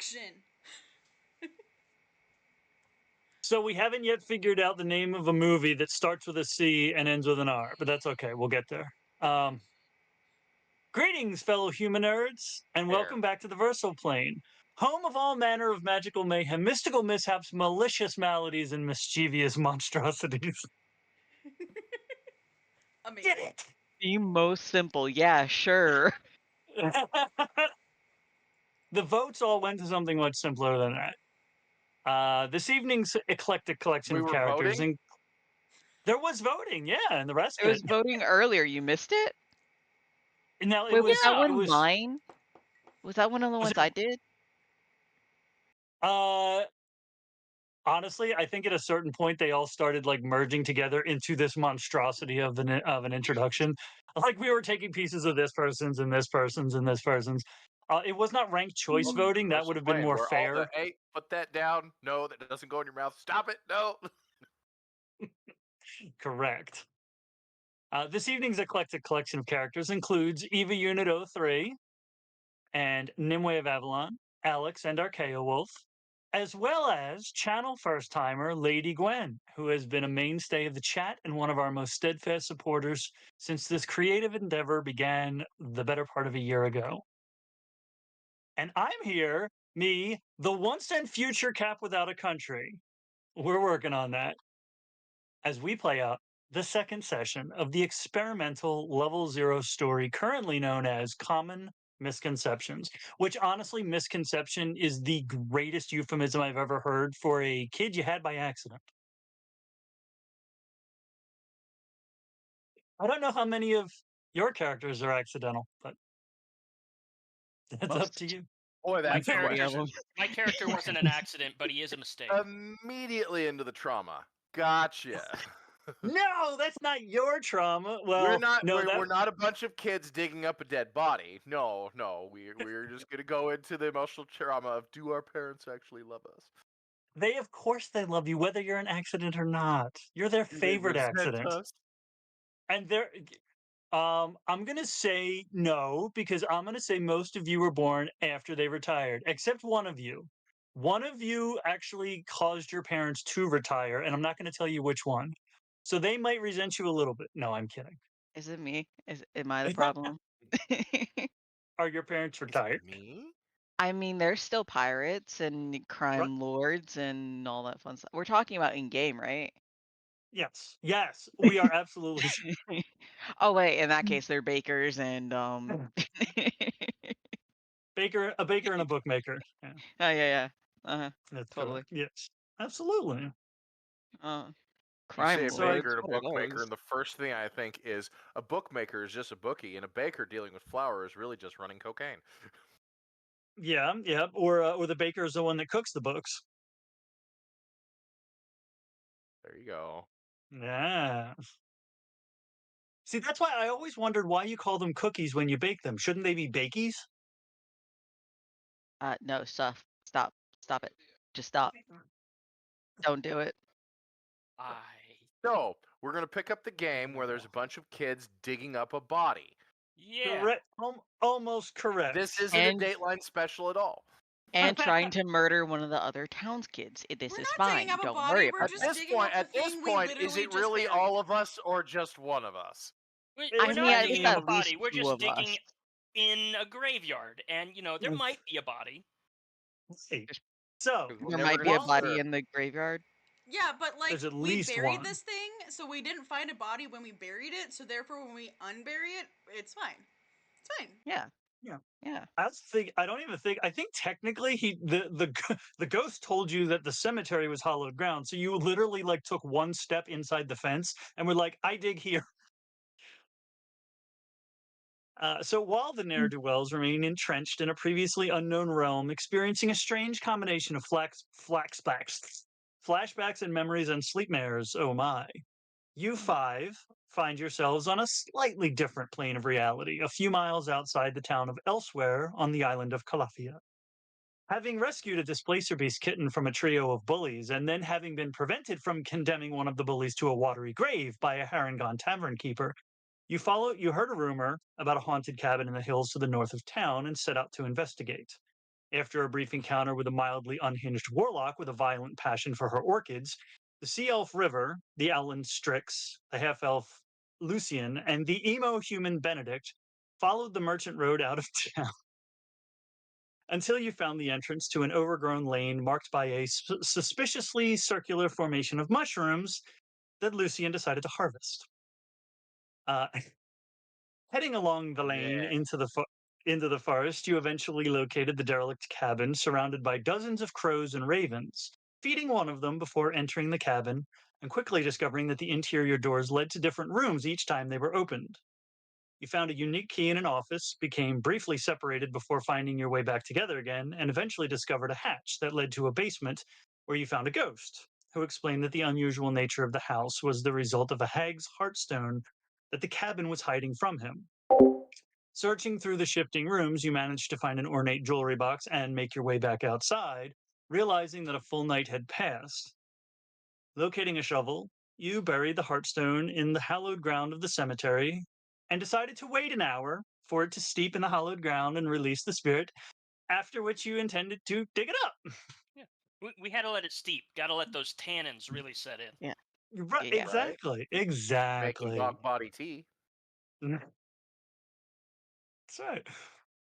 Action! So we haven't yet figured out the name of a movie that starts with a C and ends with an R, but that's okay. We'll get there. Greetings, fellow human nerds, and welcome back to the Versal Plane, home of all manner of magical mayhem, mystical mishaps, malicious maladies, and mischievous monstrosities. Amazing. Get it? The most simple. Yeah, sure. The votes all went to something much simpler than that. This evening's eclectic collection of characters. Voting? There was voting, yeah, and the rest I of was it. voting earlier. You missed it? Now Wait, was that it one was mine? Was that one of the was ones I did? honestly, I think at a certain point they all started like merging together into this monstrosity of an introduction. Like we were taking pieces of this person's and this person's and this person's. It was not ranked choice Welcome to voting. That would Versal have been Plane, more where all fair. the, hey, put that down. No, that doesn't go in your mouth. Stop it. No. Correct. This evening's eclectic collection of characters includes Eva Unit 03 and Nimue of Avalon, Alix and ArchaeoWolf, as well as channel first timer Lady Gwen, who has been a mainstay of the chat and one of our most steadfast supporters since this creative endeavor began the better part of a year ago. And I'm here, me, the once and future Cap Without a Country. We're working on that as we play out the second session of the experimental Level 0 story currently known as Common Misconceptions, which honestly, misconception is the greatest euphemism I've ever heard for a kid you had by accident. I don't know how many of your characters are accidental, but that's up to Most. you. Boy, that's Majority of them. My character wasn't an accident, but he is a mistake. immediately into the trauma. Gotcha. No, that's not your trauma. Well, we're not. no, We're not a bunch of kids digging up a dead body. No, no. We're just gonna go into the emotional trauma of do our parents actually love us? they of course they love you, whether you're an accident or not. You're their Do they favorite resent accident. us? And I'm gonna say no because I'm gonna say most of you were born after they retired, except one of you. One of you actually caused your parents to retire, and I'm not going to tell you which one. So they might resent you a little bit. No, I'm kidding. Is it me? Am I the problem? Are your parents Is it retired? me? I mean, they're still pirates and crime lords and all that fun stuff. We're talking about in game, right? Yes. Yes, we are absolutely. Oh wait, in that case, they're bakers and A baker and a bookmaker. Yeah, Oh yeah. Uh-huh. that's Totally. correct. Yes, absolutely. You say Crime a So I- baker and a lords, what are bookmaker, those? and the first thing I think is a bookmaker is just a bookie, and a baker dealing with flour is really just running cocaine. Yeah, yeah. Or the baker is the one that cooks the books. There you go. Yeah. See, that's why I always wondered why you call them cookies when you bake them. Shouldn't they be bakies? No, stop it. Just stop. Don't do it. So we're gonna pick up the game where there's a bunch of kids digging up a body. Yeah. Correct. Almost correct. This isn't And- a Dateline special at all. And trying to murder one of the other town's kids. This We're is not fine. digging up a Don't body, worry we're about just that. digging up the At this thing we point, is literally it just really buried. all of us or just one of us? We're I not mean, at digging least up a at body. least We're two just of digging us. in a graveyard, and there might be a body. Hey, so There might be a body in the graveyard. Yeah, but like There's at we least buried one. this thing, so we didn't find a body when we buried it, so therefore when we unbury it, it's fine. It's fine. Yeah. Yeah. Yeah. I think technically the ghost told you that the cemetery was hollowed ground. So you literally like took one step inside the fence and were like, I dig here. So while the ne'er-do-wells remain entrenched in a previously unknown realm, experiencing a strange combination of flashbacks and memories and sleepmares, oh my, you five find yourselves on a slightly different plane of reality, a few miles outside the town of Elsewhere on the island of Calafia. Having rescued a displacer beast kitten from a trio of bullies, and then having been prevented from condemning one of the bullies to a watery grave by a Harangon tavern keeper, you heard a rumor about a haunted cabin in the hills to the north of town and set out to investigate. After a brief encounter with a mildly unhinged warlock with a violent passion for her orchids, the sea elf River, the Owlin Strix, the half elf Lucienne, and the emo human Benedict followed the merchant road out of town until you found the entrance to an overgrown lane marked by a suspiciously circular formation of mushrooms that Lucienne decided to harvest. Uh, Heading along the lane Yeah. into the forest, you eventually located the derelict cabin surrounded by dozens of crows and ravens, feeding one of them before entering the cabin and quickly discovering that the interior doors led to different rooms each time they were opened. You found a unique key in an office, became briefly separated before finding your way back together again, and eventually discovered a hatch that led to a basement where you found a ghost, who explained that the unusual nature of the house was the result of a hag's heartstone that the cabin was hiding from him. Searching through the shifting rooms, you managed to find an ornate jewelry box and make your way back outside, realizing that a full night had passed. Locating a shovel, you buried the heartstone in the hallowed ground of the cemetery and decided to wait an hour for it to steep in the hallowed ground and release the spirit, after which you intended to dig it up. We had to let it steep. Got to let those tannins really set in. Right, Yeah. exactly, Making exactly. dog body tea. That's right.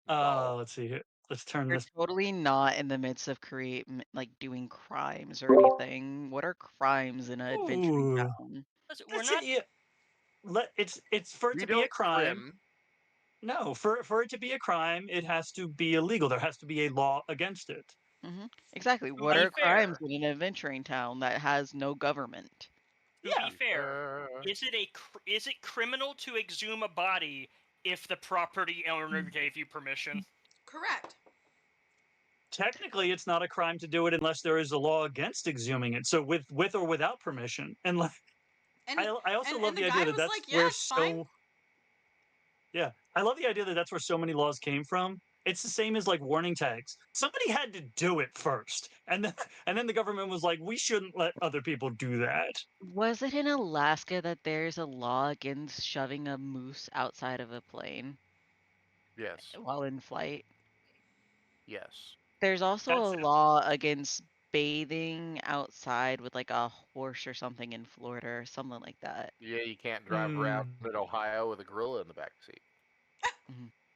Wow. Let's see here. Let's turn You're this. totally not in the midst of like doing crimes or anything. What are crimes in an adventuring Ooh, town? Listen, we're that's not. it. Yeah. It's for it We to be a don't crime. crim. No, for it to be a crime, it has to be illegal. There has to be a law against it. Exactly. To What be are crimes fair, in an adventuring town that has no government? to Yeah. be fair, is it criminal to exhume a body if the property owner gave you permission? Correct. Technically, it's not a crime to do it unless there is a law against exhuming it. So with or without permission. And like, And I also and love the the guy idea that was that's like, "Yeah, where it's fine." yeah, I love the idea that that's where so many laws came from. It's the same as like warning tags. Somebody had to do it first, and then the government was like, we shouldn't let other people do that. Was it in Alaska that there's a law against shoving a moose outside of a plane Yes. while in flight? Yes. There's also That's a law against bathing outside with like a horse or something in Florida or something like that. Yeah, you can't drive around in Ohio with a gorilla in the back seat.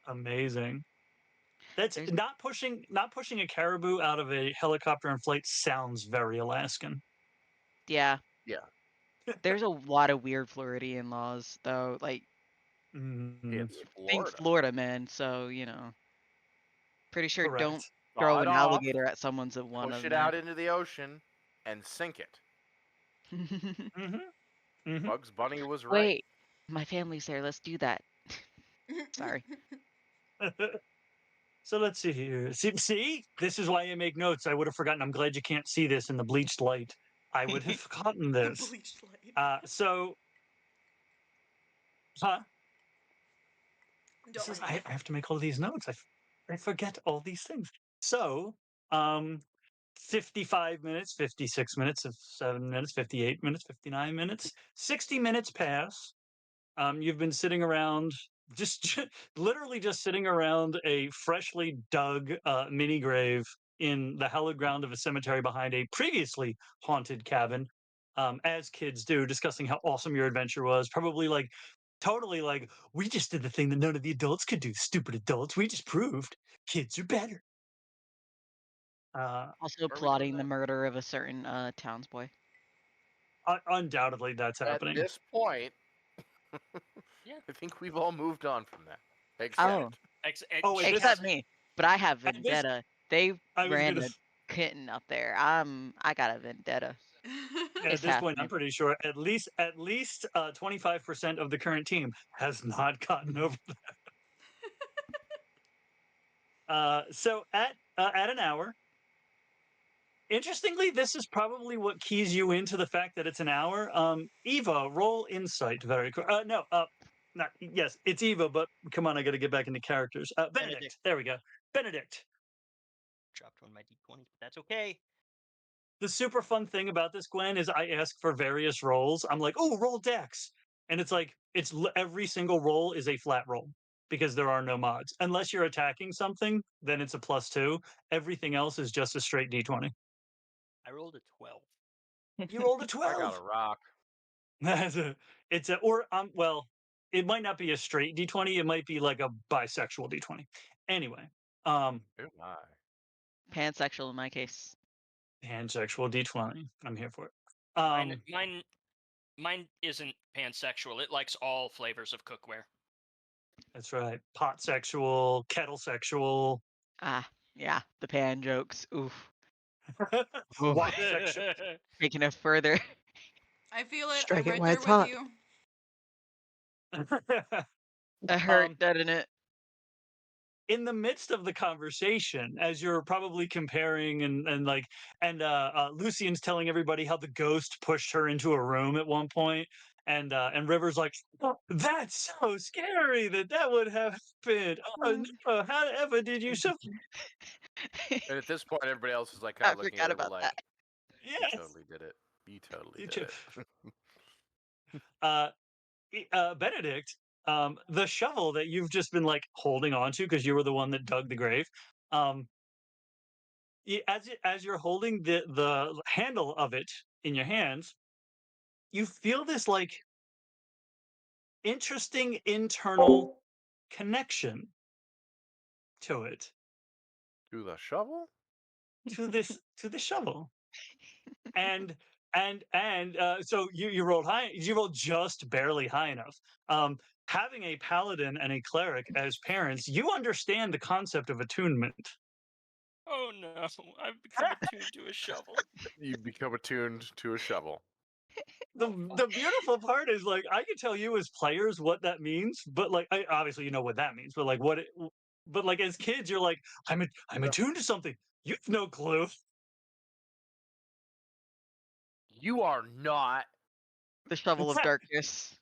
amazing. That's There's not pushing a caribou out of a helicopter in flight sounds very Alaskan. yeah. Yeah. There's a lot of weird Floridian laws though. Like It's think Florida. Florida, man. So pretty sure don't Correct. throw Saw it an off, alligator at someone's at one push of it them. out into the ocean, and sink it. Bugs Bunny was right. Wait, my family's there. Let's do that. Sorry. So let's see here. See, this is why I make notes. I would have forgotten. I'm glad you can't see this in the bleached light. I would have forgotten The this. bleached light. Huh? Don't I worry. have to make all these notes. I forget all these things. So, 55 minutes, 56 minutes, 7 minutes, 58 minutes, 59 minutes, 60 minutes pass. You've been sitting around, just literally just sitting around a freshly dug mini grave in the hallowed ground of a cemetery behind a previously haunted cabin, as kids do, discussing how awesome your adventure was. Probably like totally like, we just did the thing that none of the adults could do. Stupid adults. We just proved kids are better. Also Are we doing plotting the that? murder of a certain townsboy. Undoubtedly, that's At happening. this point, Yeah. I think we've all moved on from that. Oh. Except Oh, at Except this- me. But I have At this- vendetta. They I was ran gonna. a kitten up there. I got a vendetta. At It's this point, I'm happening. pretty sure at least 25% of the current team has not gotten over that. So at an hour, interestingly, this is probably what keys you into the fact that it's an hour. Eva, roll insight very quick. Yes, it's Eva, but come on, I got to get back into characters. Benedict. There we go. Benedict. Dropped one of my d20s, but that's okay. The super fun thing about this, Gwen, is I ask for various rolls. I'm like, oh, roll dex. And it's like, every single roll is a flat roll because there are no mods. Unless you're attacking something, then it's a +2. Everything else is just a straight d20. I rolled a 12. You rolled a I 12. got a rock. Well, it might not be a straight d20. It might be like a bisexual d20. Anyway, Oh my. Pansexual in my case. pansexual d20. I'm here for it. Mine isn't pansexual. It likes all flavors of cookware. That's right. Pot sexual, kettle sexual, Ah, yeah, the pan jokes. Oof. wok sexual. Taking it further. I feel it. Strike I'm it right while there it's with hot. you. It hurt, doesn't it? In the midst of the conversation, as you're probably comparing and Lucien's telling everybody how the ghost pushed her into a room at one point, and River's like, "Oh, that's so scary that would have happened. Oh no, how ever did you so?" And at this point, everybody else is like I kind of looking forgot at her about like, that. "You Yes. totally did it. You totally You did too. it." Benedict, the shovel that you've just been like holding on to because you were the one that dug the grave, as you're holding the handle of it in your hands, you feel this like interesting internal connection to it, Do the shovel? to the shovel, and so you rolled high. You rolled just barely high enough. Having a paladin and a cleric as parents, you understand the concept of attunement. Oh no, I've become attuned to a shovel. You become attuned to a shovel. The beautiful part is like I can tell you as players what that means, but like obviously you know what that means, but like but like as kids you're like I'm attuned to something. You've no clue. You are not. The shovel of darkness.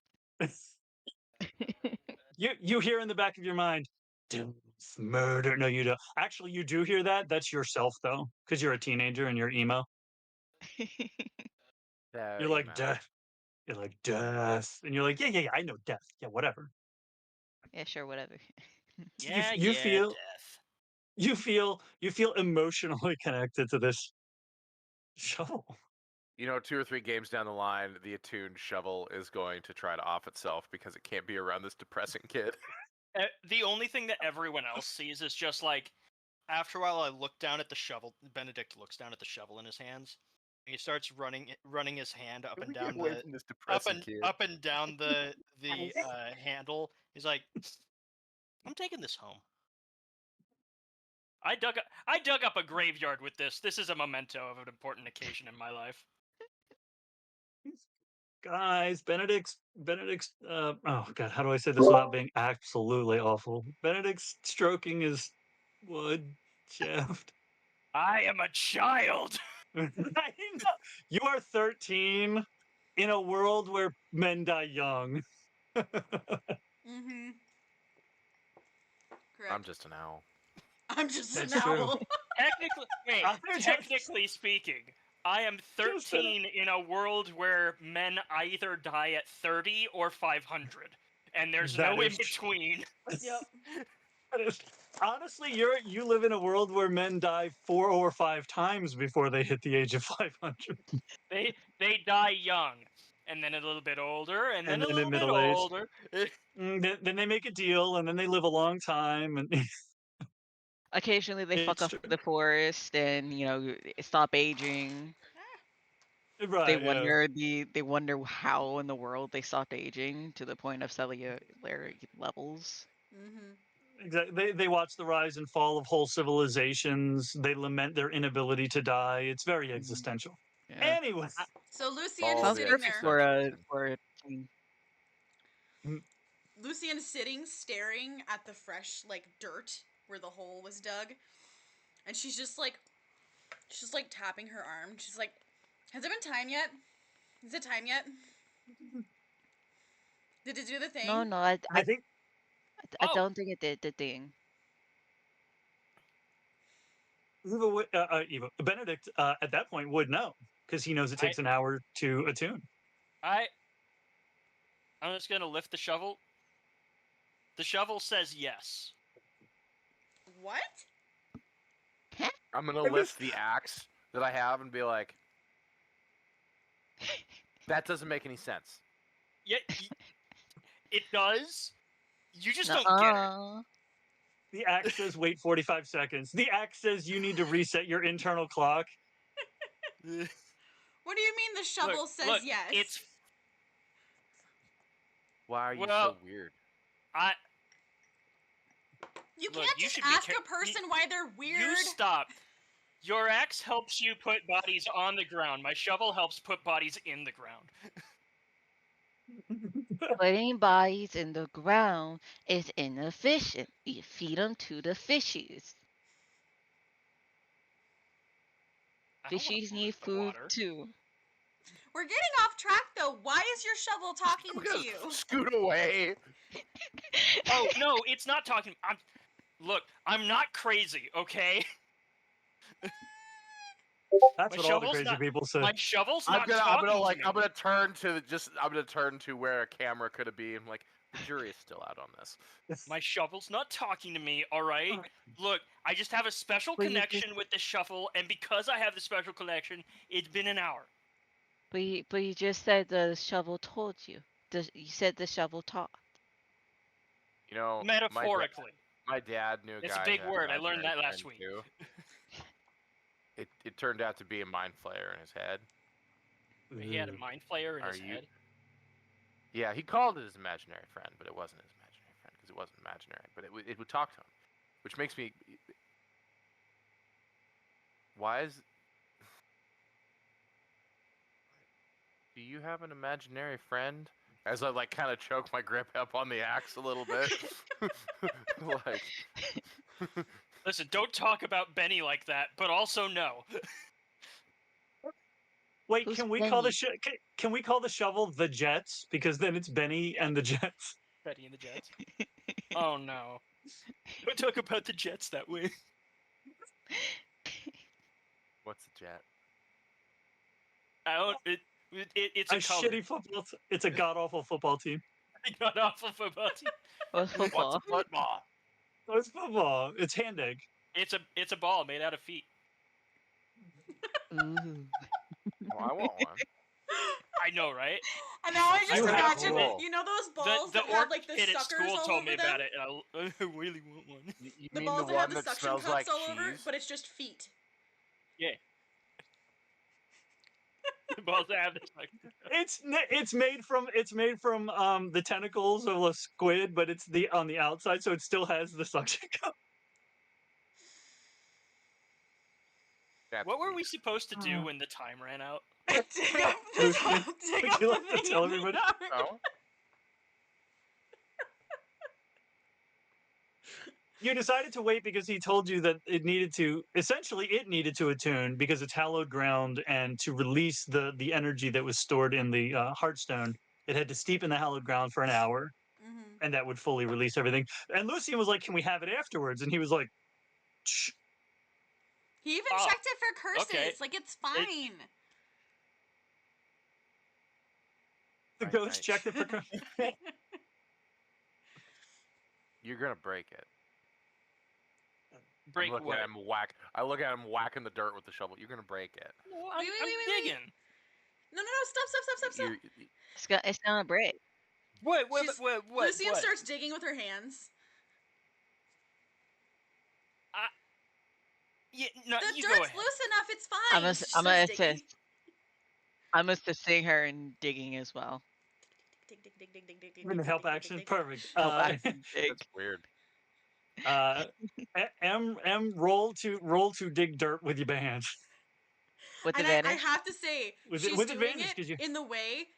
You hear in the back of your mind, death, murder. No, you don't. Actually, you do hear that. That's yourself though, because you're a teenager and you're emo. You're like death. You're like death, and you're like yeah, I know death. Yeah, whatever. Yeah, sure, whatever. You feel death. you feel emotionally connected to this shovel. You know, 2 or 3 games down the line, the attuned shovel is going to try to off itself because it can't be around this depressing kid. The only thing that everyone else sees is just like, after a while, I look down at the shovel. Benedict looks down at the shovel in his hands. And he starts running his hand up and down away from this depressing kid. up and down the handle. He's like, "I'm taking this home. I dug up a graveyard with this. This is a memento of an important occasion in my life." Guys, Benedict's oh god, how do I say this without being absolutely awful? Benedict's stroking his wood shaft. I am a child. I know. You are 13 in a world where men die young. Mm-hmm. Correct. I'm just an owl. I'm just That's an true. owl. Technically speaking, I am 13 in a world where men either die at 30 or 500, and there's That no in is between. Yep. Honestly, you live in a world where men die 4 or 5 times before they hit the age of 500. They die young, and then a little bit older, and then a then little bit middle-aged. older. Then they make a deal, and then they live a long time. And Occasionally they fuck It's off true. to the forest and, stop aging. right, They yeah. wonder how in the world they stopped aging to the point of cellular levels. Mm-hmm. Exactly. They watch the rise and fall of whole civilizations. They lament their inability to die. It's very existential. Yeah. Anyway, So Lucienne All is Sounds the sitting perfect there. for a teen. Lucienne's sitting, staring at the fresh, like, dirt where the hole was dug. And she's just like tapping her arm. She's like, has it been time yet? Is it time yet? Did it do the thing? No, I think I don't think it did the thing. Benedict at that point would know because he knows it takes an hour to attune. I'm just gonna lift the shovel. The shovel says yes. What? I'm gonna And lift the axe that I have and be like, that doesn't make any sense. Yeah, it does. You just don't get it. Nuh-uh. The axe says wait 45 seconds. The axe says you need to reset your internal clock. What do you mean the shovel says look, yes? It's Why are you Well, so weird? You look, can't you just should be ask care- a person why they're weird. You stop. Your axe helps you put bodies on the ground. My shovel helps put bodies in the ground. Putting bodies in the ground is inefficient. You feed them to the fishies. I don't wanna Fishies need pollute the food water. too. We're getting off track though. Why is your shovel talking I'm to gonna you? scoot away. Oh no, it's not talking. Look, I'm not crazy, okay? That's My what all the shovel's crazy not- people say. My shovel's I'm not gonna talking to I'm me. gonna turn to where a camera could have been. Like, the jury is still out on this. My shovel's not talking to me, alright? Look, I just have a special But you connection just- with the shovel, and because I have the special connection, it's been an hour. But you just said the shovel told you. You said the shovel talked. You know, Metaphorically. my dad knew a It's a guy big who had word, I learned imaginary that last friends, week. too. It turned out to be a mind flayer in his head. He had a mind flayer in Are his you- head. Yeah, he called it his imaginary friend, but it wasn't his imaginary friend because it wasn't imaginary. But it would talk to him, which makes me. Why is? Do you have an imaginary friend? As I like kind of choke my grip up on the axe a little bit, like. Listen, don't talk about Benny like that, but also no. Wait, Who's can we call the Benny? can we call the shovel the Jets? Because then it's Benny and the Jets. Benny and the Jets. Oh no. Don't talk about the Jets that way. What's a jet? I don't. It's A a color. shitty football. It's a god awful football team. God awful football team. What's football? What's a football? Oh, it's football. It's hand egg. It's a ball made out of feet. Ooh. Oh, I want one. I know, right? And now I just You have imagine, one. you know those The balls that have orc like the kid at suckers school all told over me them? about it, and I really want one. You The mean balls the that have one the that suction smells cups like all over, cheese? but it's just feet. The balls that have this like. It's made from the tentacles of a squid, but it's on the outside, so it still has the suction cup. That's What were weird. we supposed to do when the time ran out? Dig up Lucienne, dig would up you the like to thing tell in the everybody? dark. No? You decided to wait because he told you that it needed to attune because it's hallowed ground, and to release the energy that was stored in the heartstone, it had to steep in the hallowed ground for an hour, Mhm. and that would fully release everything. And Lucienne was like, "Can we have it afterwards?" And he was like, "Shh." He even Oh, checked it for curses. okay. Like, it's fine. The I- ghost checked it for. You're gonna break it. Break Look what? at him whack. I look at him whacking the dirt with the shovel. You're gonna break it. No, Wait, I'm wait. digging. No, stop. You- It's gonna break. What? Lucienne starts digging with her hands. Yeah, no, The you go dirt's ahead. loose enough, it's fine. I'm gonna She I'm gonna starts digging. assist. I'm assisting her in digging as well. Dig. Even help action, perfect. Help action dig. That's weird. M roll to dig dirt with your bare hands. With And I advantage. have to say, With she's doing advantage, it 'cause you- in the way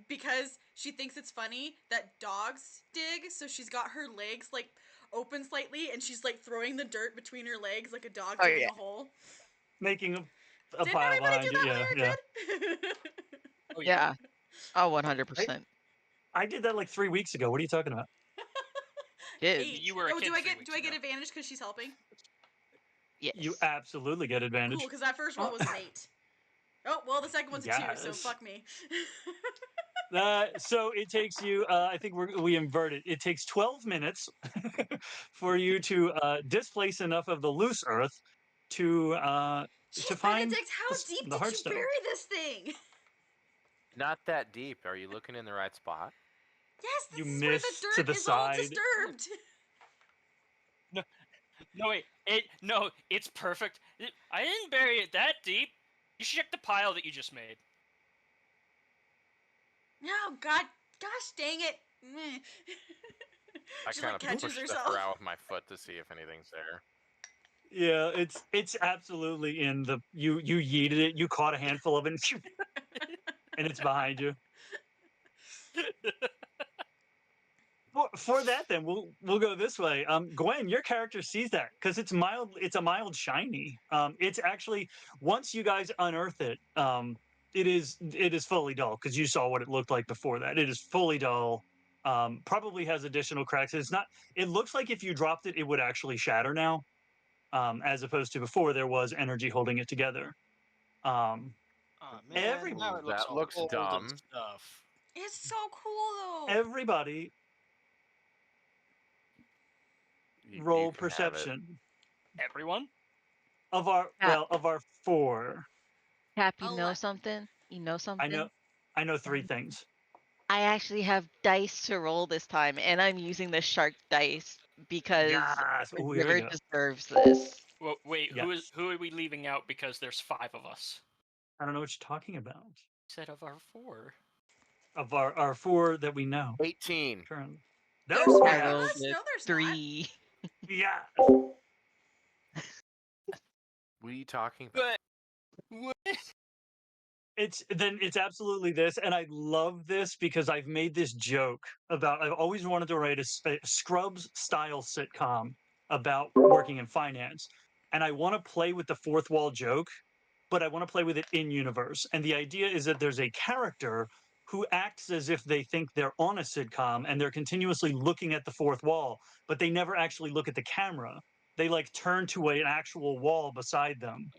because she thinks it's funny that dogs dig. So she's got her legs like open slightly, and she's like throwing the dirt between her legs like a dog Oh, digging yeah. a hole. Making a Didn't pile everybody behind do you. that when they were Yeah. a kid? Oh, Yeah. Oh, 100%. I did that like 3 weeks ago. What are you talking about? Kid. 8. You were a Oh, kid do I 3 get weeks advantage ago. because she's helping? Yes. You absolutely get advantage. Cool, because that first roll was an 8. Oh well, the second one's a 2, so Yes. fuck me. So it takes you. I think we invert it. It takes 12 minutes for you to displace enough of the loose earth to Jeez, find Benedict, how deep the did you Hearthstone. bury this thing? Not that deep. Are you looking in the right spot? Yes, this You is where the miss to dirt the is all side. disturbed. No wait, it's perfect. I didn't bury it that deep. You should check the pile that you just made. No, God, gosh dang it. Meh. I She kind like of catches push herself. stuff around with my foot to see if anything's there. Yeah, it's absolutely in the you yeeted it. You caught a handful of it, and it's behind you. For that, then we'll go this way. Gwen, your character sees that because it's mild. It's a mild shiny. It's actually once you guys unearth it, it is fully dull because you saw what it looked like before that. It is fully dull. Probably has additional cracks. It's not. It looks like if you dropped it, it would actually shatter now, as opposed to before there was energy holding it together. Oh man, Every now it looks That all looks old and dumb. stuff. It's so cool though. everybody You roll can have it. perception Everyone? of our Cap, of our four. Cap, you know 11. something? You know I something? know three things. I actually have dice to roll this time, and I'm using the shark dice because Yes. the Oh, here we river go. deserves this. Well, wait, Yes. who are we leaving out because there's 5 of us? I don't know what you're talking about. Instead of our 4. Of our four that we know 18. currently. There's No, 5 I of yes. rolled us? a No, there's 3. Yes. What are you talking about? What? It's absolutely this, and I love this because I've made this joke about I've always wanted to write a Scrubs style sitcom about working in finance, and I want to play with the fourth wall joke, but I want to play with it in universe. And the idea is that there's a character who acts as if they think they're on a sitcom and they're continuously looking at the fourth wall, but they never actually look at the camera. They like turn to an actual wall beside them.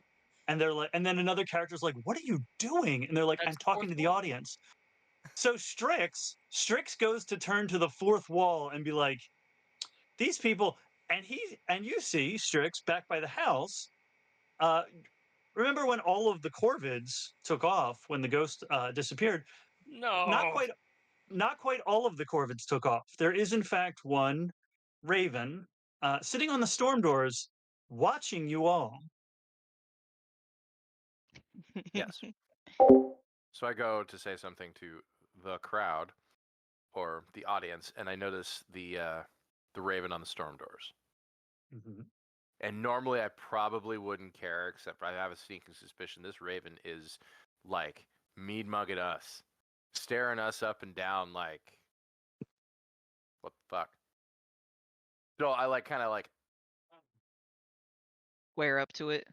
And they're like, and then another character's like, "What are you doing?" And they're like, That's "I'm the talking fourth to the wall. audience." So Strix goes to turn to the fourth wall and be like, "These people," and you see Strix back by the house. Uh, remember when all of the Corvids took off when the ghost disappeared? Not No. quite, not quite all of the Corvids took off. There is in fact one Raven sitting on the storm doors, watching you all. Yes. So I go to say something to the crowd or the audience, and I notice the raven on the storm doors. Mhm. And normally I probably wouldn't care, except I have a sneaking suspicion this raven is like mead mugging us, staring us up and down like, what the fuck? So I like kind of like, Square up to it.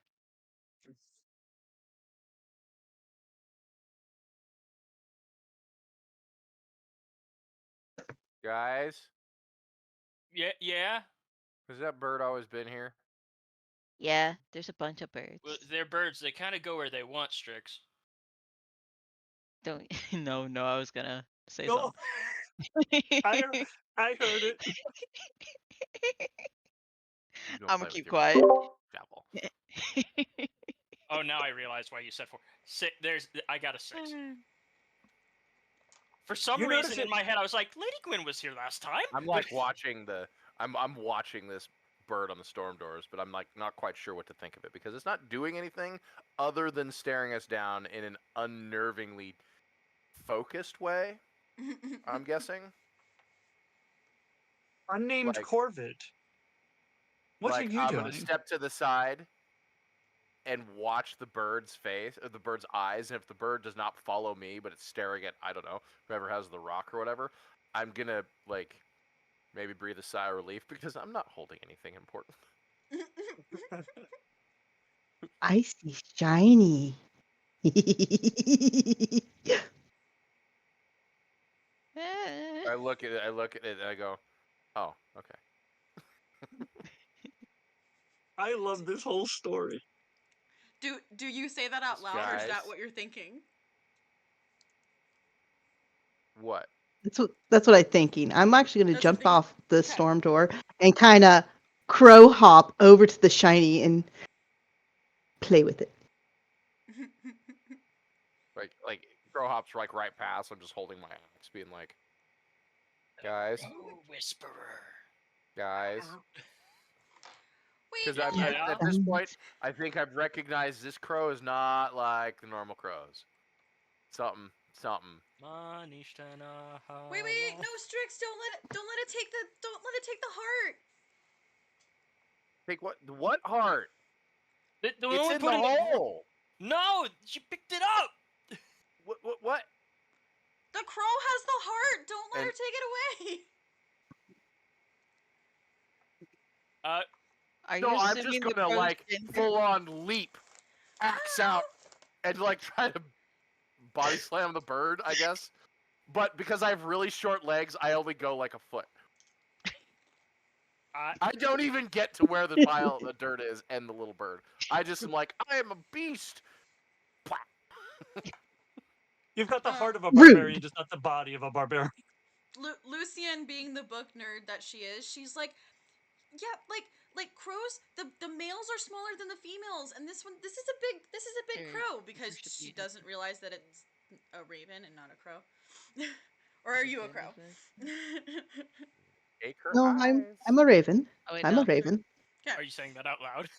guys, Yeah. has that bird always been here? Yeah, there's a bunch of birds. Well, they're birds. They kind of go where they want, Strix. Don't no, I was gonna say Oh, something. I heard it. You don't I'm play gonna with keep your quiet. devil. Oh, now I realize why you said 4. I got a 6. For some You notice reason it- in my head, I was like, Lady Gwyn was here last time. I'm like watching I'm watching this bird on the storm doors, but I'm like not quite sure what to think of it because it's not doing anything other than staring us down in an unnervingly focused way. I'm guessing. Unnamed Like- Corvid. What are you I'm doing? gonna step to the side and watch the bird's face or the bird's eyes, and if the bird does not follow me, but it's staring at, I don't know, whoever has the rock or whatever, I'm gonna like maybe breathe a sigh of relief because I'm not holding anything important. I see shiny. I look at it, and I go, oh, okay. I love this whole story. Do you say that out loud, or is that Guys. what you're thinking? What? That's what I'm thinking. I'm actually going to That's what I'm jump thinking. off the Okay. storm door and kind of crow hop over to the shiny and play with it. Like Crow Hop's like right past. I'm just holding my axe, being like, guys, Whisperer. guys. Wait, Because no. at this point, I think I've recognized this crow is not like the normal crows. Something. Wait, no, Strix, don't let it take the heart. Take what? What heart? The It's one we in put the in the hole. No, she picked it up. What? The crow has the heart. Don't let And- her take it away. Are No, you I'm assuming just the gonna crow's like gender? full on leap, axe out, and like try to body slam the bird, I guess. But because I have really short legs, I only go like a foot. I don't even get to where the pile of dirt is and the little bird. I just am like, I am a beast. You've got the heart of a Rude. barbarian, just not the body of a barbarian. Lucienne, being the book nerd that she is, she's like, yeah, like crows. The males are smaller than the females, and this is a big Very crow because she distributed. doesn't realize that it's a raven and not a crow. Or are you a crow? Acre No, eyes. I'm a raven. Oh, wait, I'm no. a raven. Yeah. Are you saying that out loud?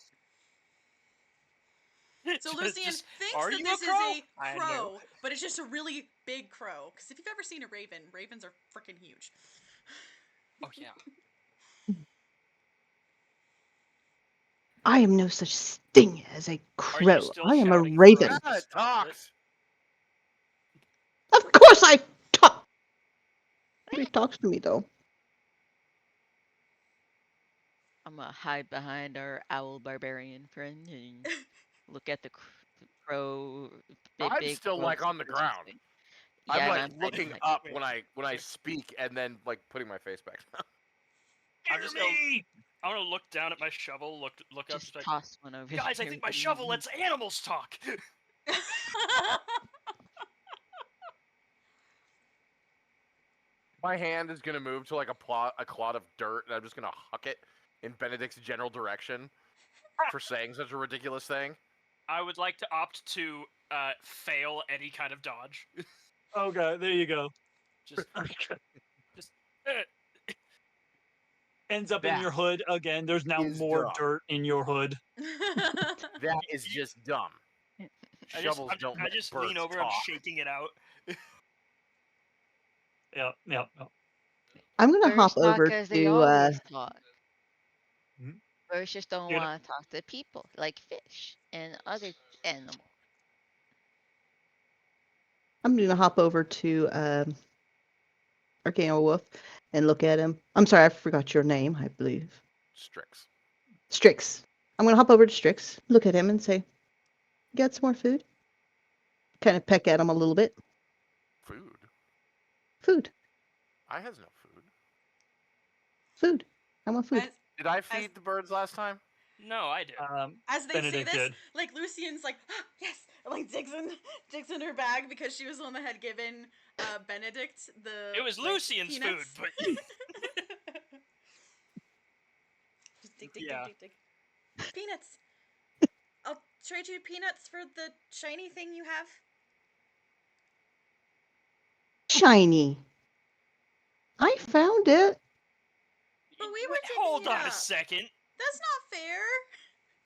So Lucienne thinks are that you this a is crow? a I crow, know. but it's just a really big crow. Because if you've ever seen a raven, ravens are freaking huge. Oh yeah. I am no such thing as a Are you crow. still I am a shouting for raven. us to Yeah, it stop talks. Of course I talk. Nobody talks to me though. I'm gonna hide behind our owl barbarian friend and look at the crow. I'm Big still crow like on the that's ground. moving. I'm Yeah, like and I'm hiding looking behind up Wait, when I wait. speak, and then like putting my face back down. I'm just gonna. I'm gonna look down at my shovel. Look up. just Just like, toss one over guys, I there. think my shovel lets animals talk. My hand is gonna move to like a clod of dirt, and I'm just gonna huck it in Benedict's general direction for saying such a ridiculous thing. I would like to opt to fail any kind of dodge. Okay, there you go. Just Ends up in That your hood again. There's now is more dumb. dirt in your hood. That is just dumb. Shovels don't I let just birds lean over. talk. I'm shaking it out. Yeah. I'm gonna Birds hop talk over 'cause they to always talk. Mhm. Birds just don't You know- want to talk to people, like fish and other animals. I'm gonna hop over to ArchaeoWolf and look at him. I'm sorry, I forgot your name, I believe. Strix. Strix. I'm gonna hop over to Strix, look at him and say, "You got some more food?" Kind of peck at him a little bit. Food. Food. I has no food. Food. I want food. Did I feed the birds last time? No, I did. As they Benedict say this, did. like Lucien's like, ah, yes, and, like digs in her bag because she was the one that had given Benedict the. It was like, Lucien's peanuts. food, but Just dig. Yeah. Peanuts. I'll trade you peanuts for the shiny thing you have. Shiny. I found it, But we were taking hold it on up. a second. That's not fair.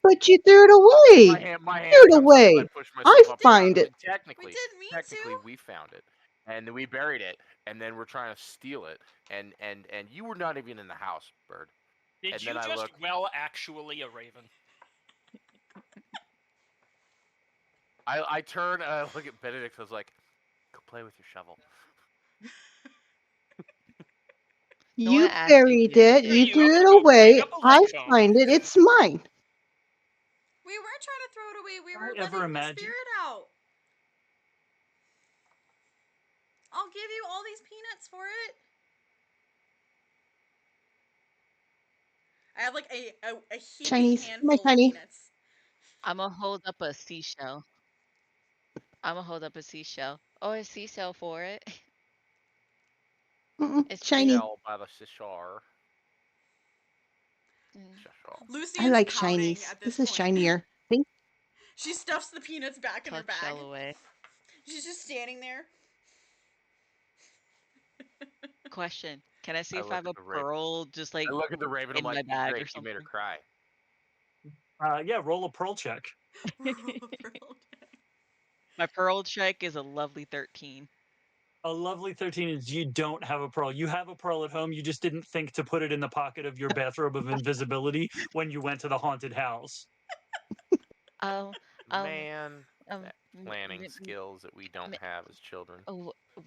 but you threw it away. My hand Threw it comes up, away. I push myself up. find it. And technically, We didn't mean technically, to. we found it, and then we buried it, and then we're trying to steal it, and you were not even in the house, bird. Did And you then I just look- actually a raven? I turn and I look at Benedict. I was like, "Go play with your shovel." No one You asked you buried to. it. Here You you threw go, it go away. dig up a I light bone. find it. It's mine. We weren't trying to throw it away. We I were ever letting the imagine- spirit out. I'll give you all these peanuts for it. I have like a heaping Chinese. handful My of tiny. peanuts. I'm gonna hold up a seashell. Oh, a seashell for it. It's Shiny. Shell by the Shishar. Shishar. I Lucien's like pouting shinies. at this This is point. shinier. Think? She stuffs the peanuts back in her tuck bag. shell away. She's just standing there. Question: Can I see I if I look have a at the raven. pearl just like I look at the raven. I'm in my like, bag great. or You made her something? cry. Yeah, roll a pearl check. My pearl check is a lovely 13. A lovely 13 is you don't have a pearl. You have a pearl at home. You just didn't think to put it in the pocket of your bathrobe of invisibility when you went to the haunted house. Um, Man, um, that m- planning m- skills that we don't m- have as children.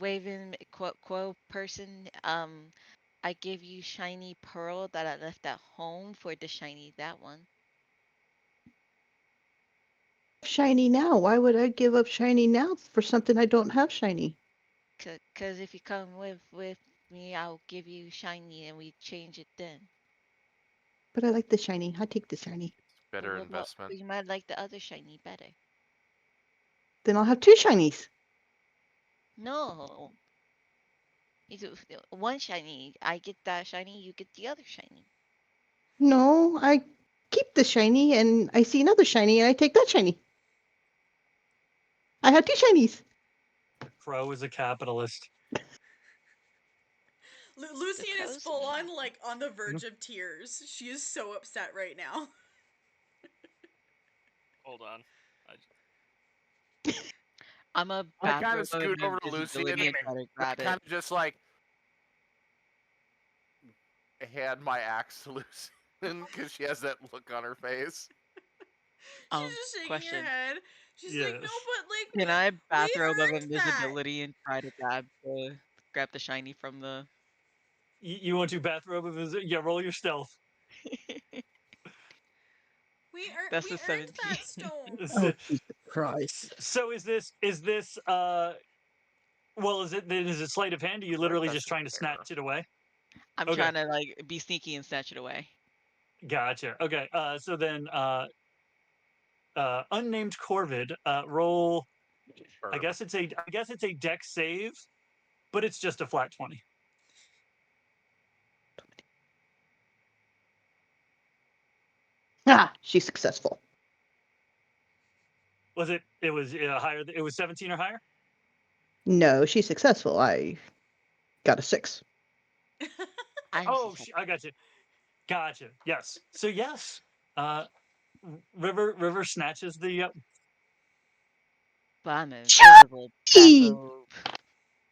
Waven quo person. I give you shiny pearl that I left at home for the shiny that one. Shiny now. Why would I give up shiny now for something I don't have shiny? Cause if you come with me, I'll give you shiny and we change it then. But I like the shiny. I take the shiny. Better Well, investment. you might like the other shiny better. Then I'll have 2 shinies. No. One shiny. I get that shiny, you get the other shiny. No, I keep the shiny and I see another shiny and I take that shiny. I have 2 shinies. Crow is a capitalist. Lucienne is Crows- full on, like, on the verge of tears. She is so upset right now. Hold on. I'm a I kind bathrobe of scoot over to Lucienne invisibility and and try to I grab kind it. of just like hand my axe to Lucienne because she has that look on her face. She's just shaking Question. her head. She's like, no, Yes. but, like, Can I bathrobe of earned that. invisibility and try to grab the shiny from the You want to bathrobe of his? Yeah, roll your stealth. That's We a earned 17. that stone. Oh, Jesus Christ. So is this well, is it sleight of hand? Or are you literally That's just trying to fair. snatch it away? I'm Okay. trying to like be sneaky and snatch it away. Gotcha. Okay. So then unnamed Corvid, roll I guess it's a dex save, but it's just a flat 20. Ah, she's successful. Was it was higher, it was 17 or higher? No, she's successful. I got a 6. Oh, I got you. Gotcha. Yes. So yes, River snatches the. But I'm a Shiny! invisible bathrobe.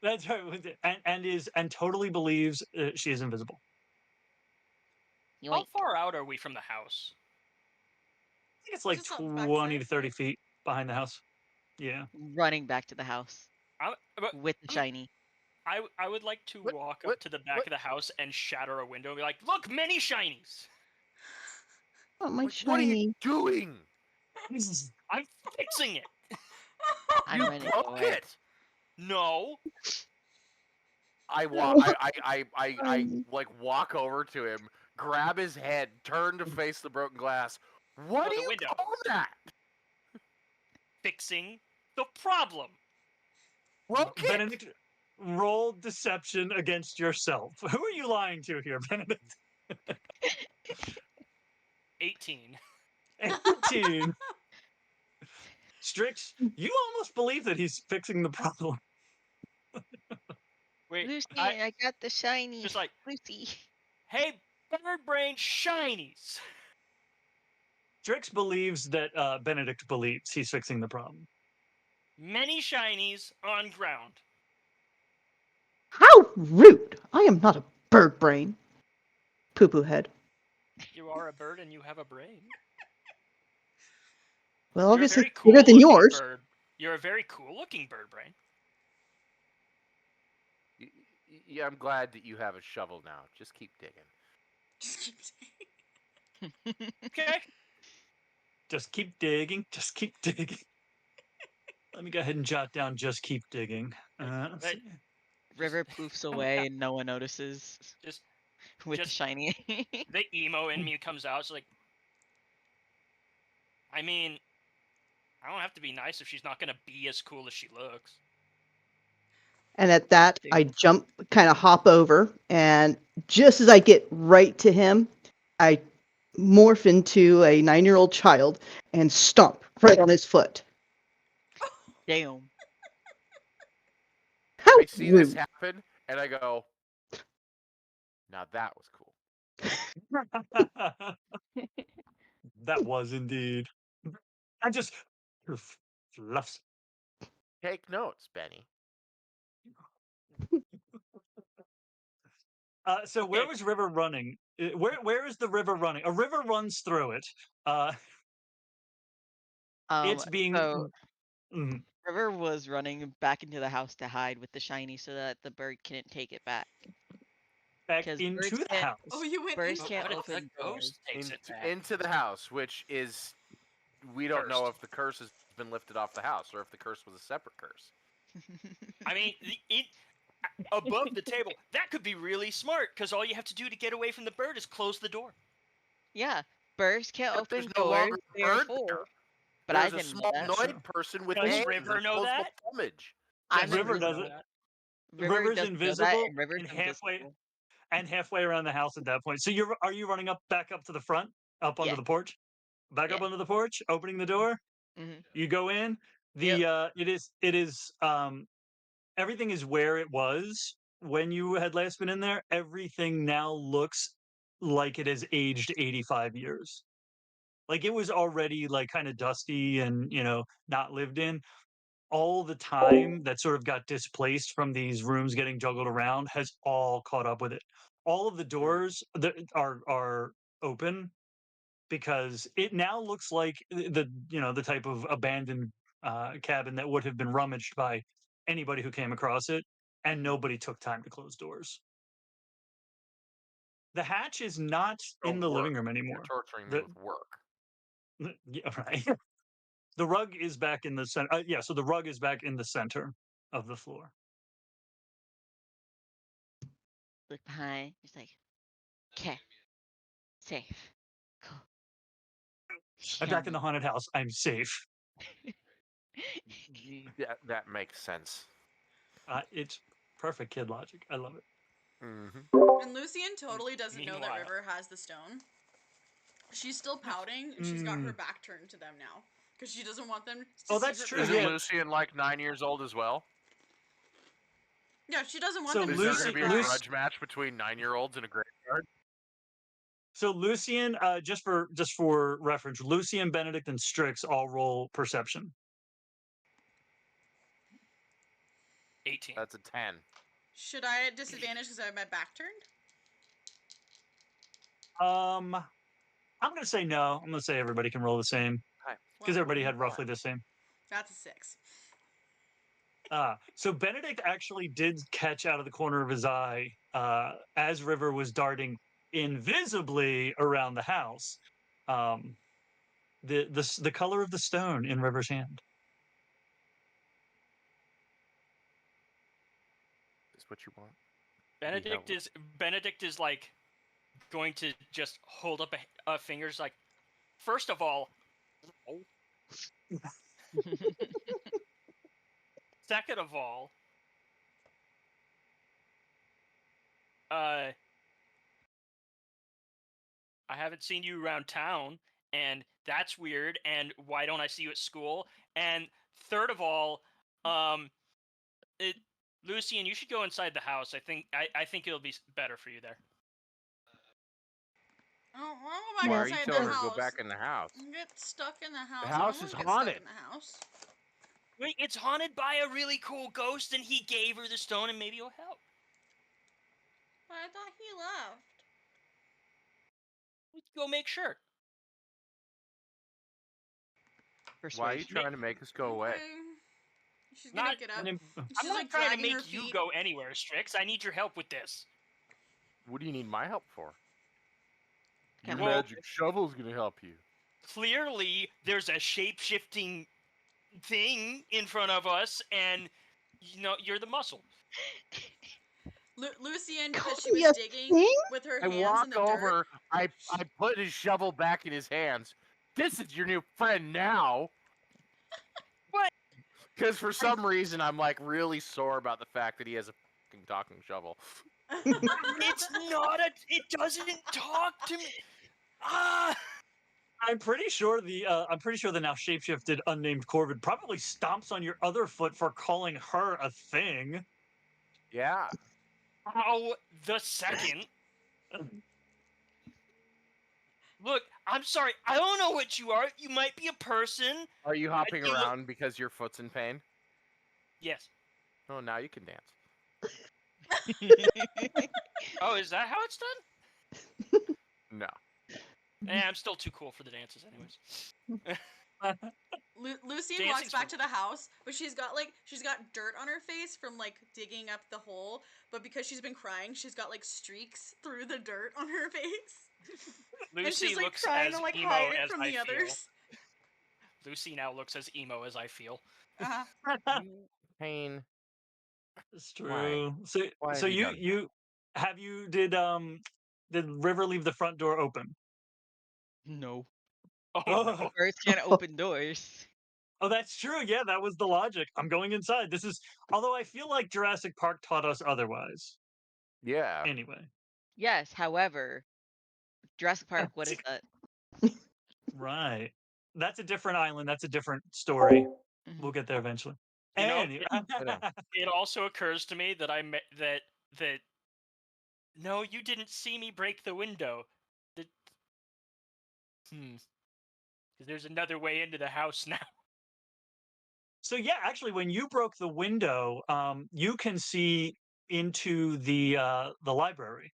That's right, and totally believes she is invisible. How Yoink. far out are we from the house? I think it's like Just on the 20 to backside, 30 right? feet behind the house. Yeah. Running back to the house But with the shiny. I would like to What- walk what- up to the back what- of the house and shatter a window and be like, "Look, many shinies! Oh, my Like, what are you shiny. doing? I'm fixing it." I'm You running broke away. it. No, I like walk over to him, grab his head, turn to face the broken glass. What Oh, do the you window. call that? fixing the problem. Broke it. Benedict, roll deception against yourself. Who are you lying to here, Benedict? 18. 18. Strix, you almost believe that he's fixing the problem. Wait, Lucy, I got the shiny. just like, Lucy. hey, bird brain shinies. Strix believes that Benedict believes he's fixing the problem. Many shinies on ground. How rude! I am not a bird brain. Poo poo head. You are a bird and you have a brain. Well, You're a obviously very bigger than cool-looking yours. bird. You're a very cool-looking bird brain. Yeah, I'm glad that you have a shovel now. Just keep digging. Just keep saying. Okay. Just keep digging. Just keep digging. Let me go ahead and jot down just keep digging. Let's Hey, see. River poofs away and no one notices Just with the just- shiny. the emo in me comes out. It's like, I mean, I don't have to be nice if she's not gonna be as cool as she looks. And at that, Dude. I jump, kind of hop over, and just as I get right to him, I morph into a 9-year-old child and stomp right on his foot. Damn. How I see this rude. happen, and I go, now that was cool. That was indeed. I just fluffs. Take notes, Benny. So where Okay. was River running? Where is the river running? A river runs through it. It's being So mm, River was running back into the house to hide with the shiny so that the bird couldn't take it back. back 'Cause into birds the can't- house. Oh, you went Birds into can't the What if house. the open doors. ghost takes it back? Into the house, which is we don't know Cursed. if the curse has been lifted off the house or if the curse was a separate curse. I mean, it above the table. That could be really smart because all you have to do to get away from the bird is close the door. Yeah, birds can't But there's open no doors. longer a bird Therefore, there. but I There's a didn't know small that. Sure. Noid person with Does hands River and know disposable that? plumage. I'm Does River River does know it. that? River River's doesn't know that, invisible and River's and halfway invisible. and halfway around the house at that point. So are you running back up to the front, up onto Yeah. the porch, back up Yeah. onto the porch, opening the door? hmm You go in. Yep. It is everything is where it was when you had last been in there. Everything now looks like it has aged 85 years. Like it was already like kind of dusty and not lived in. All the time that sort of got displaced from these rooms getting juggled around has all caught up with it. All of the doors that are open because it now looks like the type of abandoned cabin that would have been rummaged by anybody who came across it, and nobody took time to close doors. The hatch is not in the living room You're anymore. torturing me with work. Yeah, right. The rug is back in the center. Yeah, so the rug is back in the center of the floor. Look behind. He's like, okay, safe, cool. I'm back in the haunted house. I'm safe. That makes sense. It's perfect kid logic. I love it. Mm-hmm. And Lucienne totally doesn't know that Meanwhile- River has the stone. She's still pouting, and she's got her back turned to them now because she doesn't want them to Oh, see that's her true, Isn't cry. yeah. Lucienne like 9 years old as well? Yeah, she doesn't want So them Is to there see going her to be a cry. grudge match between 9-year-olds in a graveyard? So Lucienne, just for reference, Lucienne, Benedict, and Strix all roll perception. 18. That's a 10. Should I at disadvantage because I have my back turned? I'm gonna say no. I'm gonna say everybody can roll the same because Well, everybody had roughly the same. that's a 6. So Benedict actually did catch out of the corner of his eye as River was darting invisibly around the house. The color of the stone in River's hand. Is what you want. Benedict is like going to just hold up a fingers like, first of all, second of all, I haven't seen you around town, and that's weird. And why don't I see you at school? And third of all, Lucienne, you should go inside the house. I think it'll be better for you there. Oh, I'll go back Why are you inside telling the her to house. go back in the house? Get stuck in the house. house I is don't wanna get haunted. Stuck in the house. Wait, it's haunted by a really cool ghost, and he gave her the stone, and maybe it'll help. But I thought he left. Let's go make sure. Why are you Persuasion. trying to make us go away? Okay. She's gonna Not- get up. And I'm She's not like trying to dragging her make you feet. go anywhere, Strix. I need your help with this. What do you need my help for? Your Kinda Well- magic shovel's gonna help you. Clearly, there's a shape-shifting thing in front of us, and you're the muscle. Lucienne, Call because she me was a digging thing? with her I hands in walk the dirt. over. I put his shovel back in his hands. This is your new friend now. Because for some reason, I'm like really sore about the fact that he has a fucking talking shovel. It's not a. It doesn't talk to me. Ah. I'm pretty sure the now shapeshifted unnamed Corvid probably stomps on your other foot for calling her a thing. Yeah. Oh, the second. Look, I'm sorry. I don't know what you are. You might be a person. Are you hopping you look- around because your foot's in pain? Yes. Oh, now you can dance. Oh, is that how it's done? No. I'm still too cool for the dances, anyways. Lucienne Dancing's walks back fun. to the house, but she's got dirt on her face from like digging up the hole. But because she's been crying, she's got like streaks through the dirt on her face. Lucy and she's like looks trying as to like emo hide it as from I the feel. others. Lucy now looks as emo as I feel. Pain. It's true. Why So have you done did River leave the front door open? No. Oh, Oh. no. Birds can't open doors. Oh, that's true. Yeah, that was the logic. I'm going inside. Although I feel like Jurassic Park taught us otherwise. Yeah. Anyway. Yes, however, Jurassic Park, what is that? Right. That's a different island. That's a different story. Mhm. We'll get there eventually. You know, Anyway. It also occurs to me that that no, you didn't see me break the window. Because there's another way into the house now. So yeah, actually, when you broke the window, you can see into the library,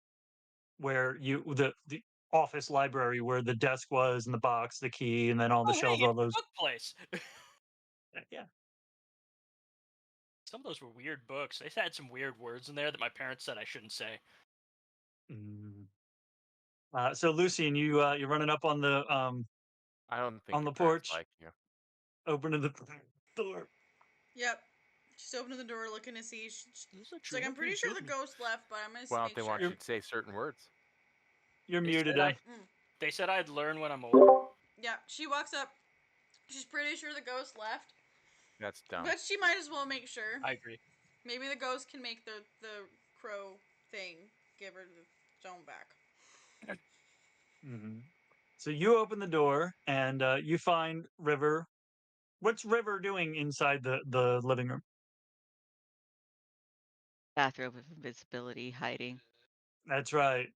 where the office library where the desk was and the box, the key, and then all the Oh, hey, shelves, it's all the those. book place. Yeah. Some of those were weird books. They had some weird words in there that my parents said I shouldn't say. Mm. So Lucian, you're running up on the I don't think on the your parents porch, like you. opening the door. Yep. She's opening the door, looking to see. She's like, I'm pretty sure the ghost. ghost left, but I'm gonna Well, make they sure. want you to say certain words. You're They muted. said They said I'd learn when I'm older. Yeah, she walks up. She's pretty sure the ghost left, That's dumb. but she might as well make sure. I agree. Maybe the ghost can make the crow thing give her the stone back. Mm-hmm. So you open the door and you find River. What's River doing inside the living room? Bathrobe of invisibility, hiding. That's right.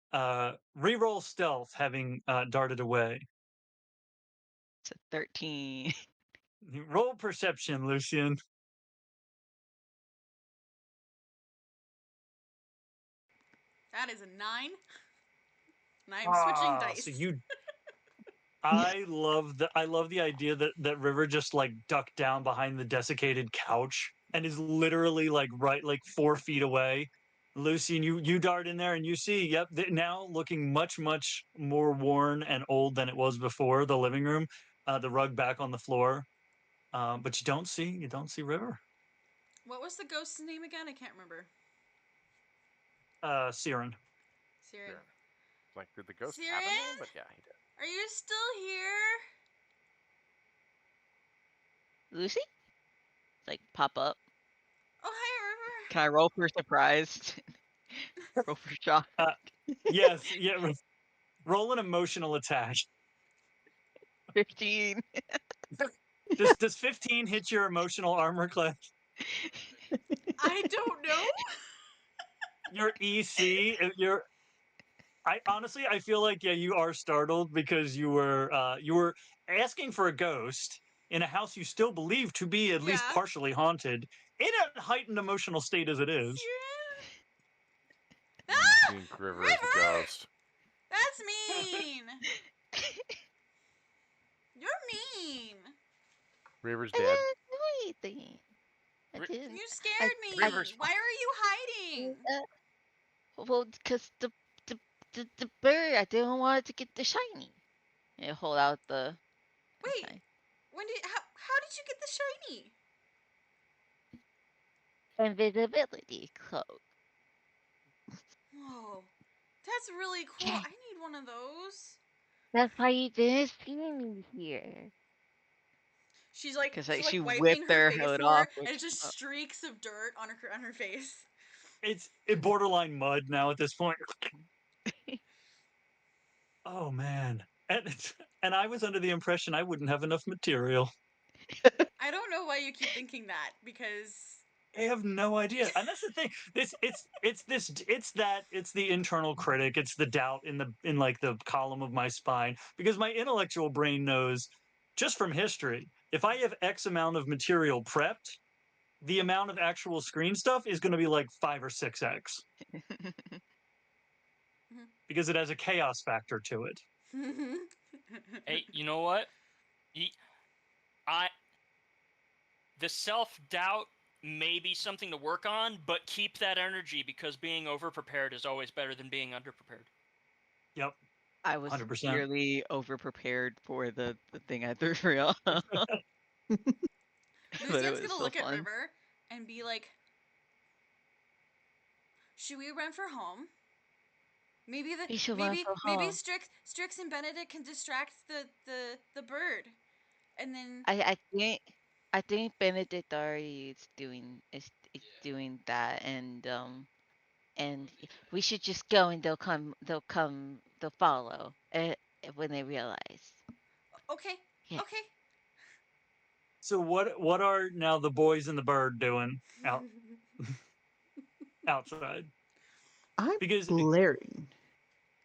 Reroll stealth, having darted away. It's a 13. Roll perception, Lucian. That is a 9. And I'm switching dice. So you. I love the idea that River just like ducked down behind the desiccated couch and is literally like 4 feet away. Lucian, you dart in there and you see, yep, now looking much more worn and old than it was before. The living room, the rug back on the floor, but you don't see River. What was the ghost's name again? I can't remember. Siren. Siren. Like, did the ghost have a Siren? name? But yeah, he did. Are you still here? Lucy? Like, pop up. Oh, hi, River. Can I roll for surprise? Roll for shock. Yes, yeah. Roll an emotional attack. 15. Does 15 hit your emotional armor class? I don't know. Your EC, I honestly, I feel like you are startled because you were asking for a ghost in a house you still believe to be at least Yeah. partially haunted, in a heightened emotional state as it is. Siren? I think River is a River! ghost. That's mean. You're mean. River's I dead. didn't do anything. I Ri- didn't. You scared me. River's Why are you hiding? Well, because the bird, I didn't want it to get the shiny. And hold out the. Wait. shiny. How did you get the shiny? Invisibility cloak. Whoa. That's really cool. Yeah. I need one of those. That's why you didn't see me here. She's like, 'Cause, she's she like wiping whipped her her face hood more, off with and it's just streaks of dirt on her face. It's borderline mud now at this point. Oh man. And I was under the impression I wouldn't have enough material. I don't know why you keep thinking that, because I have no idea. And that's the thing. It's the internal critic. It's the doubt in like the column of my spine. Because my intellectual brain knows just from history, if I have X amount of material prepped, the amount of actual screen stuff is going to be like 5 or 6x. Because it has a chaos factor to it. Hey, you know what? The self-doubt may be something to work on, but keep that energy, because being over-prepared is always better than being under-prepared. Yep. I was 100%. severely over-prepared for the thing I threw for y'all. But it Lucienne's was gonna so look at fun. River and be like, should we run for home? Maybe We should run for maybe home. Strix and Benedict can distract the bird, and then I think Benedict already is doing that, and we should just go, and they'll follow when they realize. okay, Yeah. okay. So what are now the boys and the bird doing outside? I'm Because glaring. You're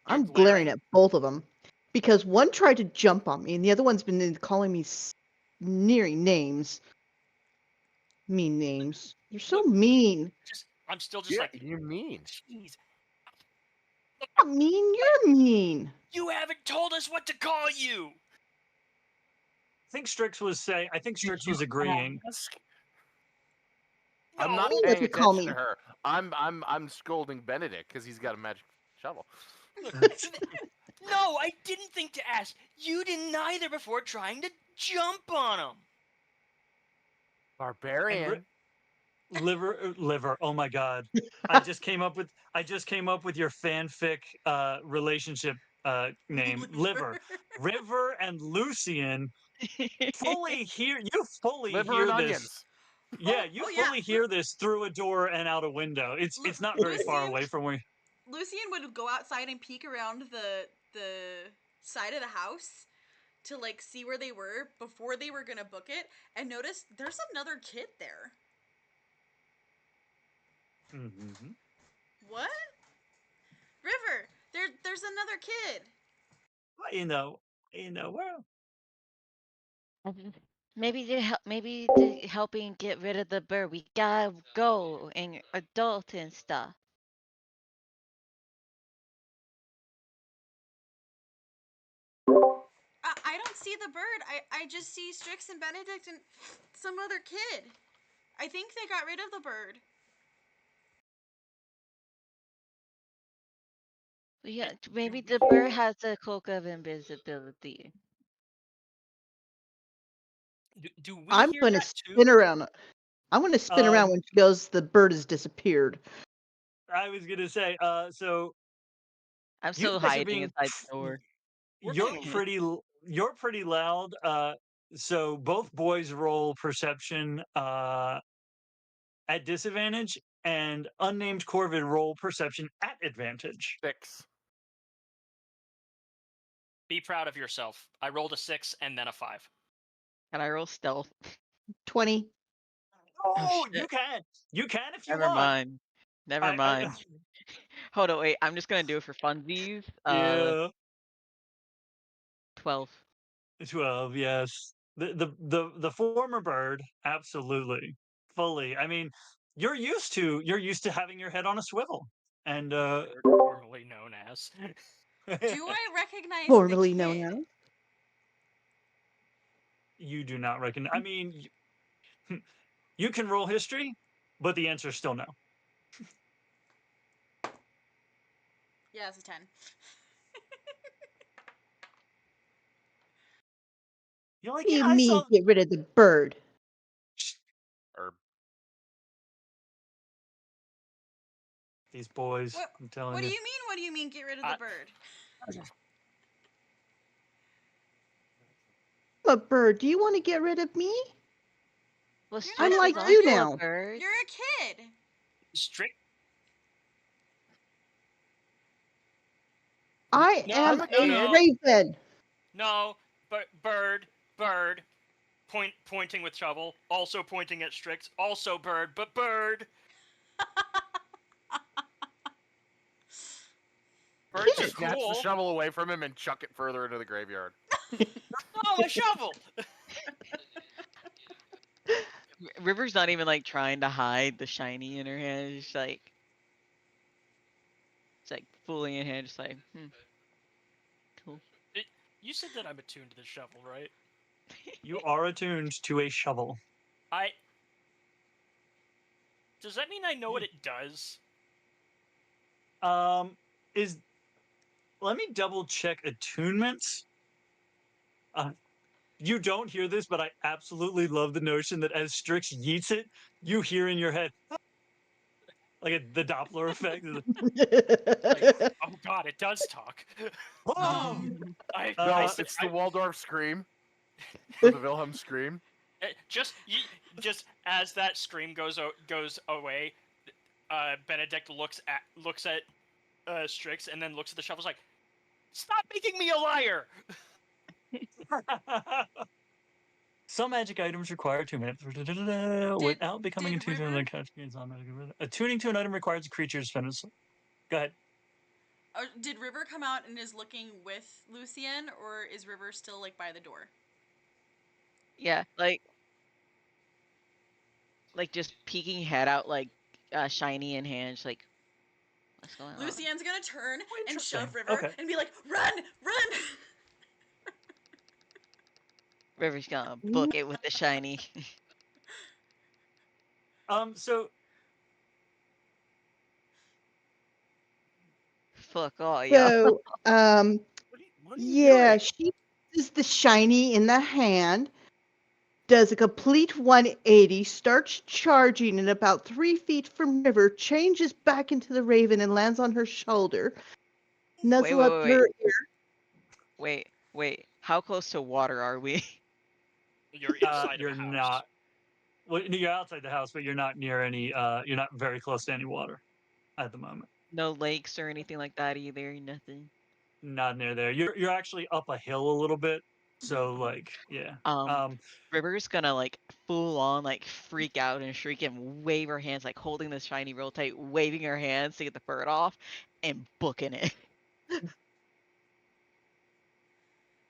I'm glaring glaring? at both of them because one tried to jump on me and the other one's been calling me sneering names. Mean names. You're so Look, mean. I'm still just Yeah, like, you mean. jeez, I'm mean. You're mean. you haven't told us what to call you! I think Strix was You agreeing. ask? No! I'm not You know paying to call attention me. to her. I'm scolding Benedict because he's got a magic shovel. No, I didn't think to ask. You didn't either before trying to jump on him. Barbarian. Liver. Oh my god. I just came up with your fanfic relationship name. Liver. River and Lucienne fully hear Liver and this. onions. Yeah, you fully hear this through a door and out a window. It's not very far away from where Lucienne would go outside and peek around the side of the house to like see where they were before they were gonna book it, and notice there's another kid there. Mm-hmm. What? River, there's another kid. Well, Maybe they're helping get rid of the bird. We gotta go and adult and stuff. I don't see the bird. I just see Strix and Benedict and some other kid. I think they got rid of the bird. Yeah, maybe the bird has a cloak of invisibility. Do we I'm hear going to that too? spin around. I'm going to spin around when she goes, the bird has disappeared. I was gonna say, so I'm you still guys are hiding being inside the door. you're pretty loud. So both boys roll perception at disadvantage, and unnamed Corvid roll perception at advantage. 6. Be proud of yourself. I rolled a 6 and then a 5. Can I roll stealth? 20. Oh, shit. you can if you Never want. mind. Never mind. I, Hold on, wait. I'm just gonna do it for funsies. yeah, 12. 12. Yes, the former bird, absolutely, fully. I mean, you're used to having your head on a swivel, and Formerly known as. Do I recognize Formerly the known kid? as. You do not recognize. I mean, you can roll history, but the answer is still no. Yeah, it's a 10. You're like, What do yeah, you I mean, saw get rid of the bird? Or these boys. What? I'm telling What do you. you mean? What do you mean? Get rid of the bird? a bird. Do you want to get rid of me? Well, You're I'm not Strix a like is bird, you also a now. bird. You're a kid. Strict. I No, am I'm a a no, kid. raven. no. But bird. Pointing with shovel. Also pointing at Strix. Also bird, but bird. Bird's Kid. is Snatch the cool. shovel away from him and chuck it further into the graveyard. No, my shovel. River's not even like trying to hide the shiny in her hand. It's like, fooling in hand, just like, cool. You said that I'm attuned to the shovel, right? You are attuned to a shovel. Does that mean I know what it does? Let me double check attunements. You don't hear this, but I absolutely love the notion that as Strix yeets it, you hear in your head like the Doppler effect. Like, oh god, it does talk. Oh! No, it's the Waldorf scream. Or the Wilhelm scream. Just as that scream goes away, Benedict looks at Strix and then looks at the shovel. Like, stop making me a liar. Some magic items require 2 minutes without becoming did attuned to another category. Attuning to an item requires a creature to spend its. Go ahead. Did River come out and is looking with Lucienne, or is River still like by the door? Yeah, like just peeking head out, like shiny in hand, just like, what's going on? Lucienne's gonna turn and shove interesting. River Okay. and be like, "Run, run!" River's gonna book it with the shiny. So Fuck all, y'all. So, What are you yeah, doing? she uses the shiny in the hand, does a complete 180, starts charging in about 3 feet from River, changes back into the raven and lands on her shoulder. Nuzzle up to her ear. Wait. How close to water are we? You're inside you're of a house. not. Well, you're outside the house, but you're not near any. You're not very close to any water at the moment. No lakes or anything like that either. Nothing. Not near there. You're actually up a hill a little bit. So like, yeah. River's gonna like full on like freak out and shriek and wave her hands, like holding the shiny real tight, waving her hands to get the bird off, and booking it.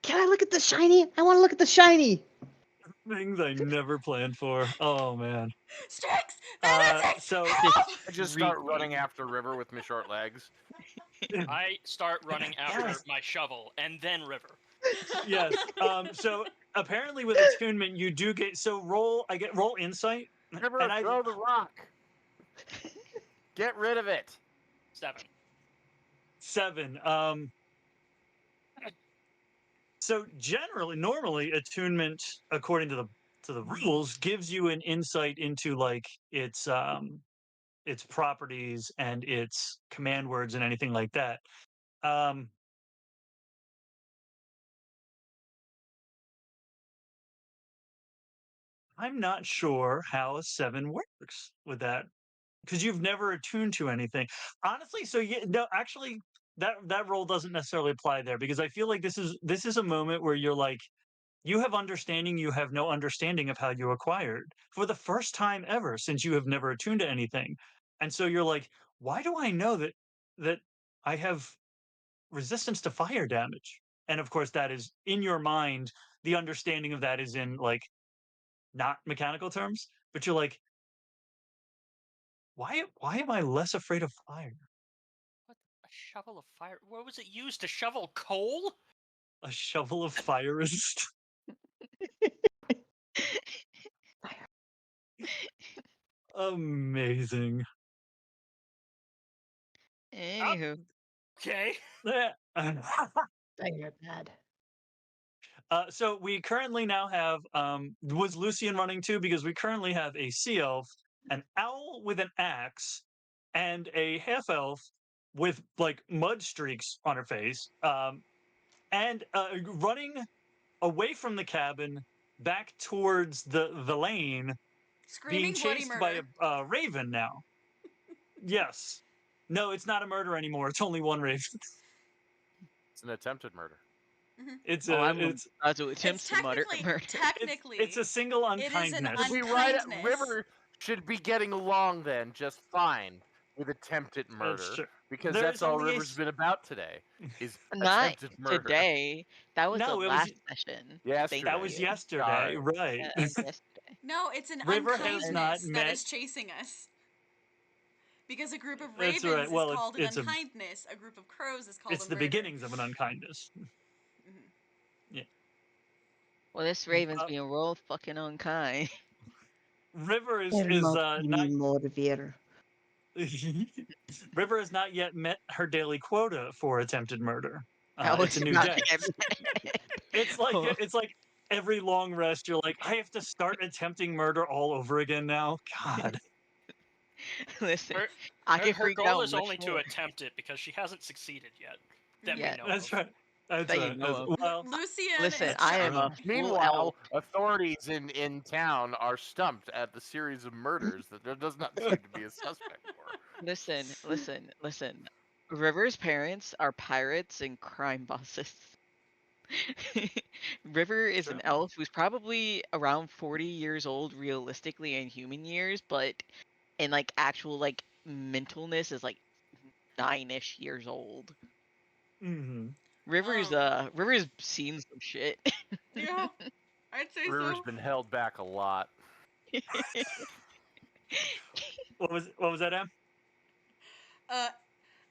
Can I look at the shiny? I want to look at the shiny. Things I never planned for. Oh man. Strix, Benedict, So help! I just start running after River with my short legs. I start running after Yes. my shovel and then River. Yes. So apparently with attunement you do get roll insight. River, And I- throw the rock. Get rid of it. 7. 7. So normally attunement, according to the rules, gives you an insight into like its properties and its command words and anything like that. I'm not sure how a 7 works with that because you've never attuned to anything. Honestly, so actually that role doesn't necessarily apply there because I feel like this is a moment where you're like you have understanding, you have no understanding of how you acquired for the first time ever since you have never attuned to anything. And so you're like, why do I know that I have resistance to fire damage? And of course that is in your mind, the understanding of that is in like not mechanical terms, but you're like, why am I less afraid of fire? What? A shovel of fire? What was it used to shovel coal? A shovel of fire resist. Amazing. Anywho, Okay. You're bad. So we currently now have was Lucienne running too? Because we currently have a sea elf, an owl with an axe, and a half elf with like mud streaks on her face. And running away from the cabin, back towards the lane, being Screaming bloody chased murder. by a raven now. Yes. No, it's not a murder anymore. It's only one raven. It's an attempted murder. It's Oh, a I'm it's about to attempt It's to murder. technically, it's a single it is an unkindness. We right. unkindness. River should be getting along then just fine with attempted murder true. because There that's is all only a River's s- been about today. Is Not attempted murder. today. That was the No, it was last session. Yesterday. that was you. yesterday, Sorry. right? That was yesterday. No, it's an River has not unkindness that met- is chasing us. Because a group of That's ravens right. Well, is called it's an a unkindness. A group of crows is called it's a the murder. beginnings of an unkindness. Well, this Raven's Uh, being real fucking unkind. River is Hermod not Morvir. River has not yet met her daily quota for attempted murder. I was It's a new about day. to get It's like every long rest, you're like, I have to start attempting murder all over again now. God. Listen, Her, I her, can her freak goal out is much only to more. attempt it because she hasn't succeeded yet. That Yeah. we know That's of. right. That's That you right. know of. Well, Lucienne Listen, is I am a true. full Meanwhile, elf. authorities in town are stumped at the series of murders that there does not seem to be a suspect for. Listen. River's parents are pirates and crime bosses. River is an True. elf who's probably around 40 years old realistically in human years, but in like actual like mentalness is like 9-ish years old. hmm River's seen some shit. Yeah, I'd say River's so. been held back a lot. What was that, Em?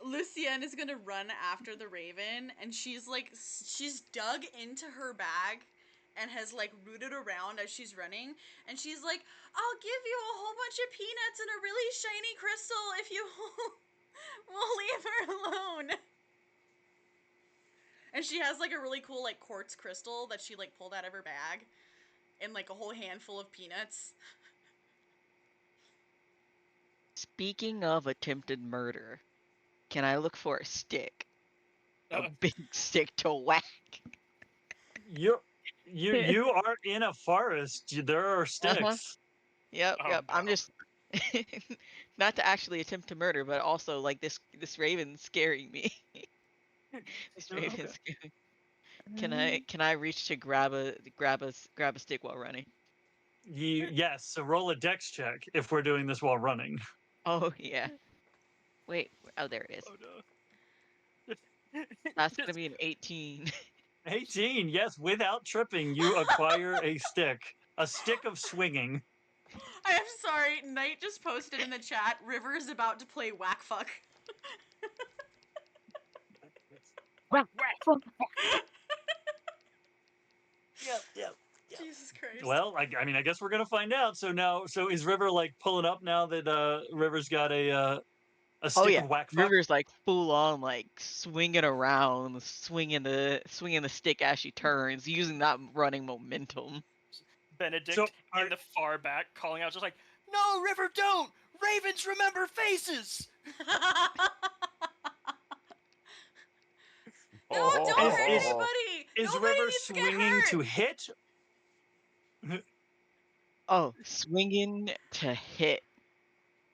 Lucienne is gonna run after the raven, and she's dug into her bag and has like rooted around as she's running, and she's like, I'll give you a whole bunch of peanuts and a really shiny crystal if you will leave her alone. And she has like a really cool like quartz crystal that she like pulled out of her bag and like a whole handful of peanuts. Speaking of attempted murder, can I look for a stick? A big stick to whack. You are in a forest. There are sticks. Yep. Oh, I'm no. just not to actually attempt to murder, but also like this raven's scaring me. This raven's scaring. Can I reach to grab a stick while running? Yes. So roll a dex check if we're doing this while running. Oh yeah. Wait. Oh, there it is. Oh no. That's gonna be an 18. 18. Yes, without tripping, you acquire a stick of swinging. I am sorry, Knight just posted in the chat, River is about to play whack fuck. Yep. Jesus Christ. Well, I mean, I guess we're gonna find out. So is River like pulling up now that River's got a stick Oh yeah. of whack fuck? River's like full on like swinging around, swinging the stick as she turns, using that running momentum. Benedict So, in the far back calling out just like, no, River, don't! Ravens remember faces! No, don't hurt Is- anybody! Is Nobody River needs to get swinging hurt! to hit? Oh, swinging to hit.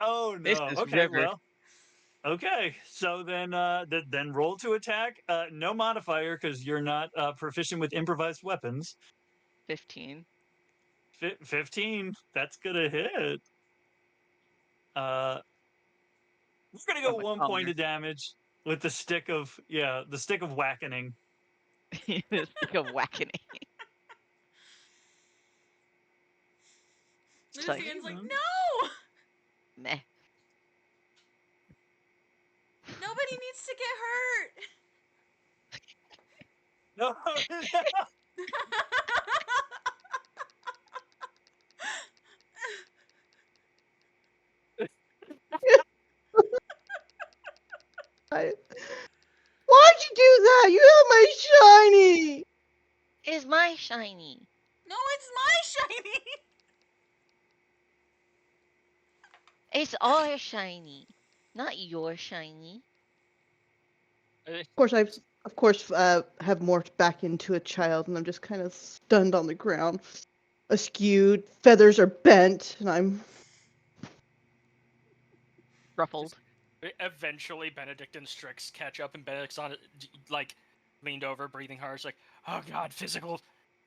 Oh This no. is Okay, River. well. Okay, so then then roll to attack. No modifier because you're not proficient with improvised weapons. 15. 15. That's gonna hit. We're gonna go From a 1 point commoner. of damage with the stick of whackening. The stick of whacking. It's like, Lucien's like, no! meh. Nobody needs to get hurt! No, Why'd you do that? You have my shiny. It's my shiny. No, it's my shiny! It's our shiny, not your shiny. Of course, of course, have morphed back into a child, and I'm just kind of stunned on the ground, askew. Feathers are bent, and I'm. Ruffled. Eventually, Benedict and Strix catch up, and Benedict's on it, like, leaned over, breathing hard. It's like, oh god, physical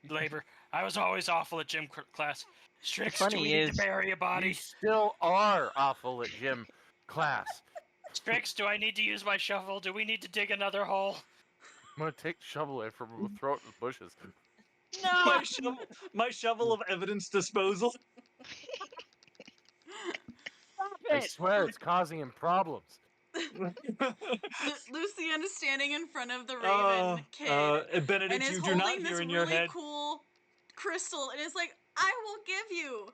labor. I was always awful at gym class. Strix, do funny we need to is- bury a You body? still are awful at gym class. Strix, do I need to use my shovel? Do we need to dig another hole? I'm gonna take the shovel away from him and throw it in the bushes. No! My shovel of evidence disposal. I swear it's causing him problems. Lucienne is standing in front of the Raven kid Benedict, and is you do not holding hear this in your really head. cool crystal and is like, I will give you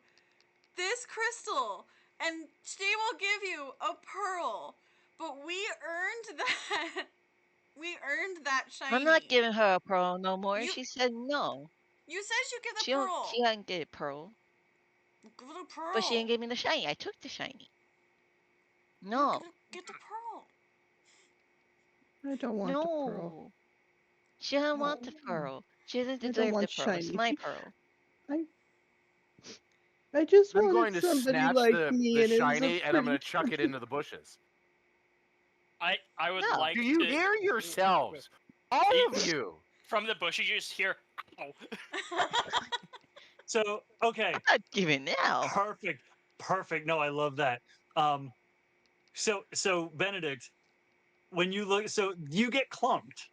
this crystal and she will give you a pearl. But we earned that. We earned that shiny. I'm not giving her a pearl no more. You- She said no. You said you give the She pearl. she hadn't get a pearl, Give the pearl. but she didn't give me the shiny. I took the shiny. No, Get the pearl. I don't want the pearl. no. She didn't want the pearl. She didn't don't deserve the want pearl. It's shiny. my pearl. I just I'm going wanted to somebody snatch like the me, and it was a shiny and I'm gonna pretty chuck it into the bushes. I would No. like Do you to... hear yourselves? All of you! From the bushes, you just hear, ow. So, okay. I'm not giving now. Perfect. No, I love that. So Benedict, when you look, so you get clumped,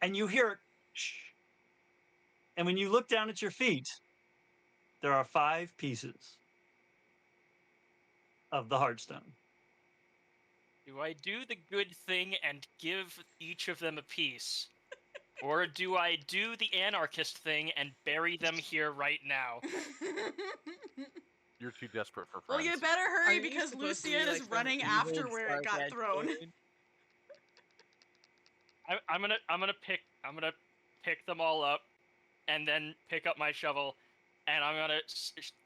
and you hear, shh. And when you look down at your feet, there are 5 pieces of the Heartstone. Do I do the good thing and give each of them a piece? Or do I do the anarchist thing and bury them here right now? You're too desperate for Well, friends. you better Are hurry you because supposed to be, Lucienne like, is some running evil after where it got Stargate thrown. dude? I'm gonna pick them all up, and then pick up my shovel, and I'm gonna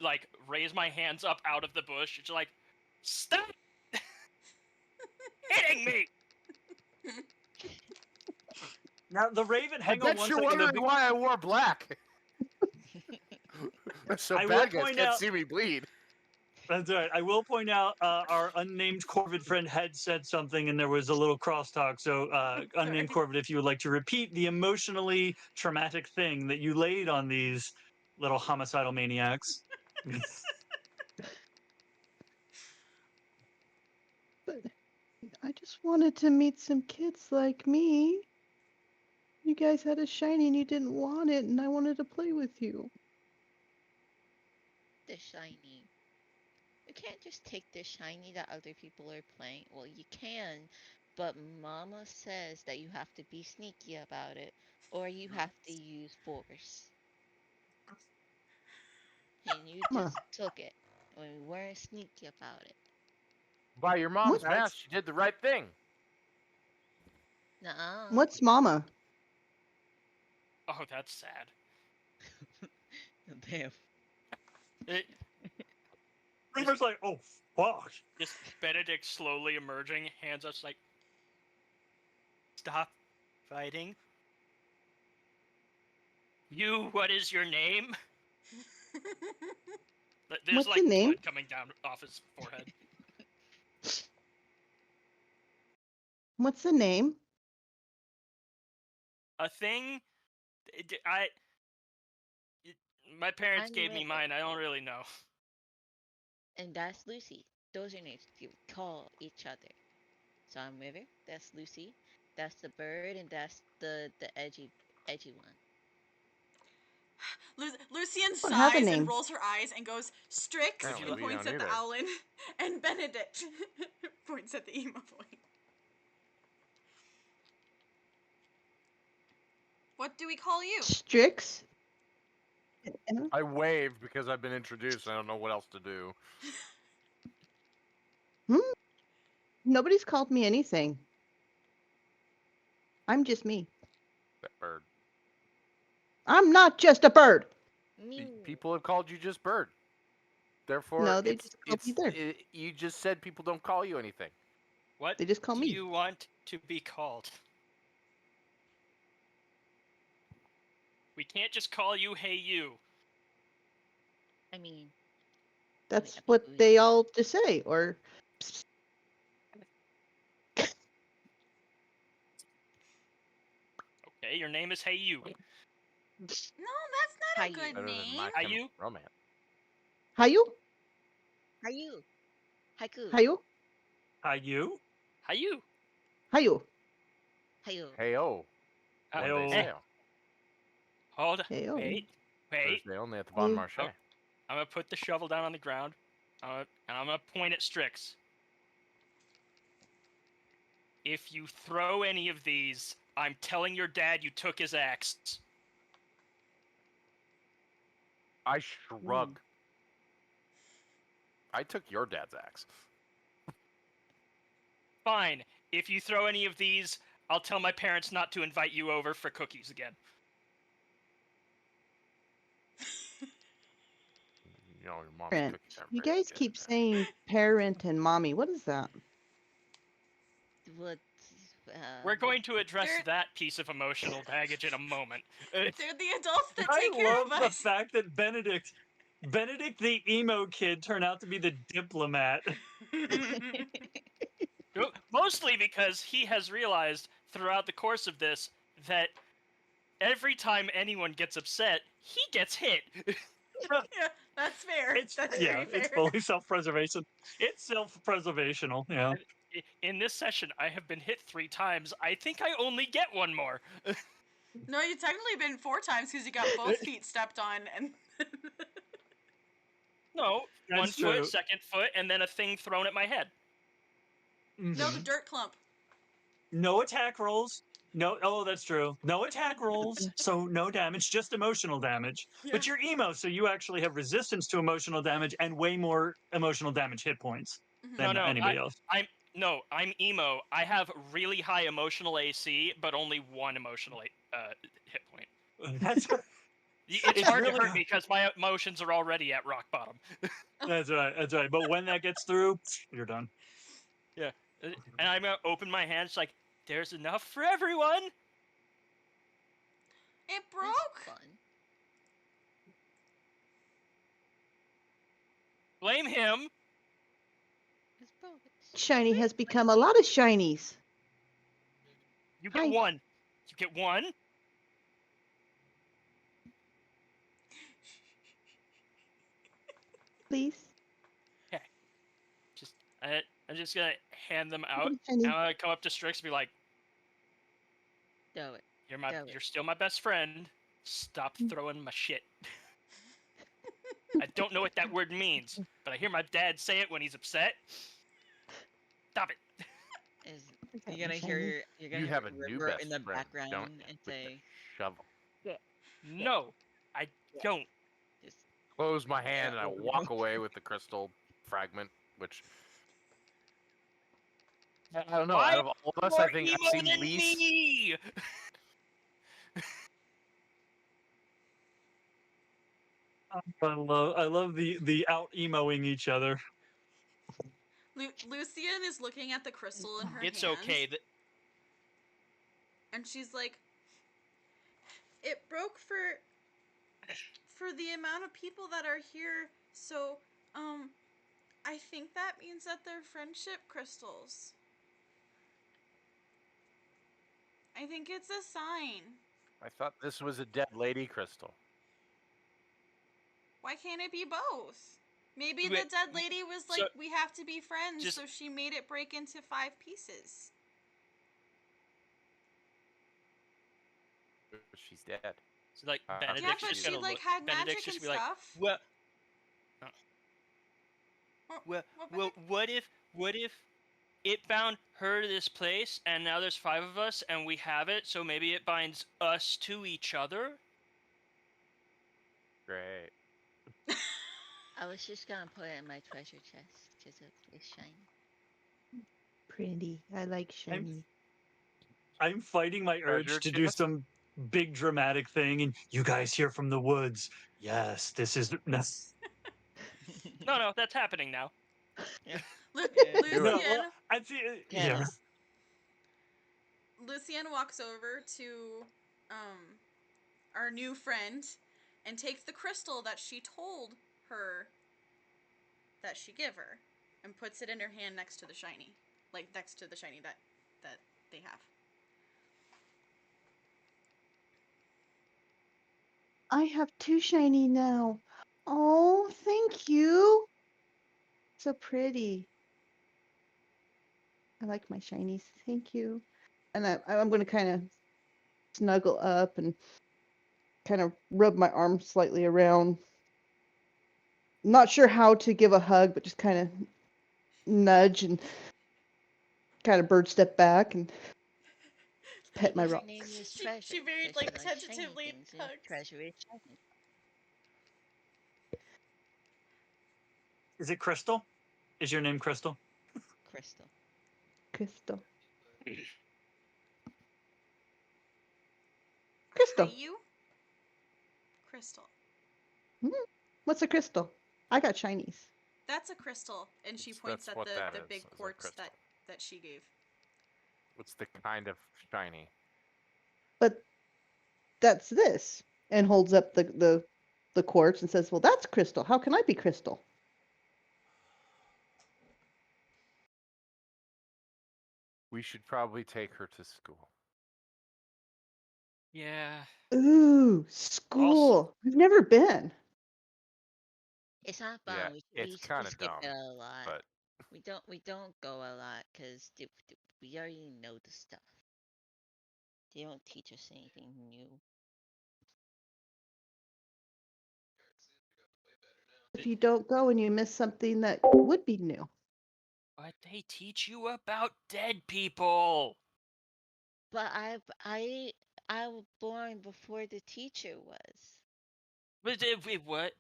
like raise my hands up out of the bush. It's like, stop hitting me! Now the Raven, I hang on bet one you're second. wondering why I wore black. So I will bad guys point can't out- see me bleed. That's right. I will point out our unnamed Corvid friend had said something, and there was a little crosstalk. So, unnamed Corvid, if you would like to repeat the emotionally traumatic thing that you laid on these little homicidal maniacs. But I just wanted to meet some kids like me. You guys had a shiny and you didn't want it, and I wanted to play with you. The shiny. You can't just take the shiny that other people are playing. Well, you can, but Mama says that you have to be sneaky about it, or you have to use force. And you Mama. just took it, when we weren't sneaky about it. By your mom's What? math, she did the right thing. Nuh-uh. What's Mama? Oh, that's sad. Damn. It, Raven's like, oh fuck. just Benedict slowly emerging, hands up, like, stop fighting. You, what is your name? There's What's like your name? blood coming down off his forehead. What's the name? A thing. My parents I'm gave me River. mine. I don't really know. And that's Lucy. Those are names you call each other. So I'm River, that's Lucy, that's the bird, and that's the edgy one. Lucienne Don't have a sighs name. and rolls her eyes and goes, Strix, Apparently and we points don't at the either. Owlin, and Benedict points at the emo boy. What do we call you? Strix? I waved because I've been introduced. I don't know what else to do. Nobody's called me anything. I'm just me. That bird. I'm not just a bird. Mew. People have called you just bird. Therefore, No, they just called me there. you just said people don't call you anything. What They just call do me. you want to be called? We can't just call you Hey You. I mean, That's absolutely. what they all just say, or Okay, your name is Hey You. No, that's not Hi, a you. good Better than name. My Are Chemical you? Romance. Hayu, Hayu. Haiku. Hayu, Hi, you. How you? Hayu, Hayu. Hey, oh. One day Hi-yo. sale. Hold on. Heyo. Wait. Thursday only at the Bon Hey. Marché. Oh. I'm gonna put the shovel down on the ground, and I'm gonna point at Strix. If you throw any of these, I'm telling your dad you took his axe. I shrug. I took your dad's axe. Fine. If you throw any of these, I'll tell my parents not to invite you over for cookies again. You know, your mom's Parent. cookies aren't You very guys good. keep saying parent and mommy. What is that? What? We're going to address They're- that piece of emotional baggage in a moment. They're the adults that I take care love of the us. fact that Benedict the emo kid turned out to be the diplomat. Mostly because he has realized throughout the course of this that every time anyone gets upset, he gets hit. Yeah, that's fair. It's That's yeah, very fair. it's fully self-preservation. It's self-preservational. Yeah. In this session, I have been hit 3 times. I think I only get one more. No, you technically been 4 times because you got both feet stepped on, and No, one That's foot, true. second foot, and then a thing thrown at my head. no, the Mhm. dirt clump. No attack rolls. No, oh, that's true. No attack rolls, so no damage, just emotional damage. But Yeah. you're emo, so you actually have resistance to emotional damage and way more emotional damage hit points Mhm. than No, anybody else. I'm emo. I have really high emotional AC, but only 1 emotional hit point. That's It's It's hard really- to hurt me because my emotions are already at rock bottom. that's right. That's right. But when that gets through, you're done. And I'm gonna open my hands like, there's enough for everyone. It That's broke. fun. Blame him. It's broken. Shiny has become a lot of shinies. You get Hi. 1. You get 1. Please. Just I'm just gonna hand them out. Shiny. And I'm gonna come up to Strix and be like, Do it. you're still my best friend. Stop throwing my shit. I don't know what that word means, but I hear my dad say it when he's upset. Stop it. You're gonna hear You hear have a new River best in the friend, background don't you? and With say, the shovel. No, I don't. just Close my hand and I over the walk room. away with the crystal fragment, which I don't know. Why Out of all of us, more I think emo I've seen than least. me. I love the out emoing each other. Lucienne is looking at the crystal in her It's hands, okay. and she's like, "It broke for the amount of people that are here. So, I think that means that they're friendship crystals. I think it's a sign. I thought this was a dead lady crystal. Why can't it be both? Maybe Wait, the dead lady was like, so- we have to be friends, just- so she made it break into 5 pieces. She's dead. So like Yeah, Benedict's Yeah, but just she gonna like look. had Benedict's magic just and be like, stuff. well, What the well, heck? what if it bound her to this place, and now there's 5 of us, and we have it, so maybe it binds us to each other? Great. I was just gonna put it in my treasure chest because it's shiny. Pretty. I like shiny. I'm fighting my urge Treasure to do chest? some big dramatic thing, and you guys hear from the woods. Yes, this is. No, that's happening now. Do No, it. Lucienne, well, I see. Yeah. Lucienne walks over to our new friend, and takes the crystal that she told her that she give her, and puts it in her hand next to the shiny. Like, next to the shiny that they have. I have 2 shiny now. Oh, thank you. So pretty. I like my shinies. Thank you. And I'm going to kind of snuggle up and kind of rub my arm slightly around. Not sure how to give a hug, but just kind of nudge and kind of bird step back and pet my Maybe her rock. name is She Treasure. very, Because she like, likes shiny tentatively things and hugs. treasure is shiny. Is it Crystal? Is your name Crystal? Crystal. Crystal. Crystal. Caillou? Crystal. What's a crystal? I got shinies. That's a crystal, and she points That's at what that the is, big is a quartz crystal. that she gave. What's the kind of shiny? But that's this. And holds up the quartz and says, well, that's crystal. How can I be crystal? We should probably take her to school. Yeah. Ooh, school. We've never been. It's not fun. Yeah, we it's we kind of skip dumb, it a lot. but We don't go a lot because we already know the stuff. They don't teach us anything new. If you don't go and you miss something that would be new. But they teach you about dead people. But I was born before the teacher was. But wait, what?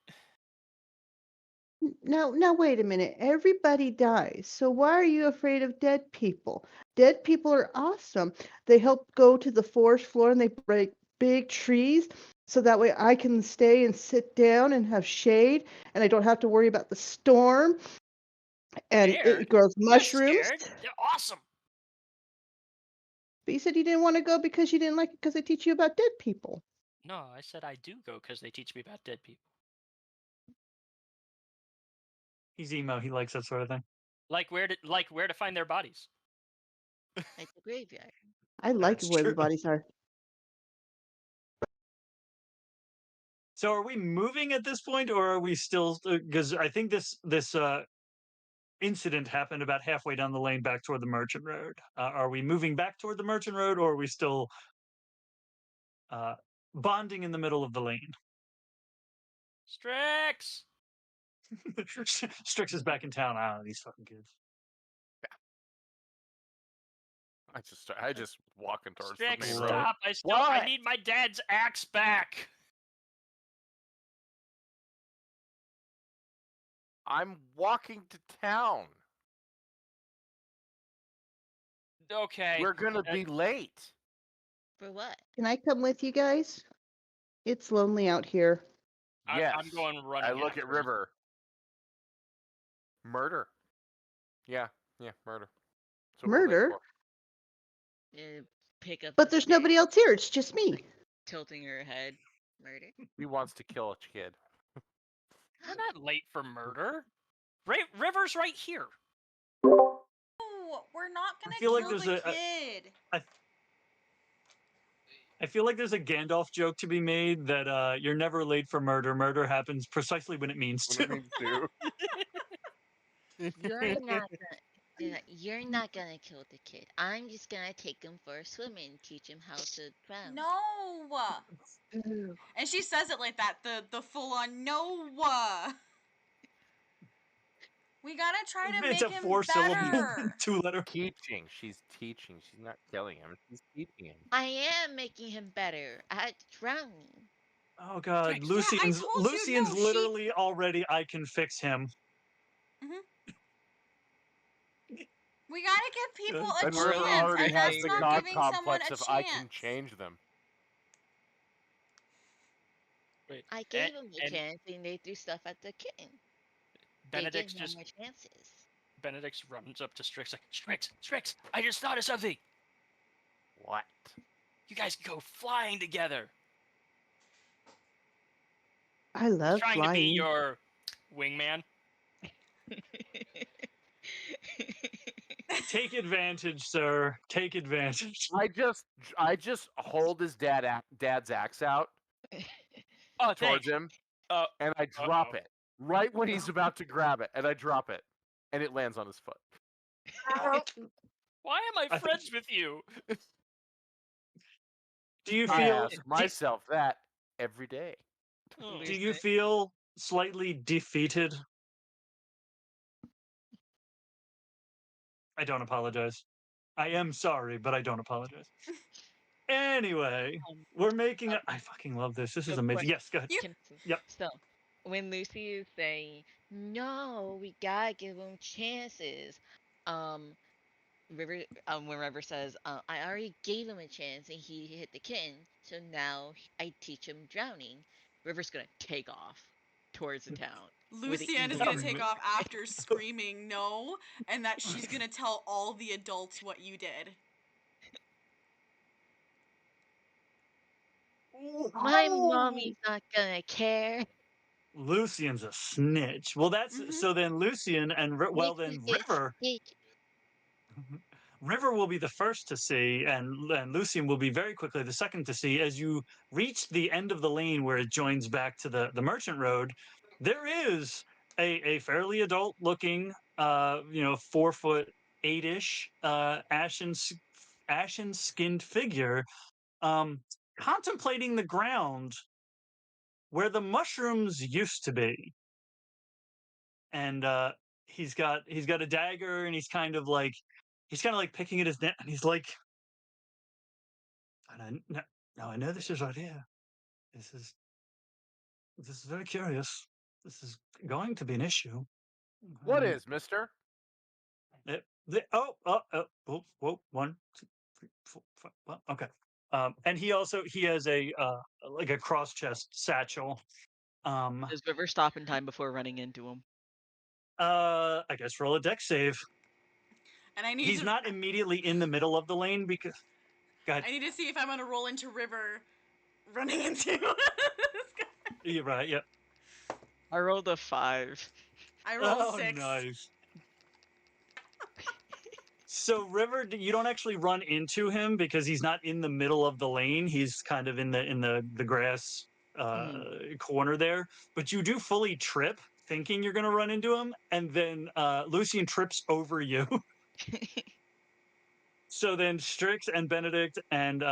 Now wait a minute. Everybody dies. So why are you afraid of dead people? Dead people are awesome. They help go to the forest floor and they break big trees so that way I can stay and sit down and have shade and I don't have to worry about the storm. And Scared? it grows I'm not mushrooms. scared. They're awesome. But you said you didn't want to go because you didn't like it because they teach you about dead people. No, I said I do go because they teach me about dead people. He's emo. He likes that sort of thing. Like where to find their bodies. Like the graveyard. I like That's where true. the bodies are. So are we moving at this point, or are we still? Because I think this incident happened about halfway down the lane back toward the Merchant Road. Are we moving back toward the Merchant Road, or are we still bonding in the middle of the lane? Strix. Strix is back in town. Ah, these fucking kids. I just walking towards Strix, the main road. stop! I need my dad's axe back. I'm walking to town. Okay. We're gonna be late. For what? Can I come with you guys? It's lonely out here. Yes. I'm going running. I look at after him. River. Murder. Yeah, murder. That's what we're late Murder? Uh, Pick up. But the there's stick, nobody else here. It's just me. tilting her head. Murder. He wants to kill a kid. We're not late for murder. River's right here. No, we're not gonna feel like kill there's the a- kid. I feel like there's a Gandalf joke to be made that you're never late for murder. Murder happens precisely when it means to. You're not gonna kill the kid. I'm just gonna take him for a swim and teach him how to drown. No. And she says it like that, the full on no. We gotta try to It's make a him 4-syllable, better. 2-letter. Teaching. She's teaching. She's not killing him. She's teaching him. I am making him better at drowning. Oh god, Strix. Lucien's told you, Lucien's no, she- literally already. I can fix him. We gotta give people a And chance, River already and has that's the not god giving someone complex a of chance. I can change them. Wait, I gave him a chance and they threw stuff at the kitten. Benedict's they gave just him more chances. Benedict runs up to Strix like, Strix, I just thought of something. What? You guys go flying together. I love Trying to be flying. your wingman. Take advantage, sir. Take advantage. I just hold his dad's axe out Oh, towards thanks. him, Uh, and I drop it right when he's about to grab it, and I drop it, and it lands on his foot. why am I I think- friends with you? Do you I feel? ask myself that every day. Oh. Do you feel slightly defeated? I don't apologize. I am sorry, but I don't apologize. Anyway, we're making. I fucking love this. This is so amazing. question. Yes, go ahead. Yep. So, when Lucy is saying, "No, we gotta give them chances," River, when River says, "I already gave him a chance and he hit the kitten, so now I teach him drowning." River's gonna take off towards the town. with the Lucienne is eagle. gonna take off after screaming no, and that she's gonna tell all the adults what you did. My mommy's not gonna care. Lucian's a snitch. Well, that's Mhm. so. Then Lucian and River. River will be the first to see, and Lucian will be very quickly the second to see. As you reach the end of the lane where it joins back to the merchant road, there is a fairly adult looking, 4'8" ashen skinned figure, contemplating the ground where the mushrooms used to be. And he's got a dagger, and he's kind of like picking at his neck, and he's like, now I know this is right here. This is very curious. This is going to be an issue. What is, mister? Whoa, 1, 2, 3, 4, 5. Well, okay. And he has a like a cross chest satchel. Does River stop in time before running into him? I guess roll a dex save. And I need He's to, not immediately in the middle of the lane because. Go ahead. I need to see if I'm gonna roll into River running into. You're right. Yep. I rolled a 5. I rolled 6. Nice. So River, you don't actually run into him because he's not in the middle of the lane. He's kind of in the grass corner there. But you do fully trip, thinking you're going to run into him, and then Lucian trips over you. So then Strix and Benedict and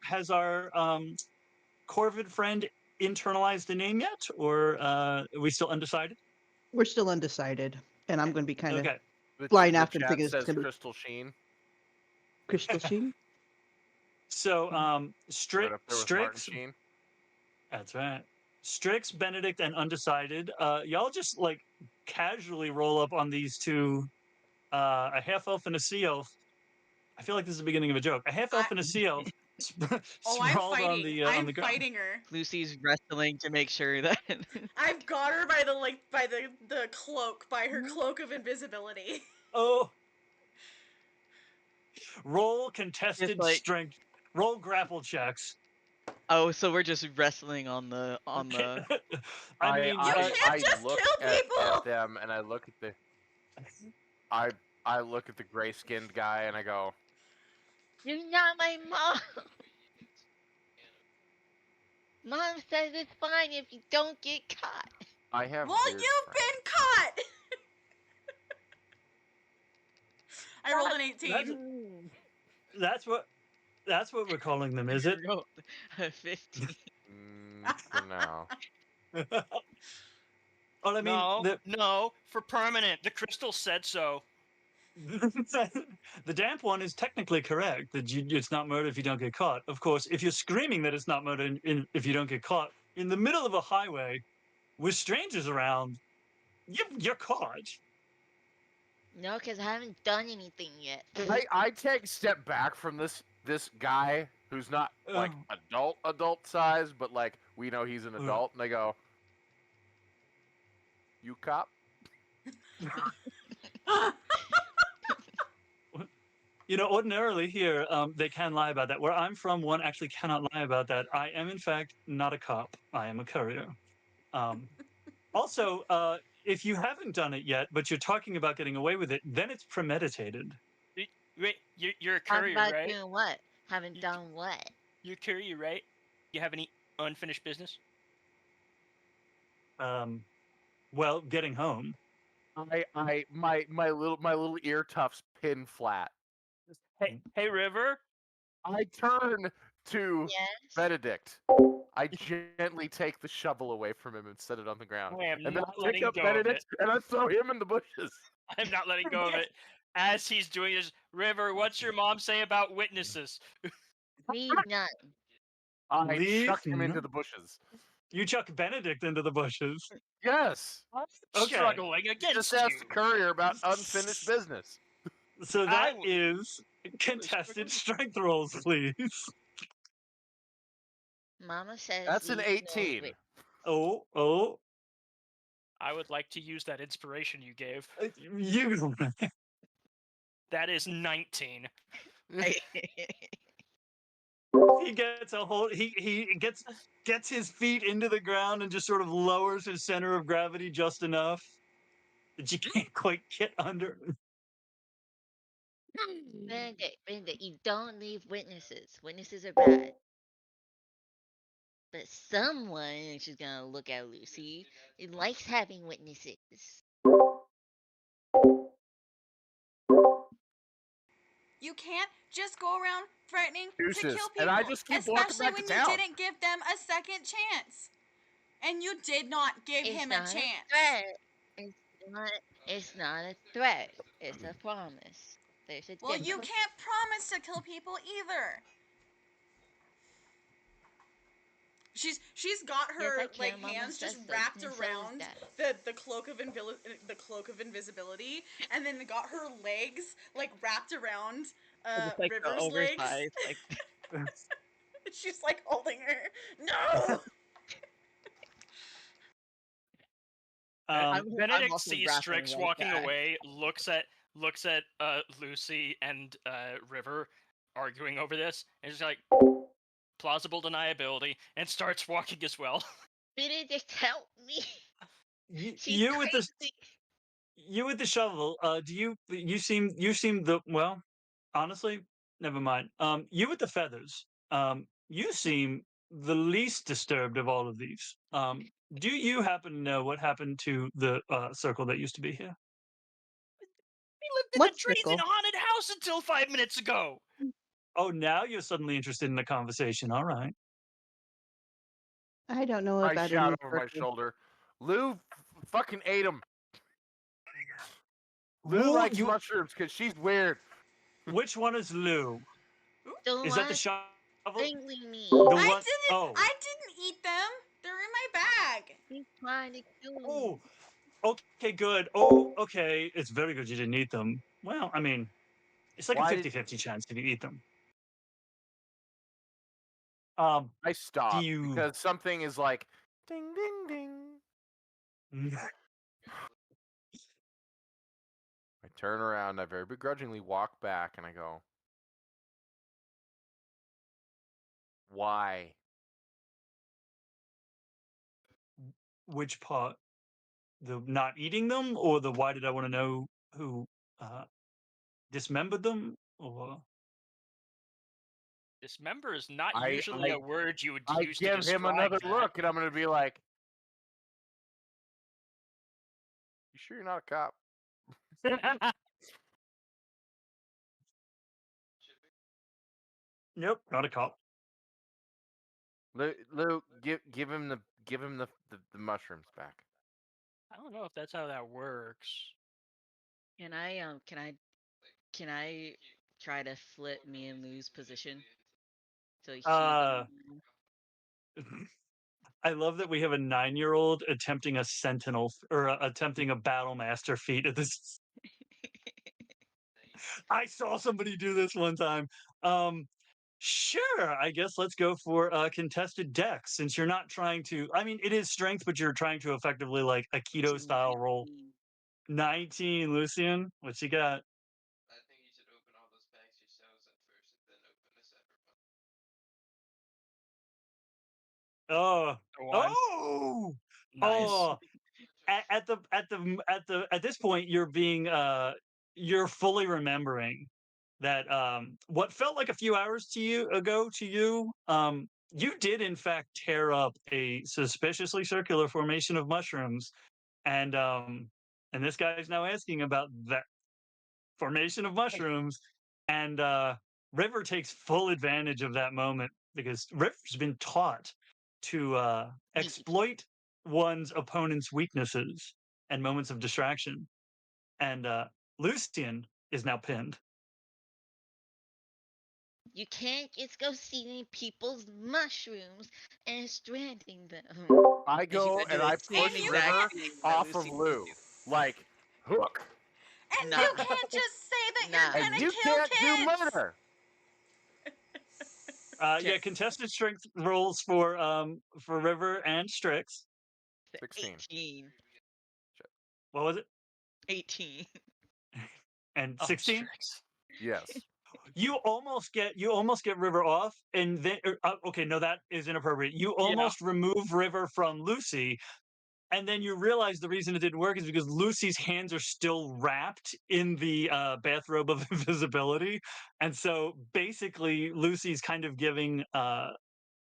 has our Corvid friend internalized a name yet, or are we still undecided? We're still undecided, and I'm going to be kind of Okay. flying The after him, chat thinking it's says going to be Crystal Sheen. Crystal Sheen. So Right up there with Martin Strix. Sheen. That's right. Strix, Benedict, and Undecided. Y'all just like casually roll up on these two, a half elf and a sea elf. I feel like this is the beginning of a joke. A half elf and a sea elf Oh, I'm sprawled fighting. on the I'm ground. fighting her. Lucy's wrestling to make sure that I've got her by the cloak, by her cloak of invisibility. Oh, roll contested like- strength. Roll grapple checks. Oh, so we're just wrestling on the I mean, can't just look kill at people! them, and I look at the I look at the gray skinned guy, and I go, You're not my mom. Mom says it's fine if you don't get caught. I have. Well, weird you've friends." been caught! I rolled an 18. that's what we're calling them, is it? Rolled a 15. For now. Well, I mean, No, for permanent. The crystal said so. the damp one is technically correct that it's not murder if you don't get caught. Of course, if you're screaming that it's not murder if you don't get caught in the middle of a highway with strangers around, you're caught. No, because I haven't done anything yet. I take a step back from this guy who's not like adult size, but like we know he's an adult, and I go, "You cop." Ordinarily here, they can lie about that. Where I'm from, one actually cannot lie about that. I am, in fact, not a cop. I am a courier. Also, if you haven't done it yet, but you're talking about getting away with it, then it's premeditated. Wait, you're a Talking courier, about right? doing what? Haven't You- done what? You're a courier, right? You have any unfinished business? Well, getting home. My little ear tufts pin flat. Hey, River. I turn to Yes. Benedict. I gently take the shovel away from him and set it on the ground. I am And then not I letting pick up go of it. Benedict and I throw him in the bushes. I'm not letting go of it. As he's doing this, River, what's your mom say about witnesses? Leave none. I Leave chuck him into none? the bushes. You chuck Benedict into the bushes. Yes. Okay. Struggling against Just ask you. the courier about unfinished business. So I that w- is contested strength rolls, please. Mama says That's an leave no 18. wit- Oh, I would like to use that inspiration you gave. you. That is 19. He gets a hold. He gets his feet into the ground and just sort of lowers his center of gravity just enough that you can't quite get under. Benedict, you don't leave witnesses. Witnesses are bad. But someone, she's gonna look at Lucy, it likes having witnesses. You can't just go around threatening to Deuces. kill people, And I just keep walking especially back when to you town. didn't give them a second chance. And you did not give It's him a not chance. threat. It's not a threat. It's a promise. There's a Well, difference. you can't promise to kill people either. She's got Yes, her I can. Mama hands just says so. wrapped And so is around the cloak of invisibility, and then got her legs like wrapped around River's legs. like She's like holding her. No. I'm Benedict also sees grappling Strix like walking that. away, looks at Lucy and River arguing over this, and is like plausible deniability, and starts walking as well. Benedict, help me. She's You with the crazy. you with the shovel. You seem well. Honestly, never mind. You with the feathers. You seem the least disturbed of all of these. Do you happen to know what happened to the circle that used to be here? He lived in What the trees in circle? a haunted house until 5 minutes ago. Oh, now you're suddenly interested in the conversation. All right. I don't know I about shout any over my circle. shoulder. Lou fucking ate him. Lou Who likes you? mushrooms because she's weird. Which one is Lou? Don't Is that the want shovel? strangling me. The I one didn't. oh I didn't eat them. They're in my bag. He's trying to kill me. oh. Okay, good. Oh, okay. It's very good you didn't eat them. Well, I mean, it's like Why a did 50-50 chance if you eat them. I stop? you- Because something is like ding ding ding. I turn around, I very begrudgingly walk back, and I go, "Why?" Which part? The not eating them, or the why did I want to know who dismembered them, or Dismember is not I- usually I- a word you would I use to give describe him another that. look, and I'm gonna be like, "You sure you're not a cop?" Nope, not a cop. Lou, give him the mushrooms back. I don't know if that's how that works. Can I try to flip me and Lou's position? So she's I love that we have a 9-year-old attempting a sentinel or attempting a battle master feat at this. I saw somebody do this one time. Sure, I guess let's go for contested dex since you're not trying to. I mean, it is strength, but you're trying to effectively like a keto style roll. 19, Lucian. What you got? Oh, A 1. oh, Nice. oh! At this point, you're fully remembering that what felt like a few hours to you you did in fact tear up a suspiciously circular formation of mushrooms, and this guy's now asking about that formation of mushrooms, and River takes full advantage of that moment because River's been taught to exploit one's opponent's weaknesses and moments of distraction, and Lucienne is now pinned. You can't just go stealing people's mushrooms and stranding them. I And she's go gonna do and the I same push you exact River thing that off of Lucy would Lou, like hook, And Nah. you can't just say that Nah. you're and gonna you kill can't do kids. murder. Yeah, contested strength rolls for River and Strix. 16. 18. What was it? 18. And Oh, 16. Strix. Yes. You almost get River off, and then okay, no, that is inappropriate. You Yeah. almost remove River from Lucy, and then you realize the reason it didn't work is because Lucy's hands are still wrapped in the bathrobe of invisibility, and so basically Lucy's kind of giving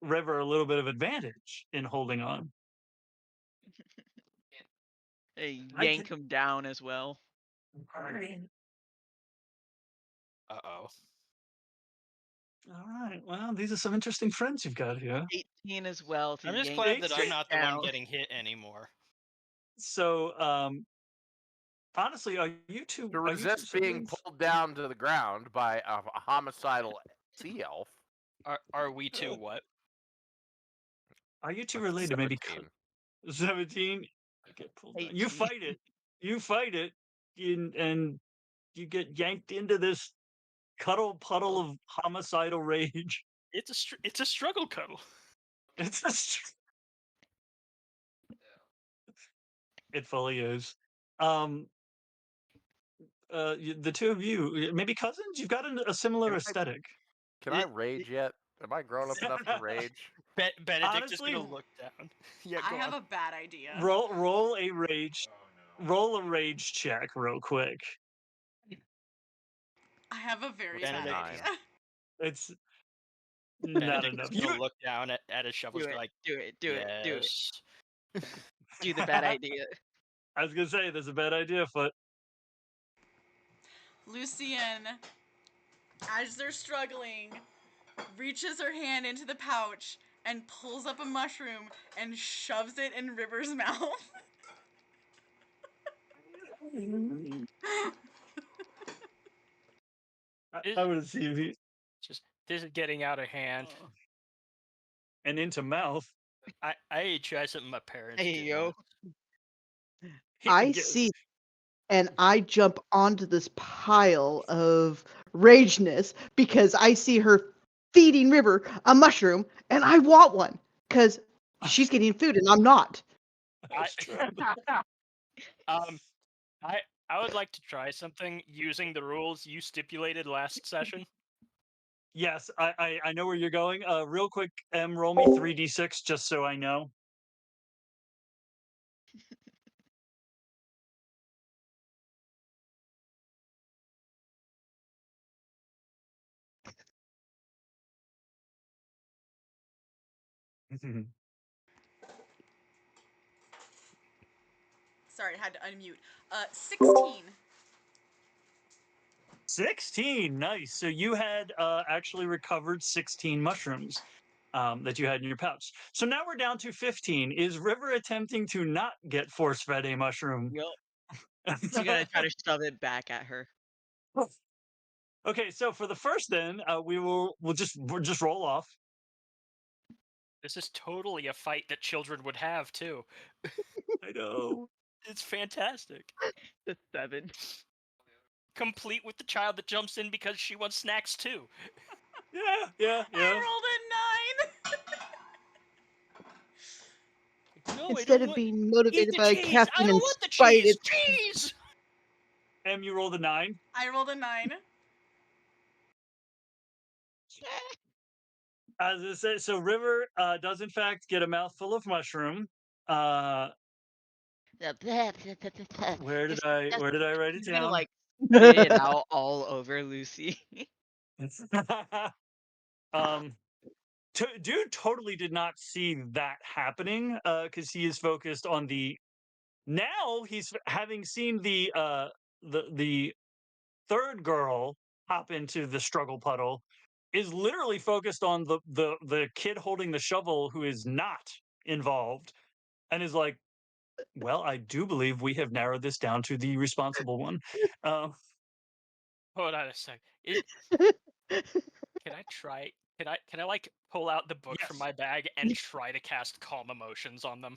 River a little bit of advantage in holding on. They I yank can- him down as well. Uh-oh. All right. Well, these are some interesting friends you've got here. 18 as well to I'm just yank glad that I'm Strix not the down. one getting hit anymore. So, honestly, are you two To resist being siblings? pulled down to the ground by a homicidal sea elf. Are we two what? Are you two What's related? Maybe 17? 17. Get pulled down. 18. You fight it. You fight it, and you get yanked into this cuddle puddle of homicidal rage. It's a struggle cuddle. It's just. It fully is. The two of you, maybe cousins. You've got a similar aesthetic. Can I rage yet? Am I grown up enough to rage? Benedict Honestly, is gonna look down. Yeah, I go have on. a bad idea. roll a rage. Roll a rage check real quick. I have a very bad Benedict. idea. It's not Benedict enough. is gonna look down at his shovels Do and be it, like, do it, do it, do it. yes. Do the bad idea. I was gonna say there's a bad idea afoot. Lucienne, as they're struggling, reaches her hand into the pouch and pulls up a mushroom and shoves it in River's mouth. I would see if he Just this is getting out of hand. and into mouth. I try something my parents Hey, did. yo. I see, and I jump onto this pile of rageness because I see her feeding River a mushroom, and I want one because she's getting food and I'm not. I would like to try something using the rules you stipulated last session. Yes, I know where you're going. Real quick, roll me 3d6 just so I know. Sorry, I had to unmute. 16. 16, nice. So you had actually recovered 16 mushrooms that you had in your pouch. So now we're down to 15. Is River attempting to not get force-fed a mushroom? Yep. He's gonna try to shove it back at her. Okay, so for the first, then we'll just roll off. This is totally a fight that children would have too. I know. It's fantastic. The 7. Complete with the child that jumps in because she wants snacks too. Yeah. I rolled a 9. No, Instead of being motivated by a cheese. I captain don't and want the spite, cheese. it's Cheese. You rolled a 9. I rolled a 9. As I said, so River does in fact get a mouthful of mushroom. Where did I write it He's gonna down? like spit it out all over Lucy. um, dude totally did not see that happening because he is focused on the. Now he's having seen the third girl hop into the struggle puddle, is literally focused on the kid holding the shovel who is not involved, and is like, well, I do believe we have narrowed this down to the responsible one. Um, Hold on a sec. Can I try? Can I like pull out the book from Yes. my bag and try to cast calm emotions on them?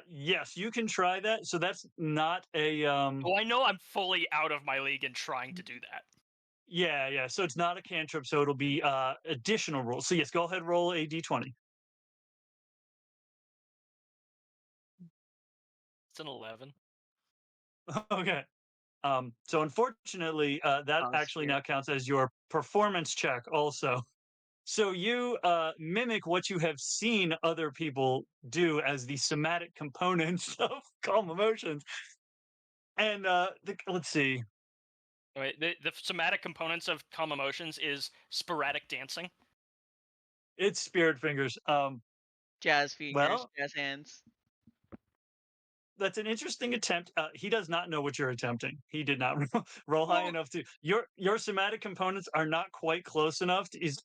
yes, you can try that. So that's not a Well, I know I'm fully out of my league in trying to do that. yeah. So it's not a cantrip, so it'll be additional rolls. So yes, go ahead, roll a d20. It's an 11. Okay. So unfortunately, that Oh, actually shit. now counts as your performance check also. So you mimic what you have seen other people do as the somatic components of calm emotions. And let's see. Wait, the somatic components of calm emotions is sporadic dancing. It's spirit fingers. Jazz fingers, Well, jazz hands. that's an interesting attempt. He does not know what you're attempting. He did not roll high Well- enough to. Your somatic components are not quite close enough. He's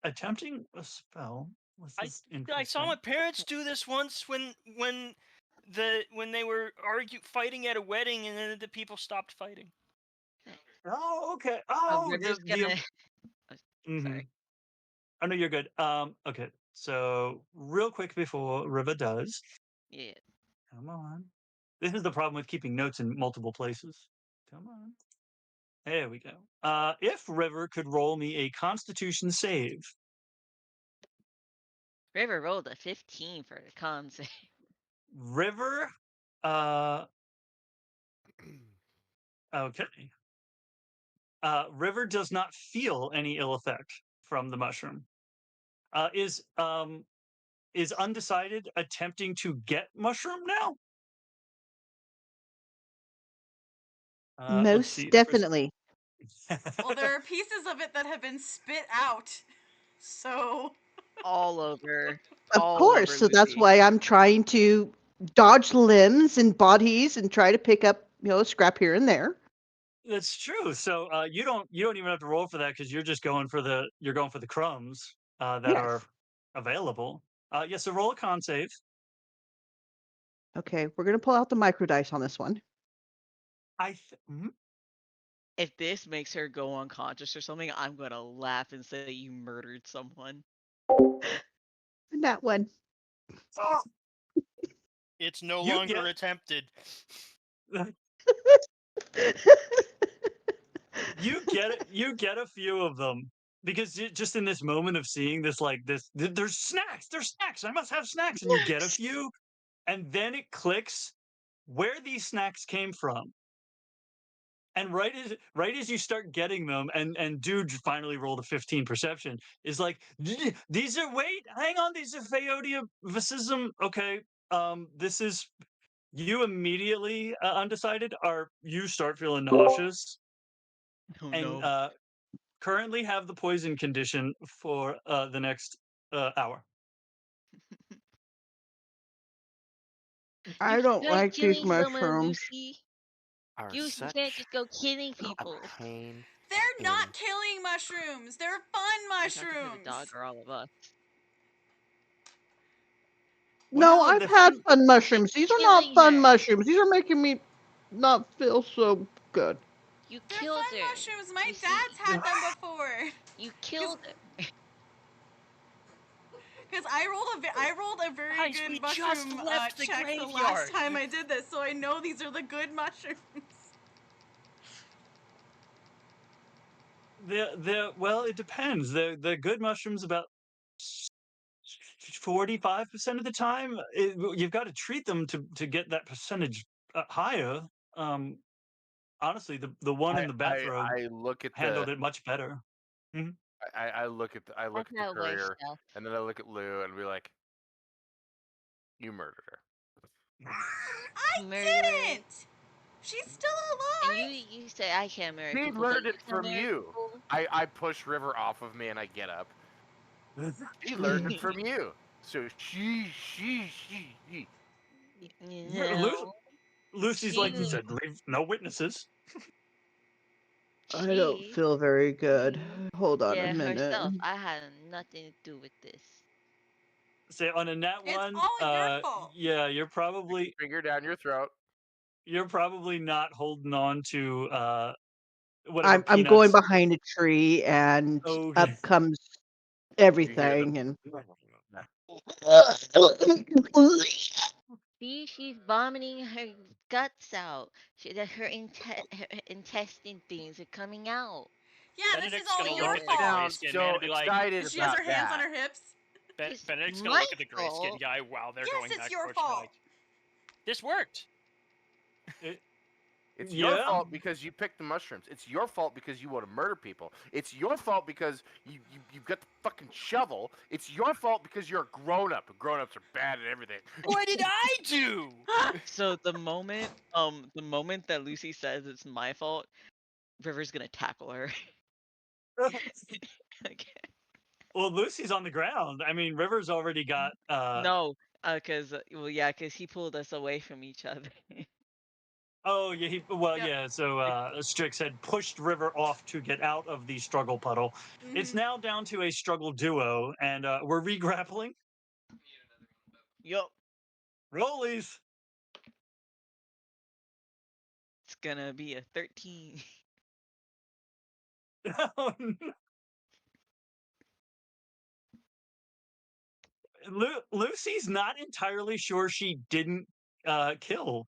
attempting a spell. This is I saw my interesting. parents do this once when they were fighting at a wedding, and then the people stopped fighting. Oh, okay. Oh, Oh, River's gonna. Oh, mhm. sorry. Oh no, you're good. Okay. So real quick before Riva does, Yeah. come on. This is the problem with keeping notes in multiple places. Come on. There we go. If River could roll me a Constitution save. River rolled a 15 for the con save. River, okay. River does not feel any ill effect from the mushroom. Is undecided attempting to get mushroom now? Let's Most see. definitely. Well, there are pieces of it that have been spit out. So All over. Of all course. over So that's Lucy. why I'm trying to dodge limbs and bodies and try to pick up, a scrap here and there. That's true. So you don't even have to roll for that because you're just going for the crumbs that Yes. are available. Yes. So roll a con save. Okay, we're gonna pull out the micro dice on this one. If this makes her go unconscious or something, I'm gonna laugh and say you murdered someone. That one. Oh, It's no You longer get- attempted. you get it. You get a few of them because just in this moment of seeing this, there's snacks. There's snacks. I must have snacks, and you get a Yes. few, and then it clicks where these snacks came from. And right as you start getting them, and dude finally rolled a 15 perception, is like, these are hang on, these are Phaeodiavism. Okay, this is you immediately undecided, or you start feeling nauseous, Oh and no. currently have the poison condition for the next hour. I don't like these mushrooms. Lucy. Are You such can't just go killing a people. pain. they're in- not killing mushrooms. They're fun You're talking to the mushrooms. dog or all of us. No, Well, I've the had thing- fun mushrooms. These are not killing fun her. mushrooms. These are making me not feel so good. You They're killed fun her. mushrooms. My You see- dad's had them before. You killed her. Because I rolled a very Guys, good we just mushroom left the check the graveyard. last time I did this, so I know these are the good mushrooms. Well, it depends. The good mushrooms about 45% of the time. You've got to treat them to get that percentage higher. Honestly, the one in the bathrobe I look at handled it much better. Mhm. I look at That's the not worse courier, stuff. and then I look at Lou and be like, "You murdered her." I Murderer. didn't. She's still And alive. you say I can't murder She people, but learned you it can from murder you. people. I push River off of me and I get up. She learned it from you. So she. You Lu- know, Lucy's like you she said, leave no witnesses. I don't she feel very good. Hold on a did minute. herself. I had nothing to do with this. Say on a nat It's one, all your fault. yeah, you're probably Finger down your throat. not holding on to whatever I'm going peanuts. behind a tree, and Okay. up comes You hear everything, and See, she's vomiting her guts out. Her intestine things are coming out. Yeah, this is Benedict's all gonna your look at the fault. gray skin man so and be like, excited She has about her hands on that. her hips. It's Benedict's gonna my look at the gray skin fault. guy while they're Yes, going it's back your towards her, fault. like, this worked. It's your Yeah. fault because you picked the mushrooms. It's your fault because you want to murder people. It's your fault because you've got the fucking shovel. It's your fault because you're a grown-up. Grown-ups are bad at everything. What did I do? So the moment that Lucy says it's my fault, River's gonna tackle her. Okay. Well, Lucy's on the ground. I mean, River's already got. No, cause he pulled us away from each other. Oh yeah, Yep. yeah. So Strix had pushed River off to get out of the struggle puddle. It's Mhm. now down to a struggle duo, and we're re-grappling. Yup. Rollies. It's gonna be a 13. Oh, no. Lucy's not entirely sure she didn't kill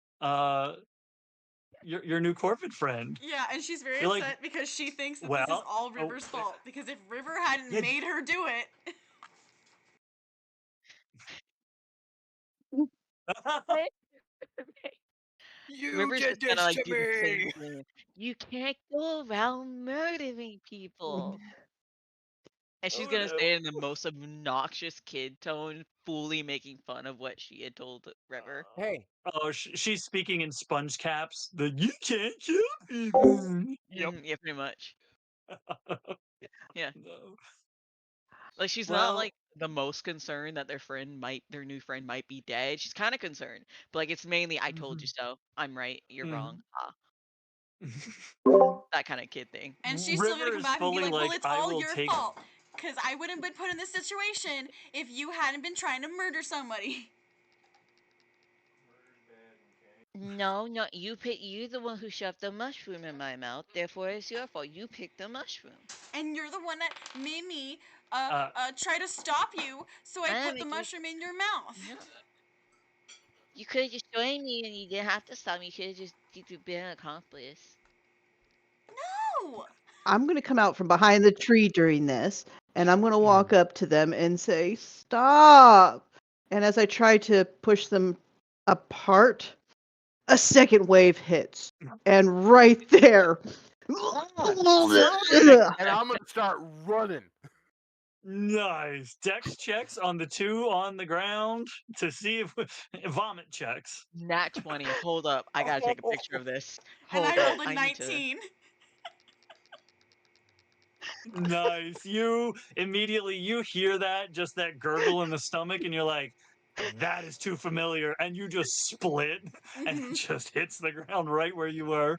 your new Corvid friend. Yeah, and she's very You're like, upset because she thinks that this is well, all River's fault. Because if River hadn't Yeah. made her do it, You River's did just gonna this to do the same me. thing. You can't go around murdering people. And she's Oh, gonna no. say it in the most obnoxious kid tone, fully making fun of what she had told River. Hey, Oh, she's speaking in sponge caps. The you can't kill people. Yep. Yeah, pretty much. Yeah. No. Like she's Well- not like the most concerned that their new friend might be dead. She's kind of concerned, but like it's mainly I told you so. I'm right. You're wrong. That kind of kid thing. and she's still River gonna come is back and be fully like, "Well, like, it's I all will your take- fault, because I wouldn't have been put in this situation if you hadn't been trying to murder somebody." No, you're the one who shoved the mushroom in my mouth. Therefore, it's your fault. You picked the mushroom. And you're the one that made me Uh, try to stop you, so I I put make the you- mushroom in your mouth. No. You could have just joined me and you didn't have to stop me. You could have just been an accomplice. No! I'm going to come out from behind the tree during this, and I'm going to walk up to them and say, "Stop!" And as I try to push them apart, a second wave hits, and right there. and I'm gonna start running. Nice. Dex checks on the two on the ground to see if vomit checks. Nat 20. Hold up. I gotta take a picture of this. And Hold I up. rolled a I need to. 19. Nice. You immediately you hear that, just that gurgle in the stomach, and you're like, that is too familiar. And you just split and it just hits the ground right where you were.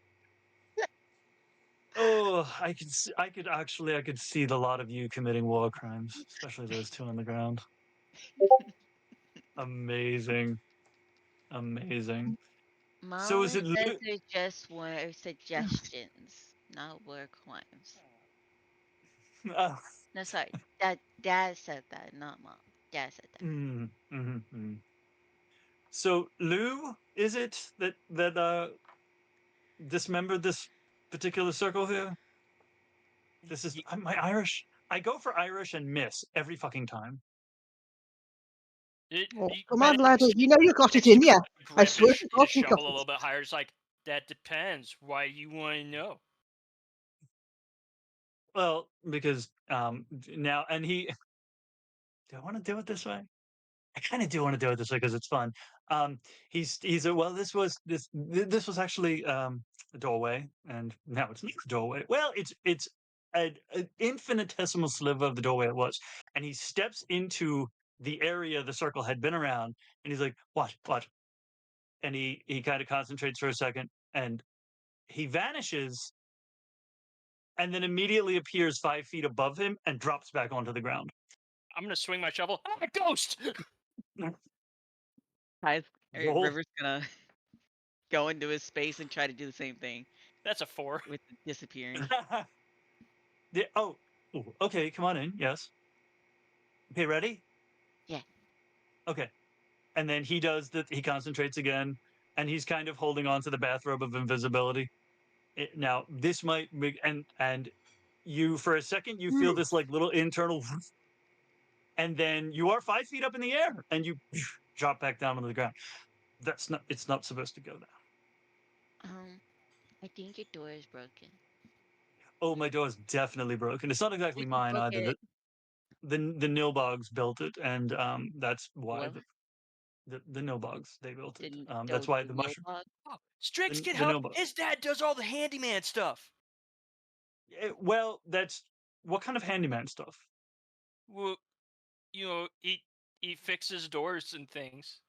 Oh, I could see the lot of you committing war crimes, especially those two on the ground. Amazing. Amazing. Mom So is it says they just were suggestions, not war crimes. No, sorry. Dad said that, not Mom. Dad said that. So Lou, is it that dismembered this particular circle here? This is my Irish. I go for Irish and miss every fucking time. Come on, laddie. You know you got it in you. I swear to God, His you got shovel a it. little bit higher. It's like, that depends. Why do you want to know? Well, because now, and he. Do I want to do it this way? I kind of do want to do it this way because it's fun. He's a, well, this was actually a doorway, and now it's not a doorway. Well, it's an infinitesimal sliver of the doorway it was, and he steps into the area the circle had been around, and he's like, "What?" And he kind of concentrates for a second, and he vanishes, and then immediately appears 5 feet above him and drops back onto the ground. I'm gonna swing my shovel. Ah, ghost! Roll. River's gonna go into his space and try to do the same thing That's a 4. with the disappearing. Oh, okay, come on in. Yes. Okay, ready? Yeah. Okay. And then he does that. He concentrates again, and he's kind of holding on to the bathrobe of invisibility. Now, this might make, and you for a second you feel this like little internal, and then you are 5 feet up in the air, and you drop back down onto the ground. That's not. It's not supposed to go there. I think your door is broken. Oh, my door is definitely broken. It's not exactly You mine broke either. it. The Nilbogs built it, and that's why What? the Nilbogs they built it. The That's why the mushroom. Oh, Strix The- can the help. Nilbog. His dad does all the handyman stuff. Well, that's what kind of handyman stuff. Well, you know, he fixes doors and things.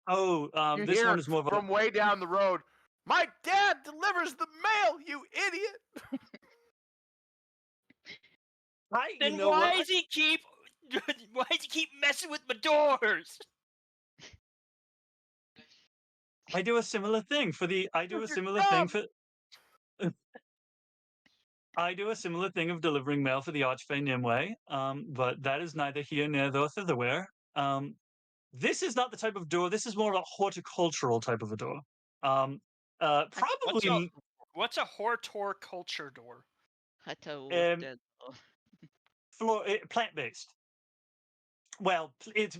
Oh, You this hear one is more of a. from way down the road. My dad delivers the mail, you idiot! Then You know why what? does he keep why does he keep messing with my doors? I do a similar thing for the. I do a You're similar dumb. thing for. I do a similar thing of delivering mail for the Archfey Nimue, but that is neither here nor thitherwhere. This is not the type of door. This is more of a horticultural type of a door. Probably. What's a horticulture door? Um, plant based. Well, it's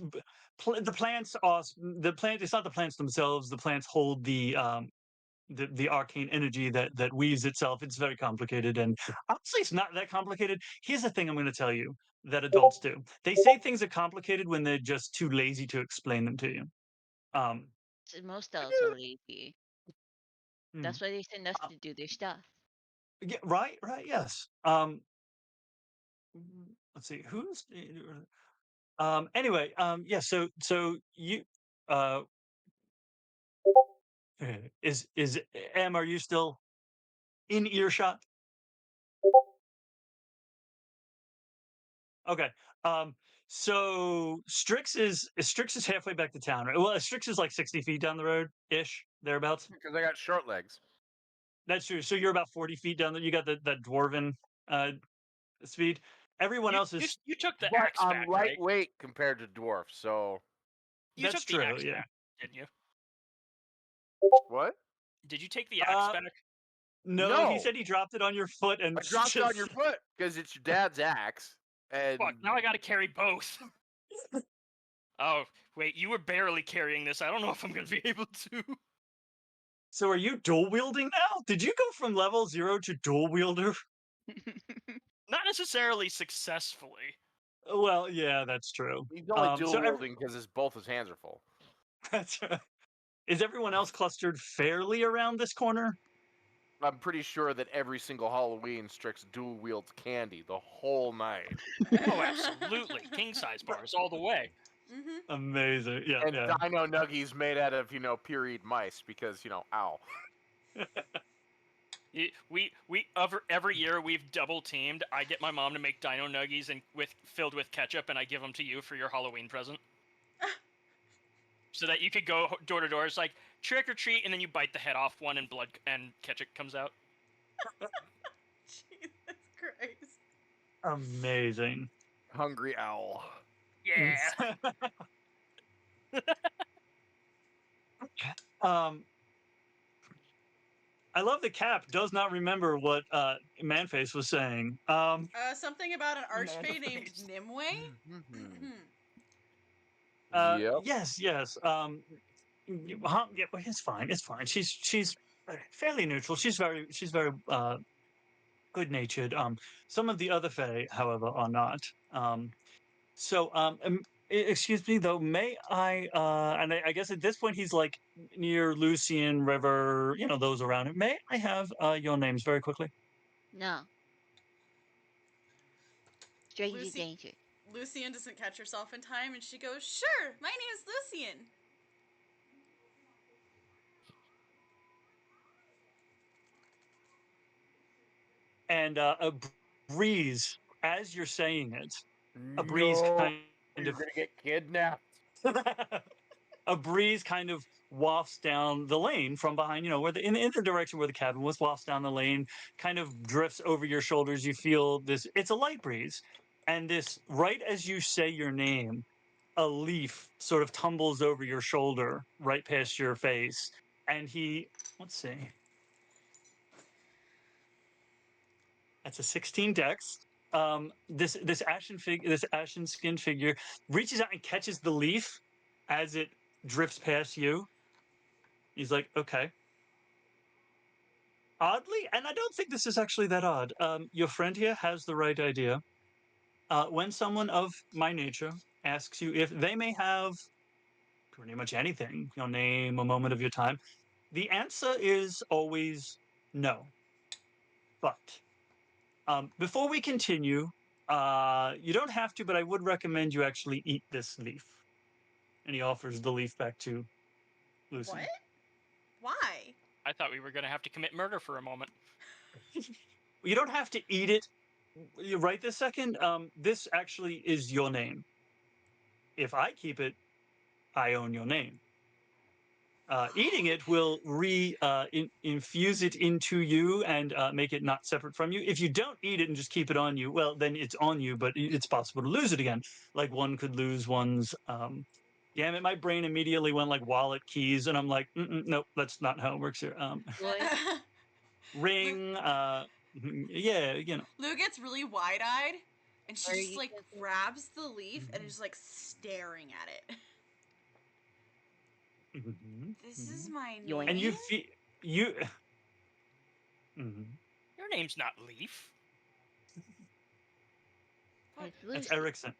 the plants are the plant. It's not the plants themselves. The plants hold the arcane energy that weaves itself. It's very complicated, and honestly, it's not that complicated. Here's the thing I'm going to tell you that adults do. They say things are complicated when they're just too lazy to explain them to you. Most adults are lazy. Hmm. That's why they send us to do their stuff. Yeah, right, yes. Let's see who's. Anyway, yeah. So you, is Em? Are you still in earshot? Okay. So Strix is halfway back to town, right? Well, Strix is like 60 feet down the road ish, thereabouts. Because I got short legs. That's true. So you're about 40 feet down there. You got that dwarven speed. Everyone else is. You took the But axe I'm back, right? lightweight compared to dwarf, so You That's took the true. axe Yeah. back, didn't you? what? Did you take the axe back? No, he No. said he dropped it on your foot and I dropped it on your foot because it's your dad's axe. And Fuck, now I gotta carry both. Oh, wait, you were barely carrying this. I don't know if I'm gonna be able to. So are you dual wielding now? Did you go from level 0 to dual wielder? Not necessarily successfully. Well, yeah, that's true. he's only dual so wielding because both his hands are full. That's right. Is everyone else clustered fairly around this corner? I'm pretty sure that every single Halloween Strix dual wields candy the whole night. Oh, absolutely. King size bars all the way. Mm-hmm. Amazing. Yeah, And yeah. Dino Nuggies made out of, pureed mice because, ow. Every year we've double teamed. I get my mom to make Dino Nuggies and filled with ketchup, and I give them to you for your Halloween present. So that you could go door to door. It's like trick or treat, and then you bite the head off one, and blood and ketchup comes out. Jesus Christ. Amazing. Hungry owl. Yeah. I love the Cap does not remember what Manface was saying. Something about an archfey named Nimue? Yep. Yes. Yeah, it's fine. She's fairly neutral. She's very good-natured. Some of the other fae, however, are not. Excuse me, though. May I? And I guess at this point he's like near Lucienne River. You know, those around him. May I have your names very quickly? No. Stranger Lucy- danger. Lucienne doesn't catch herself in time, and she goes, "Sure, my name is Lucienne." And a breeze, as you're saying it, a breeze No, kind you're of gonna get kidnapped. a breeze kind of wafts down the lane from behind, you know, where in the direction where the cabin was, wafts down the lane, kind of drifts over your shoulders. You feel this, it's a light breeze. And this, right as you say your name, a leaf sort of tumbles over your shoulder, right past your face. And let's see. That's a 16 dex. This ashen skinned figure reaches out and catches the leaf as it drifts past you. He's like, okay. Oddly, and I don't think this is actually that odd. Your friend here has the right idea. When someone of my nature asks you if they may have pretty much anything, your name, a moment of your time, the answer is always no. But before we continue, you don't have to, but I would recommend you actually eat this leaf. And he offers the leaf back to Lucy. What? Why? I thought we were gonna have to commit murder for a moment. You don't have to eat it right this second. This actually is your name. If I keep it, I own your name. Eating it will infuse it into you and make it not separate from you. If you don't eat it and just keep it on you, well, then it's on you, but it's possible to lose it again. Like one could lose one's. Damn it! My brain immediately went like wallet, keys, and I'm like, nope, that's not how it works here. Ring. Yeah, you know. Lou gets really wide-eyed, and she Are just you like guys- grabs the leaf and is like staring at it. This is my name. Yoink. And you feel you. Your name's not Leaf. But, It's It's Lucy. Erickson.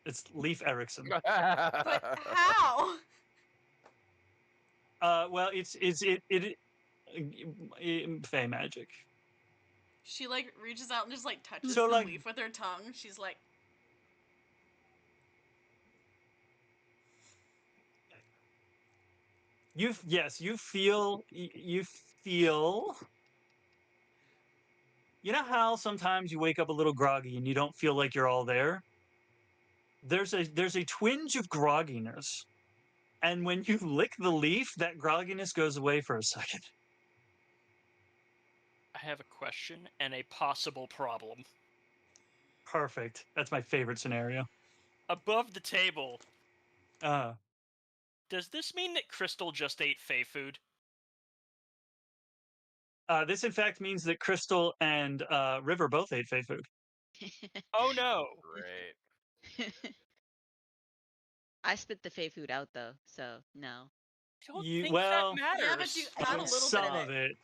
It's Leaf Erickson. but how? Well, it's fey magic. She like reaches out and just like touches So, the like- leaf with her tongue. She's like, You feel. You know how sometimes you wake up a little groggy and you don't feel like you're all there. There's a twinge of grogginess, and when you lick the leaf, that grogginess goes away for a second. I have a question and a possible problem. Perfect. That's my favorite scenario. Above the table, Uh, does this mean that Crystal just ate Fey food? this in fact means that Crystal and River both ate fey food. Oh no! Great. I spit the fey food out though, so no. I don't You- think well, that matters. yeah, but you had a little Some bit of it.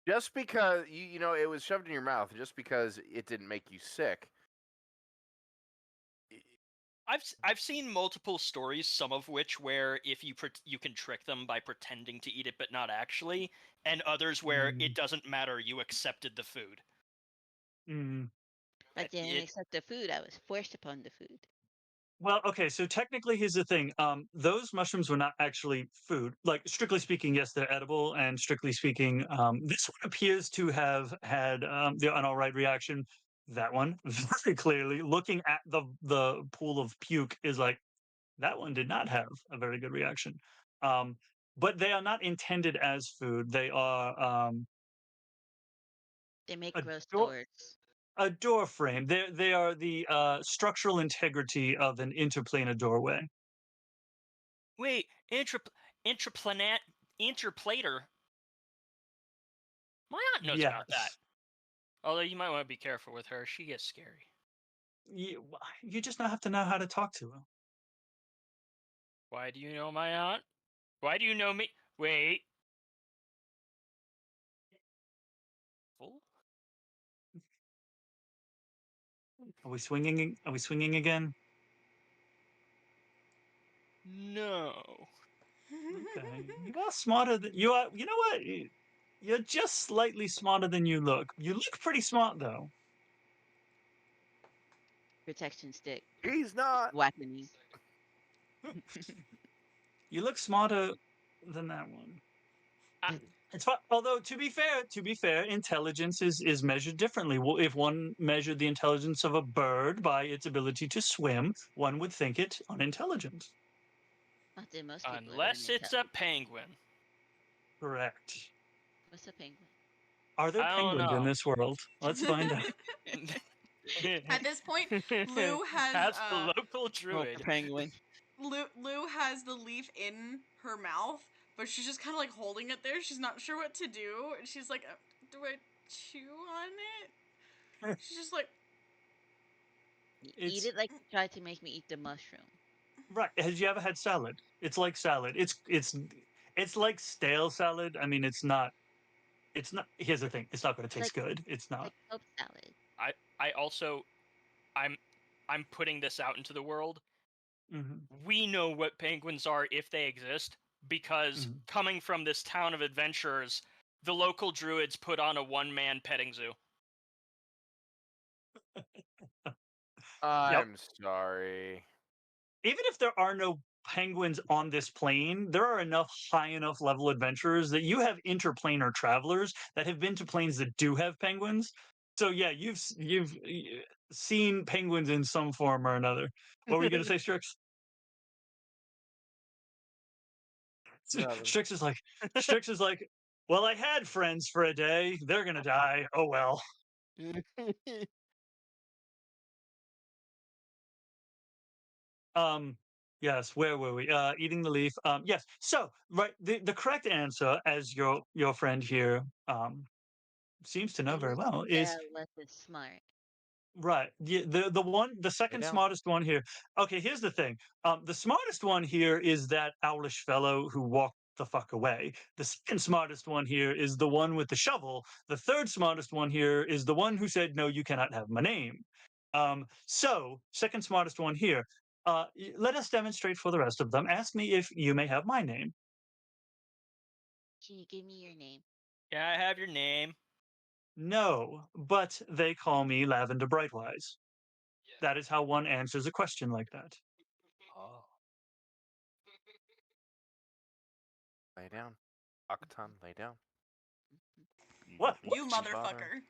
Just because you know it was shoved in your mouth, just because it didn't make you sick. I've seen multiple stories, some of which where if you can trick them by pretending to eat it but not actually, and others where it doesn't matter, you accepted the food. Mm. I didn't It- accept the food. I was forced upon the food. Well, okay, so technically, here's the thing. Those mushrooms were not actually food. Like, strictly speaking, yes, they're edible, and strictly speaking, this one appears to have had an all right reaction. That one, very clearly, looking at the pool of puke, is like, that one did not have a very good reaction. But they are not intended as food. They are They make A gross door- doors. a door frame. They are the structural integrity of an interplanar doorway. Wait, interplater. My aunt knows about that. Yes. Although you might want to be careful with her; she gets scary. You just have to know how to talk to her. Why do you know my aunt? Why do you know me? Wait. Are we swinging? Are we swinging again? No. Okay. You are smarter than you are. You know what? You're just slightly smarter than you look. You look pretty smart though. Protection stick. He's not. Weaponing. You look smarter than that one. It's fine. Although to be fair, intelligence is measured differently. Well, if one measured the intelligence of a bird by its ability to swim, one would think it unintelligent. Not that most people Unless are it's a penguin. Correct. What's a penguin? Are there I don't penguins in know. this world? Let's find out. At this point, Lou has That's the local druid. Penguin. Lou has the leaf in her mouth, but she's just kind of like holding it there. She's not sure what to do. And she's like, do I chew on it? She's just like, Eat it like you tried to make me eat the mushroom. Right. Has you ever had salad? It's like salad. It's like stale salad. I mean, it's not. Here's the thing. It's not going to taste good. It's not. Like soap salad. I also, I'm putting this out into the world. Mm-hmm. We know what penguins are if they exist, because coming from this town of adventurers, the local druids put on a one-man petting zoo. I'm sorry. Even if there are no penguins on this plane, there are enough high enough level adventurers that you have interplanar travelers that have been to planes that do have penguins. So yeah, you've seen penguins in some form or another. What were you going to say, Strix? Strix is like, well, I had friends for a day. They're gonna die. Oh well. Yes, where were we? Eating the leaf. Yes. So, right, the correct answer, as your friend here seems to know very well, is less is smart. right. The second down. smartest one here. Okay, here's the thing. The smartest one here is that owlish fellow who walked the fuck away. The second smartest one here is the one with the shovel. The third smartest one here is the one who said, "No, you cannot have my name." So second smartest one here. Let us demonstrate for the rest of them. Ask me if you may have my name. Can you give me your name? Can I have your name? No, but they call me Lavender Brightwise. That is how one answers a question like that. Oh. Lay down. Octon, lay down. What? you motherfucker.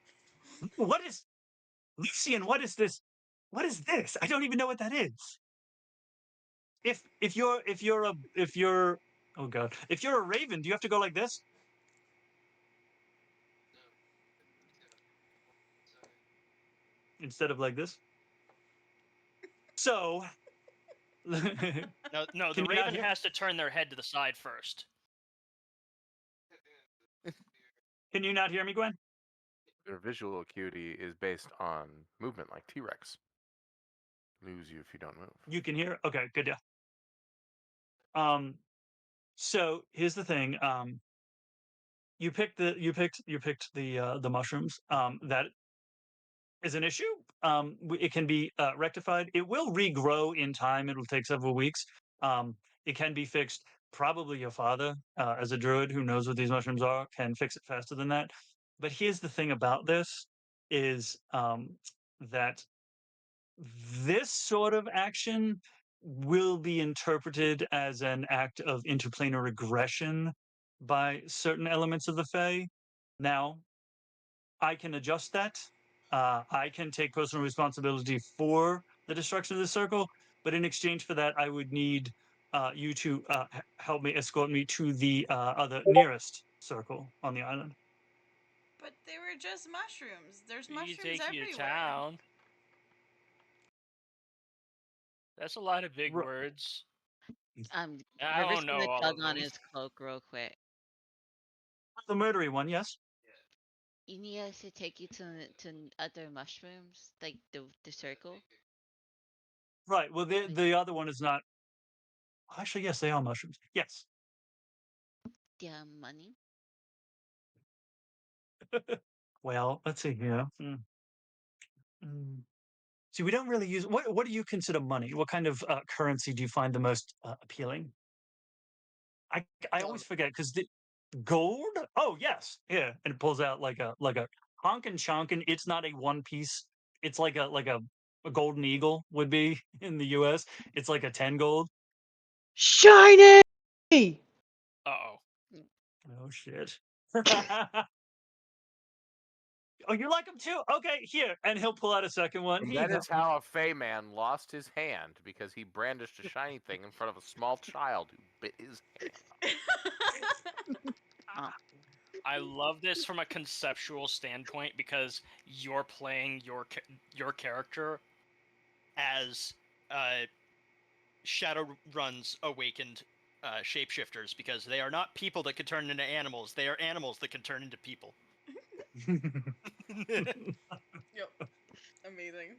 What is Lucienne? What is this? What is this? I don't even know what that is. If you're oh god, if you're a raven, do you have to go like this? Instead of like this? So No, the Can you not raven hear? has to turn their head to the side first. Can you not hear me, Gwen? Their visual acuity is based on movement, like T-Rex. Lose you if you don't move. You can hear? Okay, good deal. So here's the thing. You picked the mushrooms. That is an issue. It can be rectified. It will regrow in time. It will take several weeks. It can be fixed. Probably your father, as a druid who knows what these mushrooms are, can fix it faster than that. But here's the thing about this is that this sort of action will be interpreted as an act of interplanar regression by certain elements of the Fae. Now, I can adjust that. I can take personal responsibility for the destruction of the circle, but in exchange for that, I would need you to help me escort me to the other nearest circle on the island. But they were just mushrooms. There's You mushrooms take you to everywhere. town. That's a lot of big Ru- words. Oh, I River's don't know gonna all tug of on them. his cloak real quick. The murdery one, yes. You need us to take you to other mushrooms, like the circle. Right. Well, the other one is not. Actually, yes, they are mushrooms. Yes. Yeah, money. Well, let's see here. Mm. See, we don't really use. What do you consider money? What kind of currency do you find the most appealing? I always forget because the gold. Oh yes, yeah, and it pulls out like a honkin' chonkin. It's not a one piece. It's like a golden eagle would be in the U.S. It's like a 10 gold. Shiny! Uh-oh. Oh shit. Oh, you like him too? Okay, here, and he'll pull out a second one. And Here you that go. is how a Fey man lost his hand because he brandished a shiny thing in front of a small child who bit his hand. I love this from a conceptual standpoint because you're playing your character as Shadowrun's awakened shapeshifters because they are not people that can turn into animals. They are animals that can turn into people. Yep. Amazing.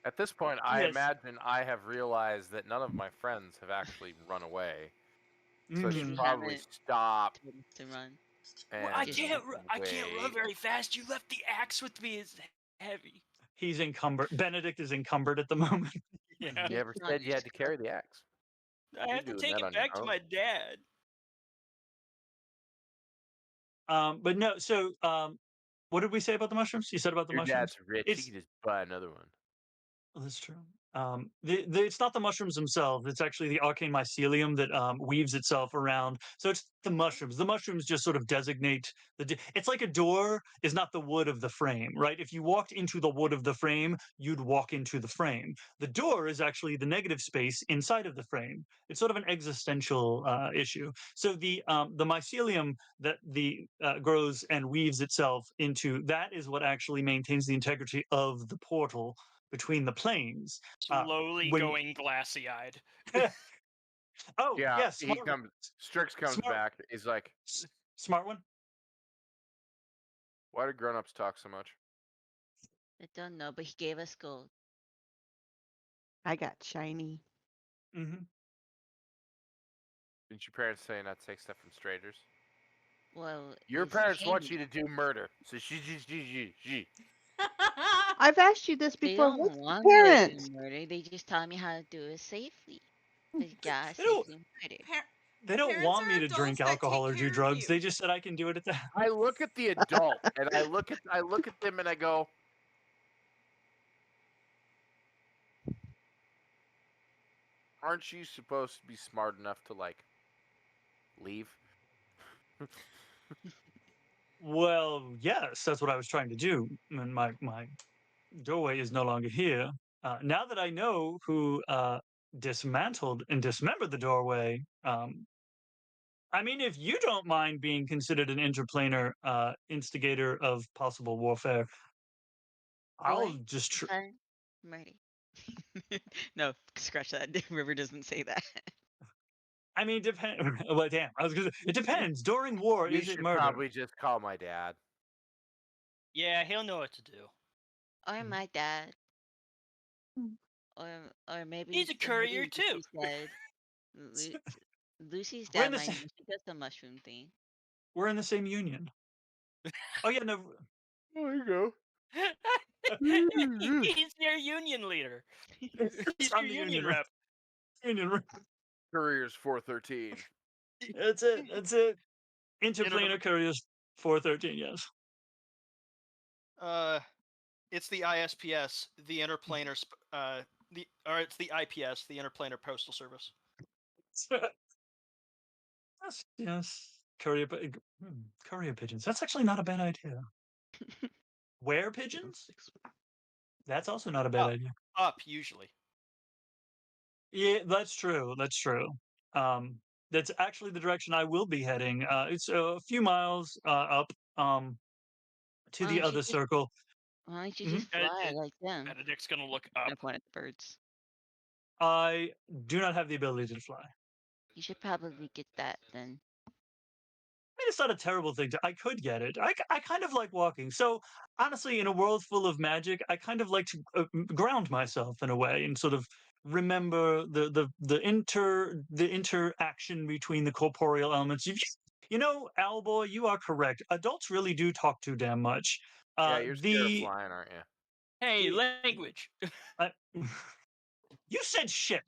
At this point, I Yes. imagine I have realized that none of my friends have actually run away. So I Mhm. should We probably haven't stop told him to run. and Well, I can't wait. run very fast. You left the axe with me. It's heavy. He's encumbered. Benedict is encumbered at the moment. Yeah. You never It's on said you your had to carry the axe. I You're have to doing take that it on your back to own. my dad. But no. So, what did we say about the mushrooms? You said about the Your mushrooms. dad's rich. It's He can just buy another one. Well, that's true. It's not the mushrooms themselves. It's actually the arcane mycelium that weaves itself around. So it's the mushrooms. The mushrooms just sort of designate it's like a door is not the wood of the frame, right? If you walked into the wood of the frame, you'd walk into the frame. The door is actually the negative space inside of the frame. It's sort of an existential issue. So the mycelium that the grows and weaves itself into, that is what actually maintains the integrity of the portal between the planes. Slowly when going glassy-eyed. Oh Yeah, yes, he comes. Strix comes smart- back. He's like, smart one. "Why do grown-ups talk so much?" I don't know, but he gave us gold. I got shiny. Mm-hmm. Didn't your parents say not to take stuff from strangers? Well, Your it's parents want payment. you to do murder. So she. I've asked you this They before. don't What's want the me to parents? do murder. They just taught me how to do it safely. Like, yeah, They don't. safely murder. They don't Parents want me are to drink adults that alcohol take or do care of drugs. you. They just said I can do it at the. I look at the adult and I look at them and I go, "Aren't you supposed to be smart enough to like leave?" Well, yes, that's what I was trying to do. And my doorway is no longer here. Now that I know who dismantled and dismembered the doorway, I mean, if you don't mind being considered an interplanar instigator of possible warfare, I'll Or just. defend murder. No, scratch that. River doesn't say that. I mean, depend. Well, damn. I was gonna. It depends. During war, You is it should murder? probably just call my dad. Yeah, he'll know what to do. Or my dad. Or maybe He's a courier too. Lucy's dad. Lu- Lucy's We're in dad the might same. know. She does the mushroom thing. We're in the same union. Oh yeah, no. There you go. He's their union leader. He's I'm your the union union rep. Union rep. Courier's 413. That's it. That's it. You know, Interplanar couriers 413. Yes. it's the ISPS, the interplanar, it's the IPS, the interplanar postal service. Yes. Yes. Courier pigeons. That's actually not a bad idea. Were pigeons? That's also not a bad Oh. idea. Up usually. Yeah, that's true. That's true. That's actually the direction I will be heading. It's a few miles up to Why the don't you other just circle. Why don't you Mhm. just fly like them? Benedict's gonna look up. I point at the birds. I do not have the ability to fly. You should probably get that then. I mean, it's not a terrible thing to. I could get it. I kind of like walking. So honestly, in a world full of magic, I kind of like to ground myself in a way and sort of remember the interaction between the corporeal elements. You know, Owlboy, you are correct. Adults really do talk too damn much. Yeah, you're scared of The flying, aren't you? Hey, language. I, you said shit.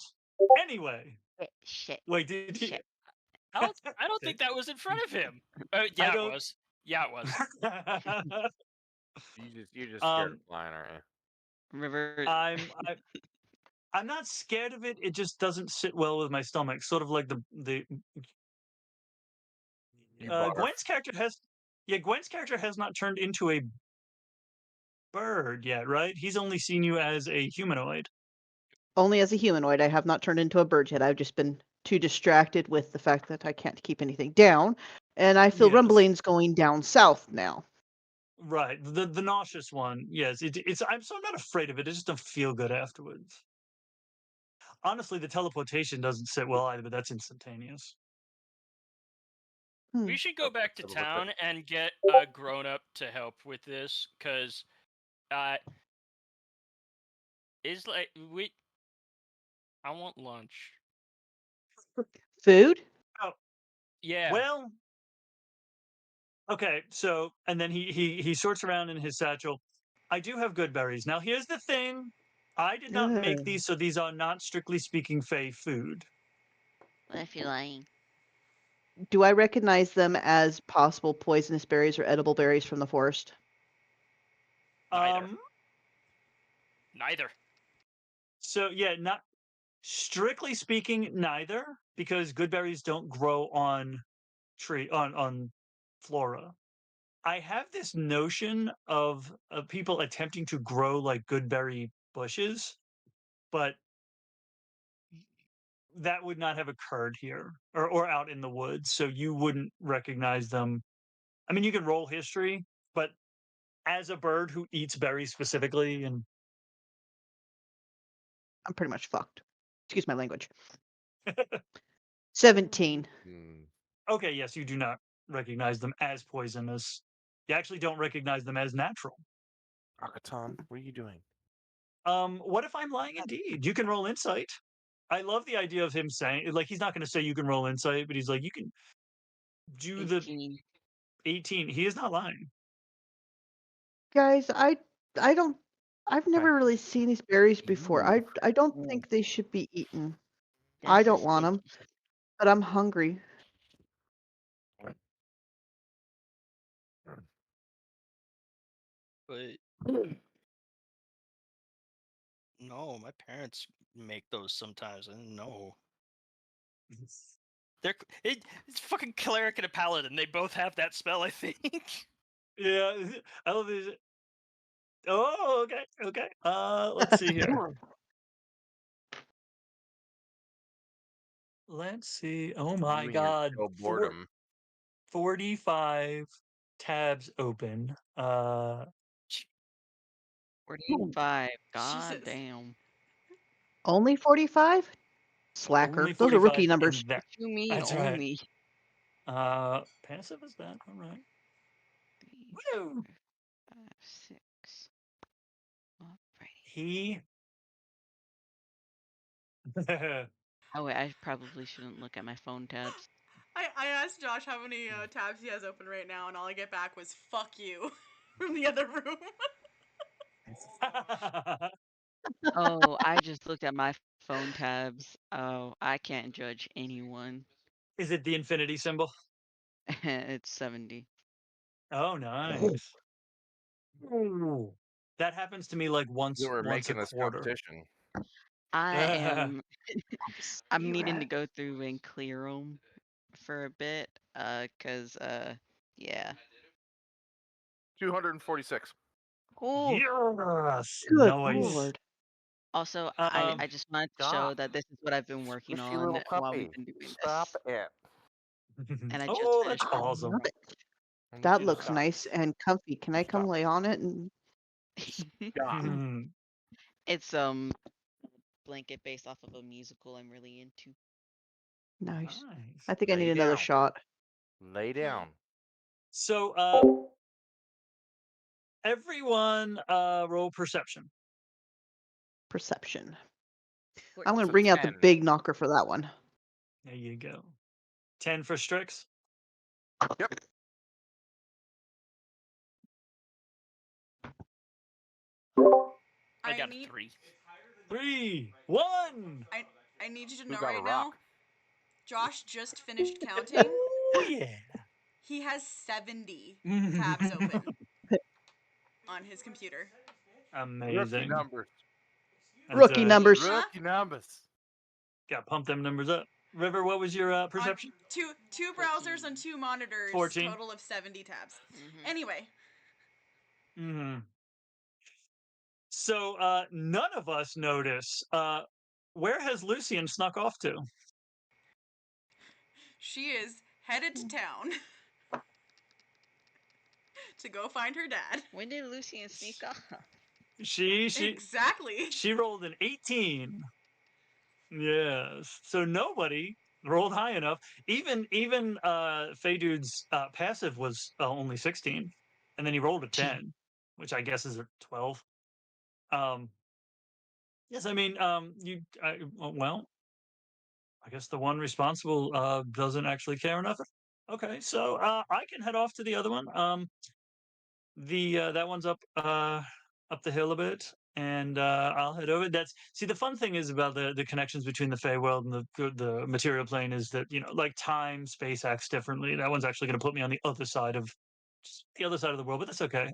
Anyway, Shit. wait, did you? Shit. I don't think that was in front of him. Yeah, it was. Yeah, it was. You're just scared Um, of flying, aren't you? River. I'm not scared of it. It just doesn't sit well with my stomach. Sort of like the You barf. Gwen's character has not turned into a bird yet, right? He's only seen you as a humanoid. Only as a humanoid. I have not turned into a bird yet. I've just been too distracted with the fact that I can't keep anything down. And I feel Yes. rumblings going down south now. Right. The nauseous one. Yes. It's I'm not afraid of it. I just don't feel good afterwards. Honestly, the teleportation doesn't sit well either, but that's instantaneous. Hmm. We should go back to Double click. town and get a grown up to help with this, because it's like I want lunch. Food? Yeah. Well, okay, so and then he sorts around in his satchel. I do have good berries. Now here's the thing. I did not make Ugh. these, so these are not strictly speaking Fey food. What if you're lying? Do I recognize them as possible poisonous berries or edible berries from the forest? Neither. Neither. So yeah, not strictly speaking, neither, because good berries don't grow on on flora. I have this notion of people attempting to grow like good berry bushes, but that would not have occurred here or out in the woods, so you wouldn't recognize them. I mean, you can roll history, but as a bird who eats berries specifically, and I'm pretty much fucked. Excuse my language. 17. Hmm. okay, yes, you do not recognize them as poisonous. You actually don't recognize them as natural. Akaton, what are you doing? What if I'm lying indeed? You can roll insight. I love the idea of him saying, like, he's not going to say you can roll insight, but he's like, you can do the 18. 18. He is not lying. Guys, I don't I've never really seen these berries before. Ooh. I don't think they should be eaten. I That's don't want them, suspicious. but I'm hungry. But no, my parents make those sometimes. I didn't know. It's fucking cleric and a paladin. They both have that spell, I think. Yeah, I love this. Oh, okay, okay. Let's see here. Let's see. Oh my You and your God, pale boredom. 45 tabs open. 45. God Jesus. damn. Only 45? Slacker. Only Those are 45 rookie numbers. in that. What you mean That's right. only? Passive is that? All right. 3, Woo! 4, 5, 6. Alrighty. He. Oh wait, I probably shouldn't look at my phone tabs. I asked Josh how many tabs he has open right now, and all I get back was "fuck you" from the other room. Oh, I just looked at my phone tabs. Oh, I can't judge anyone. Is it the infinity symbol? It's 70. Oh, nice. Ooh. That happens to me like You once were a making this quarter. competition. I am. I'm needing to go through and clear them for a bit. Yeah. 246. Cool. Yes, Good nice. lord. Also, Um, I just wanted to show stop. that this is what I've been working Squishy on little while puppy. we've been doing Stop this. it. And I just oh, that's finished it. awesome. Love it. I need That you to looks stop. nice and comfy. Can I come Stop. lay on it? And Stop. It's blanket based off of a musical I'm really into. nice. Nice. I think I Lay need another down. shot. Lay down. So, everyone, roll perception. Perception. 14. I'm going It's to a bring out the 10. big knocker for that one. There you go. 10 for Strix. Yep. I I got need- a 3. 3, 1. I need you to Who know got a right now. rock? Josh just finished counting. Oh yeah. He has 70 tabs open on his computer. Rookie Amazing. numbers. That's, Rookie numbers. Huh? Rookie numbers. Got pump them numbers up. River, what was your On perception? two browsers and 2 monitors. 14. Total of 70 tabs. Mhm. Anyway, Mm-hmm. So none of us notice. Where has Lucienne snuck off to? she is headed to town to go find her dad. When did Lucienne sneak off? She Exactly. she rolled an 18. Yes. So nobody rolled high enough. Even Fey Dude's passive was only 16, and then he rolled a 10, which I guess is a 12. Yes, I mean well, I guess the one responsible doesn't actually care enough. Okay, so I can head off to the other one. That one's up the hill a bit, and I'll head over. The fun thing is about the connections between the Fey world and the material plane is that, you know, like time, space acts differently. That one's actually going to put me on the other side of the world, but that's okay.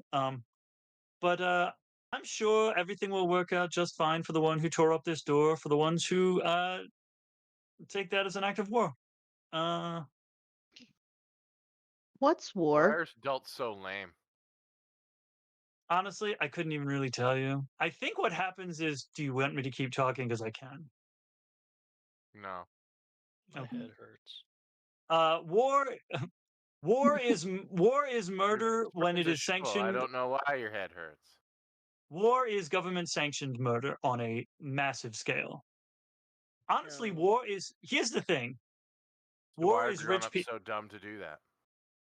But I'm sure everything will work out just fine for the one who tore up this door, for the ones who take that as an act of war. What's Why war? are adults so lame? Honestly, I couldn't even really tell you. I think what happens is, do you want me to keep talking? Because I can. No. My Okay. head hurts. War is murder when it Friends are is shrill. sanctioned. I don't know why your head hurts. War is government sanctioned murder on a massive scale. Honestly, So- war is. Here's the thing. Why War are is rich grown-ups people. so dumb to do that?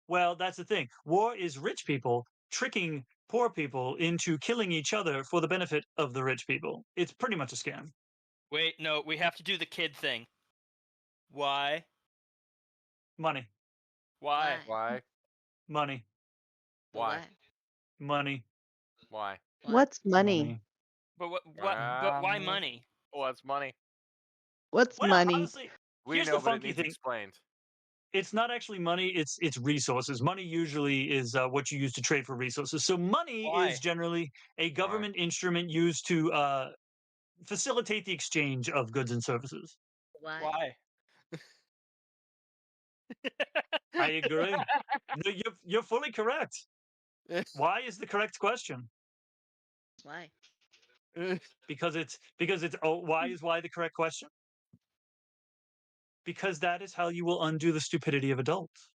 Well, that's the thing. War is rich people tricking poor people into killing each other for the benefit of the rich people. It's pretty much a scam. Wait, no, we have to do the kid thing. Why? Money, Why? Why? money, But Why? money, Why? Why? What's money? But but why Um, money? Oh, that's money. What's Well, money? honestly, We here's know, the but it funky needs thing. explained. It's not actually money. It's resources. Money usually is what you use to trade for resources. So money Why? is generally a government instrument used to facilitate the exchange of goods and services. Why? Why? I agree. No, you're fully correct. Why is the correct question? Why? Because it's why is why the correct question? Because that is how you will undo the stupidity of adults.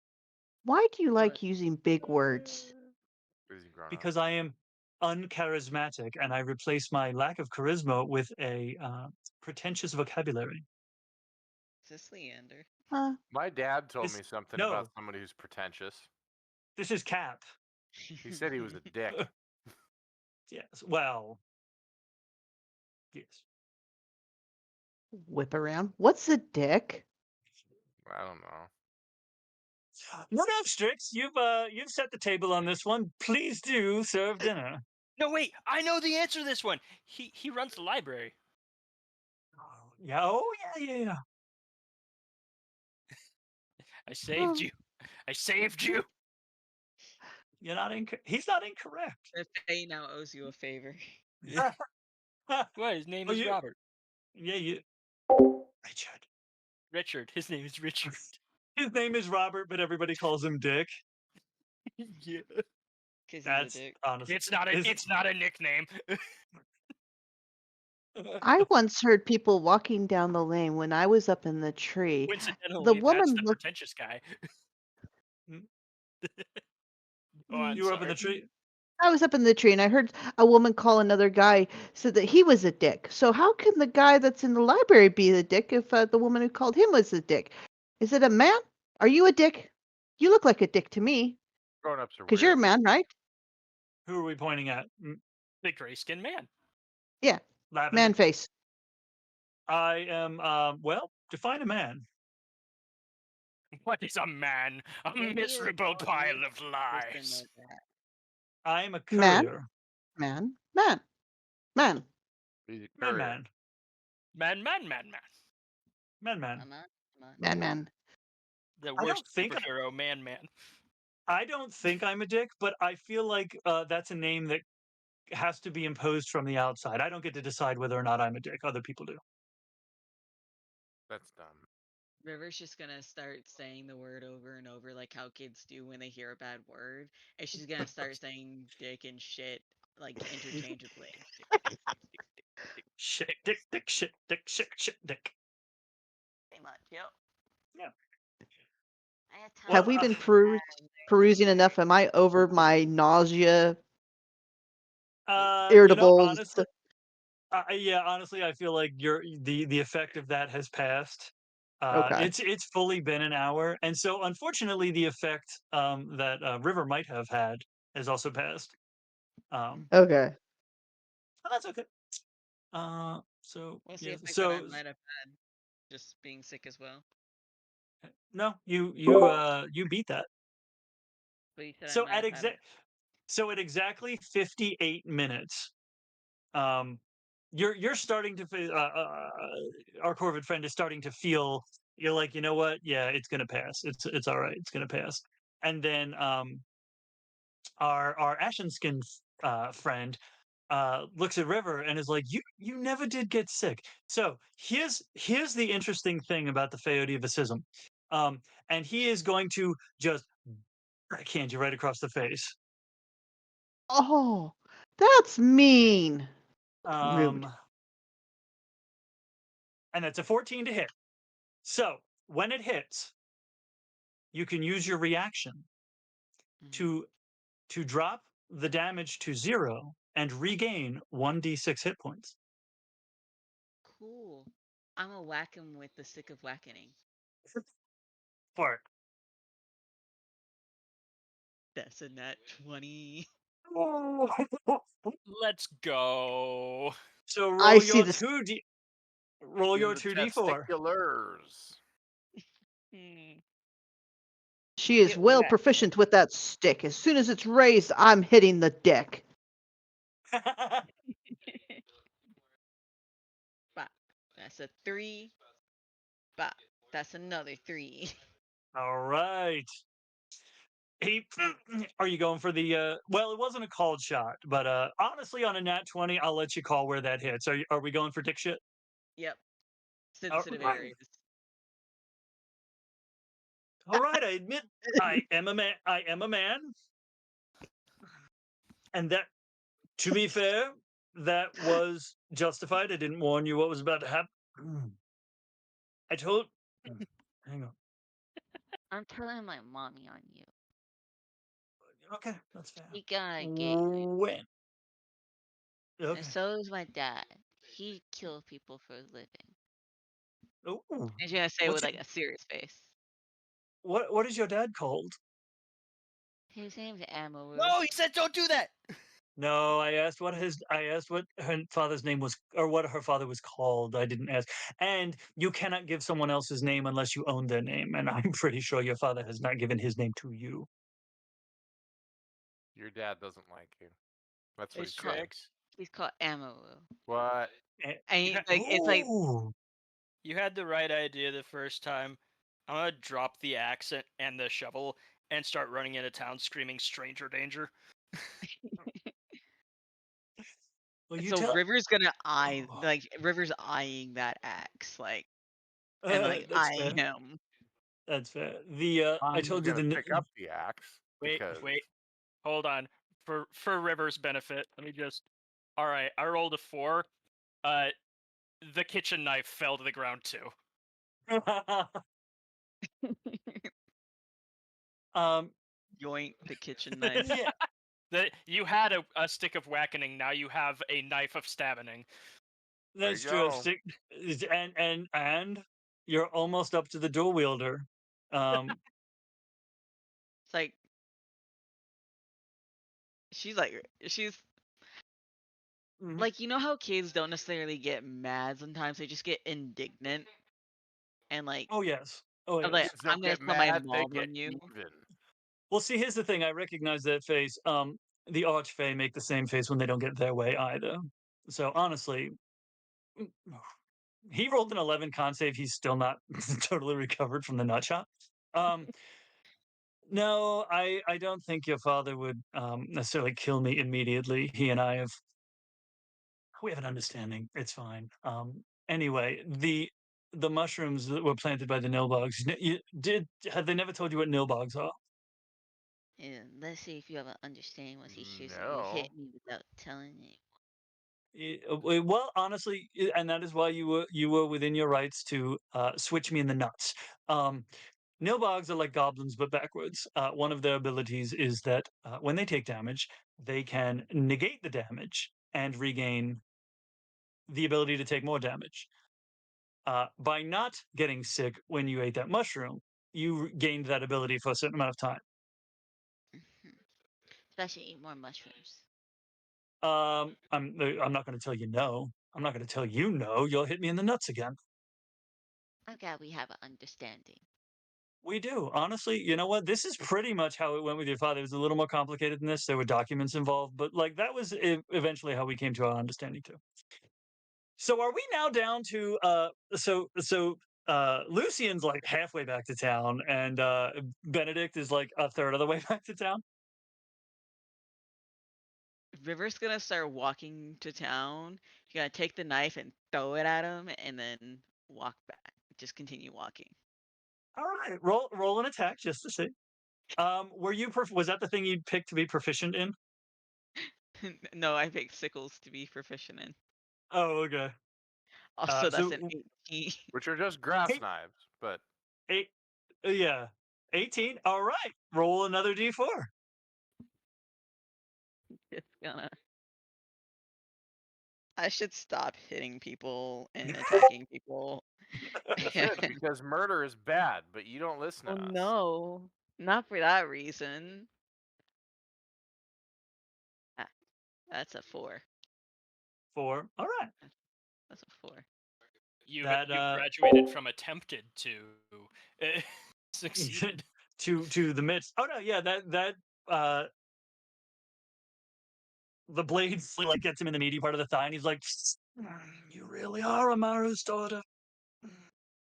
Why do you like What? using big words? Because I am uncharismatic and I replace my lack of charisma with a pretentious vocabulary. Is this Leander? Huh? My dad told This- me something no. about somebody who's pretentious. This is Cap. He said he was a dick. Yes. Well. Yes. Whip around. What's a dick? I don't know. No, Strix. You've set the table on this one. Please do serve dinner. No, wait, I know the answer to this one. He runs the library. Yeah. Oh yeah. I saved you. I saved you. You're not He's not incorrect. The Fae now owes you a favor. What? His name Oh, is you- Robert. Yeah, Richard. Richard. His name is Richard. His name is Robert, but everybody calls him Dick. Yeah. Cause That's he's a dick. honestly. It's not a nickname. I once heard people walking down the lane when I was up in the tree. Coincidentally, The that's woman the looked. pretentious guy. Hmm? Oh, I'm You were up in sorry. the tree. I was up in the tree and I heard a woman call another guy, said that he was a dick. So how can the guy that's in the library be the dick if the woman who called him was a dick? Is it a man? Are you a dick? You look like a dick to me. Grown-ups are Because you're a weird. man, right? Who are we pointing at? The gray-skinned man. Yeah, Lavender. man face. I am. Well, define a man. What is a man? A Maybe miserable a pile weird of person lies. like that. I am a Man? courier. Man. Man. Man. He's a Man, courier. man, Man. man. Mama, mama. Man. The I don't worst think superhero, man. I don't think I'm a dick, but I feel like that's a name that has to be imposed from the outside. I don't get to decide whether or not I'm a dick. Other people do. That's dumb. River's just gonna start saying the word over and over like how kids do when they hear a bad word. And she's gonna start saying dick and shit like interchangeably. Shit, dick, shit, dick. Pretty much, yep. Yeah. I had Have we been perusing enough? Am I over my nausea, irritable? Honestly, yeah, honestly, I feel like the effect of that has passed. Okay. It's fully been an hour, and so unfortunately, the effect that River might have had has also passed. Okay. But that's okay. So What's yeah, the effect that I so might have had? Just being sick as well. no, you beat that. But you said I So might have had. at exactly 58 minutes, you're starting to our Corvid friend is starting to feel, you're like, you know what, yeah, it's gonna pass, it's all right, it's gonna pass. And then our ashen skin friend looks at River and is like, you never did get sick. So here's the interesting thing about the Feodivism. And he is going to just backhand you right across the face. Oh, that's mean. Rude. And that's a 14 to hit. So when it hits, you can use your reaction to drop the damage to 0 and regain 1d6 hit points. Cool. I'm gonna whack him with the stick of whackening. For it. That's a nat 20. Let's go. So I roll see your this. 2d. Roll In your the 2d4. testiculars. She is Get well whacked. proficient with that stick. As soon as it's raised, I'm hitting the dick. Bop. That's a 3. Bop. That's another 3. All right. Are you going for the well, it wasn't a called shot, but honestly, on a nat 20, I'll let you call where that hits. Are we going for dick shit? Yep. All Sensitive right. areas. All right, I admit I am a man. And that, to be fair, that was justified. I didn't warn you what was about to happen. I told hang on. I'm telling my mommy on you. Okay, that's fair. She gonna get you. When? Okay. And so is my dad. He kills people for a living. Ooh. And she's gonna say it What's with your- like a serious face. What is your dad called? His name's Amaru. No, he said don't do that. No, I asked what her father's name was, or what her father was called. I didn't ask. And you cannot give someone else's name unless you own their name. And I'm pretty sure your father has not given his name to you. Your dad doesn't like you. That's what It's he's called. saying. He's called Amaru. What? Eh, And it's like Ooh. You had the right idea the first time. I'm gonna drop the axe and the shovel and start running into town screaming "Stranger danger." Well, you so tell. River's gonna eye Oh. like River's eyeing that axe and like That's eyeing fair. him. That's fair. The I I'm told you gonna the pick up the axe Wait, because wait, hold on. For River's benefit, let me just. All right, I rolled a 4. The kitchen knife fell to the ground too. Yoink the kitchen knife. yeah, You had a stick of whackening. Now you have a knife of stabbing. that's you true. go. And you're almost up to the dual wielder. It's like she's Mhm. like, you know how kids don't necessarily get mad sometimes, they just get indignant and like Oh yes. Oh I'm yes. like Kids don't I'm gonna get tell my mad, they mom get on you. even. Well, see, here's the thing. I recognize that face. The Archfey make the same face when they don't get their way either. So honestly, He rolled an 11 con save. He's still not totally recovered from the nut shot. No, I don't think your father would necessarily kill me immediately. He and I we have an understanding. It's fine. Anyway, the mushrooms that were planted by the nilbogs. Have they never told you what nilbogs are? Yeah, let's see if you have an understanding once he hears that you No. hit me without telling it. Well, honestly, and that is why you were within your rights to switch me in the nuts. Nilbogs are like goblins, but backwards. One of their abilities is that when they take damage, they can negate the damage and regain the ability to take more damage. By not getting sick when you ate that mushroom, you gained that ability for a certain amount of time. Especially eat more mushrooms. I'm not going to tell you no. I'm not going to tell you no. You'll hit me in the nuts again. I'm glad we have an understanding. We do. Honestly, you know what? This is pretty much how it went with your father. It was a little more complicated than this. There were documents involved, but like that was eventually how we came to our understanding too. So are we now down to Lucien's like halfway back to town and Benedict is like a third of the way back to town? River's gonna start walking to town. She's gonna take the knife and throw it at him, and then walk back. Just continue walking. All right, roll an attack just to see. Was that the thing you picked to be proficient in? No, I picked sickles to be proficient in. Oh, okay. Also, that's so an 18. Which are just grass Hey. knives, but 18. All right, roll another d4. It's gonna. I should stop hitting people and attacking people. you should because murder is bad. But you don't listen to Oh us. no, not for that reason. Ah, that's a 4. 4. All right. That's a 4. You That, graduated from attempted to succeeded. to the midst. Oh no, yeah, that the blade like gets him in the meaty part of the thigh, and he's like, "You really are Amaru's daughter.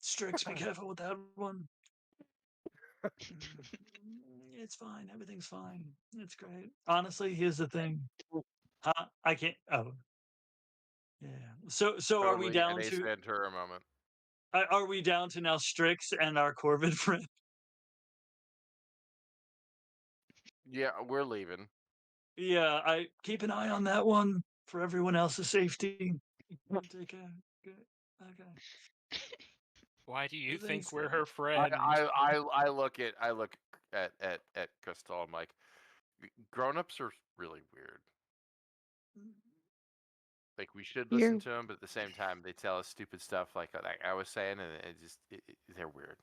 Strix, be careful with that one." It's fine. Everything's fine. It's great. Honestly, here's the thing. Huh? I can't. Oh, yeah. So are we Totally down an Ace to? Ventura moment. Are we down to now Strix and our Corvid friend? Yeah, we're leaving. Yeah, I keep an eye on that one for everyone else's safety. Take care. Okay. Why do you think Thanks. we're her friend? I look at Crystal. I'm like, grown-ups are really weird. Like we should listen to them, but at the same time, they tell us stupid stuff like I was saying, and they're weird.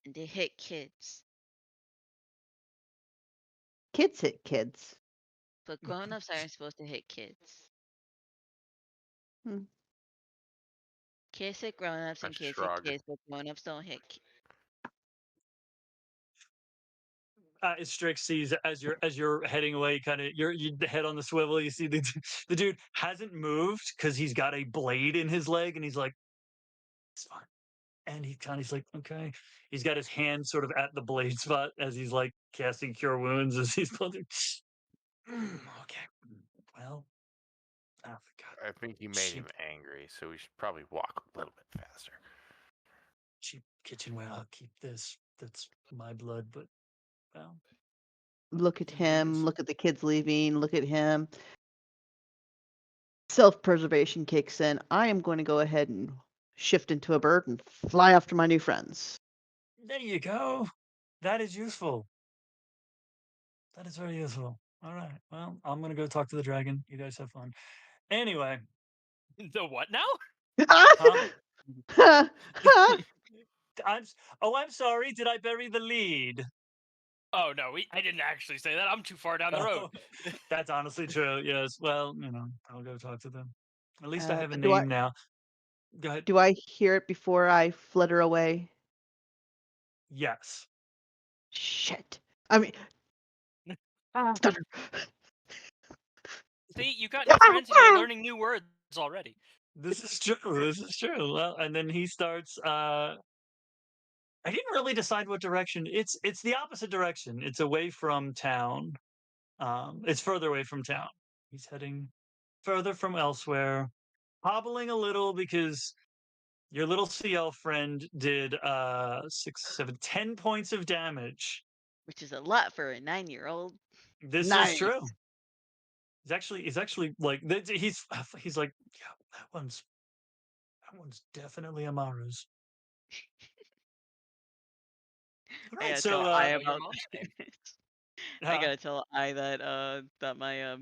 And they hit kids. Kids hit kids. But grown-ups aren't supposed to hit kids. Hmm. Kids hit grown-ups I and kids shrug. hit kids, but grown-ups don't hit kids. Strix sees as you're heading away, kind of your head on the swivel. You see the dude hasn't moved because he's got a blade in his leg, and he's like, "It's fine." And he's like, "Okay." He's got his hand sort of at the blade spot as he's like casting Cure Wounds as he's pulling. Okay, well, oh God. I think he made him angry, so we should probably walk a little bit faster. Cheap kitchenware. I'll keep this. That's my blood, but well. Look at It him. is. Look at the kids leaving. Look at him. Self-preservation kicks in. I am going to go ahead and shift into a bird and fly after my new friends. There you go. That is useful. That is very useful. All right. Well, I'm gonna go talk to the dragon. You guys have fun. Anyway, The what now? I'm sorry. Did I bury the lead? Oh no, I didn't actually say that. I'm too far down the road. That's honestly true. Yes. Well, I'll go talk to them. At least I have a do I- name now. Go ahead. Do I hear it before I flutter away? Yes. Shit. I mean, stutter. See, you got new friends and you're learning new words already. This is true. This is true. Well, and then he starts. I didn't really decide what direction. It's the opposite direction. It's away from town. It's further away from town. He's heading further from elsewhere, hobbling a little because your little CL friend did 6, 7, 10 points of damage. Which is a lot for a 9-year-old. This is Nice. true. He's actually like he's like, yeah, that one's definitely Amaru's. All I right, gotta so tell I know your about mom's name. I gotta tell I that my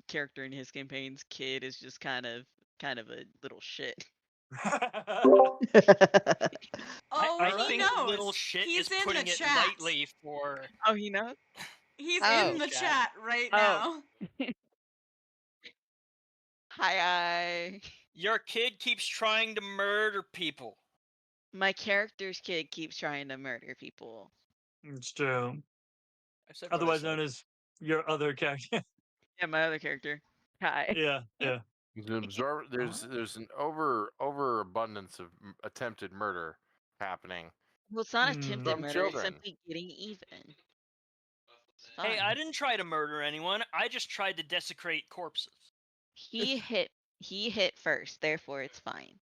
character in his campaign's kid is just kind of a little shit. Oh, I he think knows. little shit He's is in putting the it chat. lightly for. Oh, he knows? He's Oh. in the Chat. chat right Oh. now. Hi. Your kid keeps trying to murder people. My character's kid keeps trying to murder people. It's true. I said what I Otherwise said. known as your other character. Yeah, my other character. Hi. yeah. There's an overabundance of attempted murder happening. Well, it's not Hmm. attempted From murder. children. It's simply getting even. It's Hey, fine. I didn't try to murder anyone. I just tried to desecrate corpses. He hit first, therefore it's fine.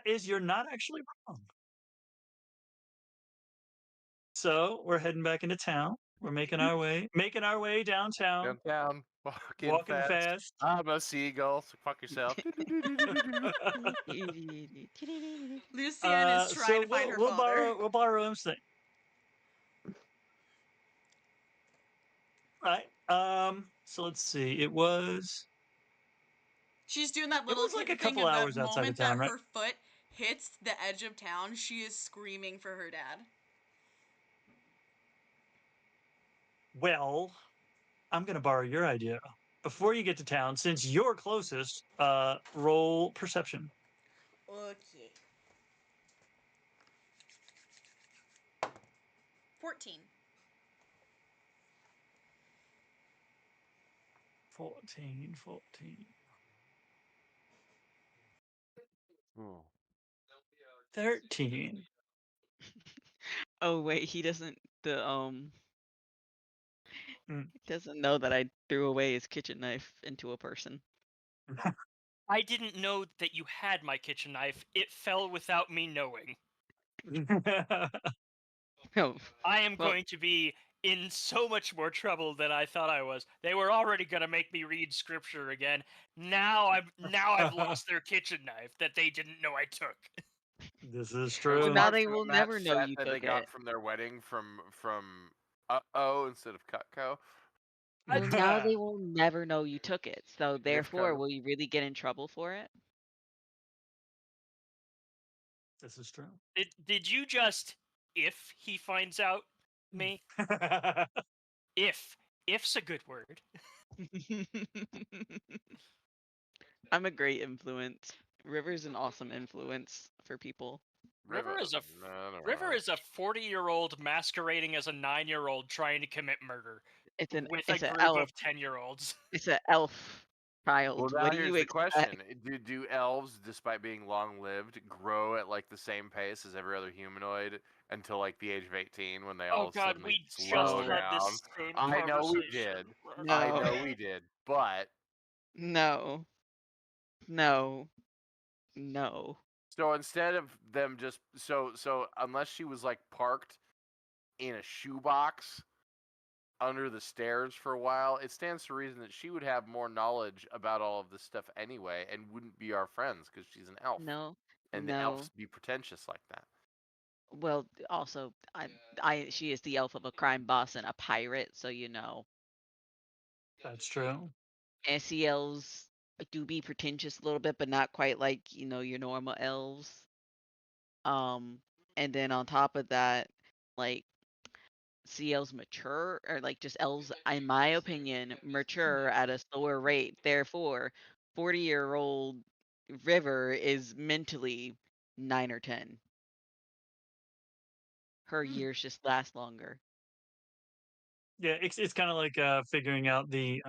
You're not actually wrong. So we're heading back into town. We're making our way downtown. Downtown, Walking fast. I'm a seagull, so fuck yourself. Lucienne is trying to find her father. We'll borrow him thing. All right. So let's see. It was. She's doing that little was like kid a thing couple of hours the outside of moment town, that right? her foot hits the edge of town, she is screaming for her dad. Well, I'm gonna borrow your idea. Before you get to town, since you're closest, roll perception. Okay. 14. 14. 13. Oh wait, he doesn't doesn't know that I threw away his kitchen knife into a person. I didn't know that you had my kitchen knife. It fell without me knowing. Oh, I am well, going to be in so much more trouble than I thought I was. They were already going to make me read scripture again. Now I've lost their kitchen knife that they didn't know I took. This is It true. was Well, now marked they from a will map never know set you that they took got it. from their wedding from Uh-oh instead of Cutco. Well, now they will never know you took it. So therefore, covered. will you really get in trouble for it? This is true. Did you just, if he finds out me? If's a good word. I'm a great influence. River's an awesome influence for people. River is a 40-year-old masquerading as a 9-year-old trying to commit murder It's an with a group elf. of 10-year-olds. It's an elf child. Well, now What do here's you the expect? question: Do elves, despite being long-lived, grow at like the same pace as every other humanoid until like the age of 18, when they Oh all God, suddenly we just slow had down? this same I know we conversation. did. No. I know we did. But No. No. No. so instead of them just so unless she was like parked in a shoebox under the stairs for a while, it stands to reason that she would have more knowledge about all of this stuff anyway, and wouldn't be our friends because she's an elf. No. And the elves be pretentious like that. Well, also, she is the elf of a crime boss and a pirate, so you know. That's true. SELs do be pretentious a little bit, but not quite like, your normal elves. And then on top of that, like, CLs mature, or like just elves, in my opinion, mature at a slower rate. Therefore, 40-year-old River is mentally 9 or 10. Her years just last longer. Yeah, it's kind of like figuring out the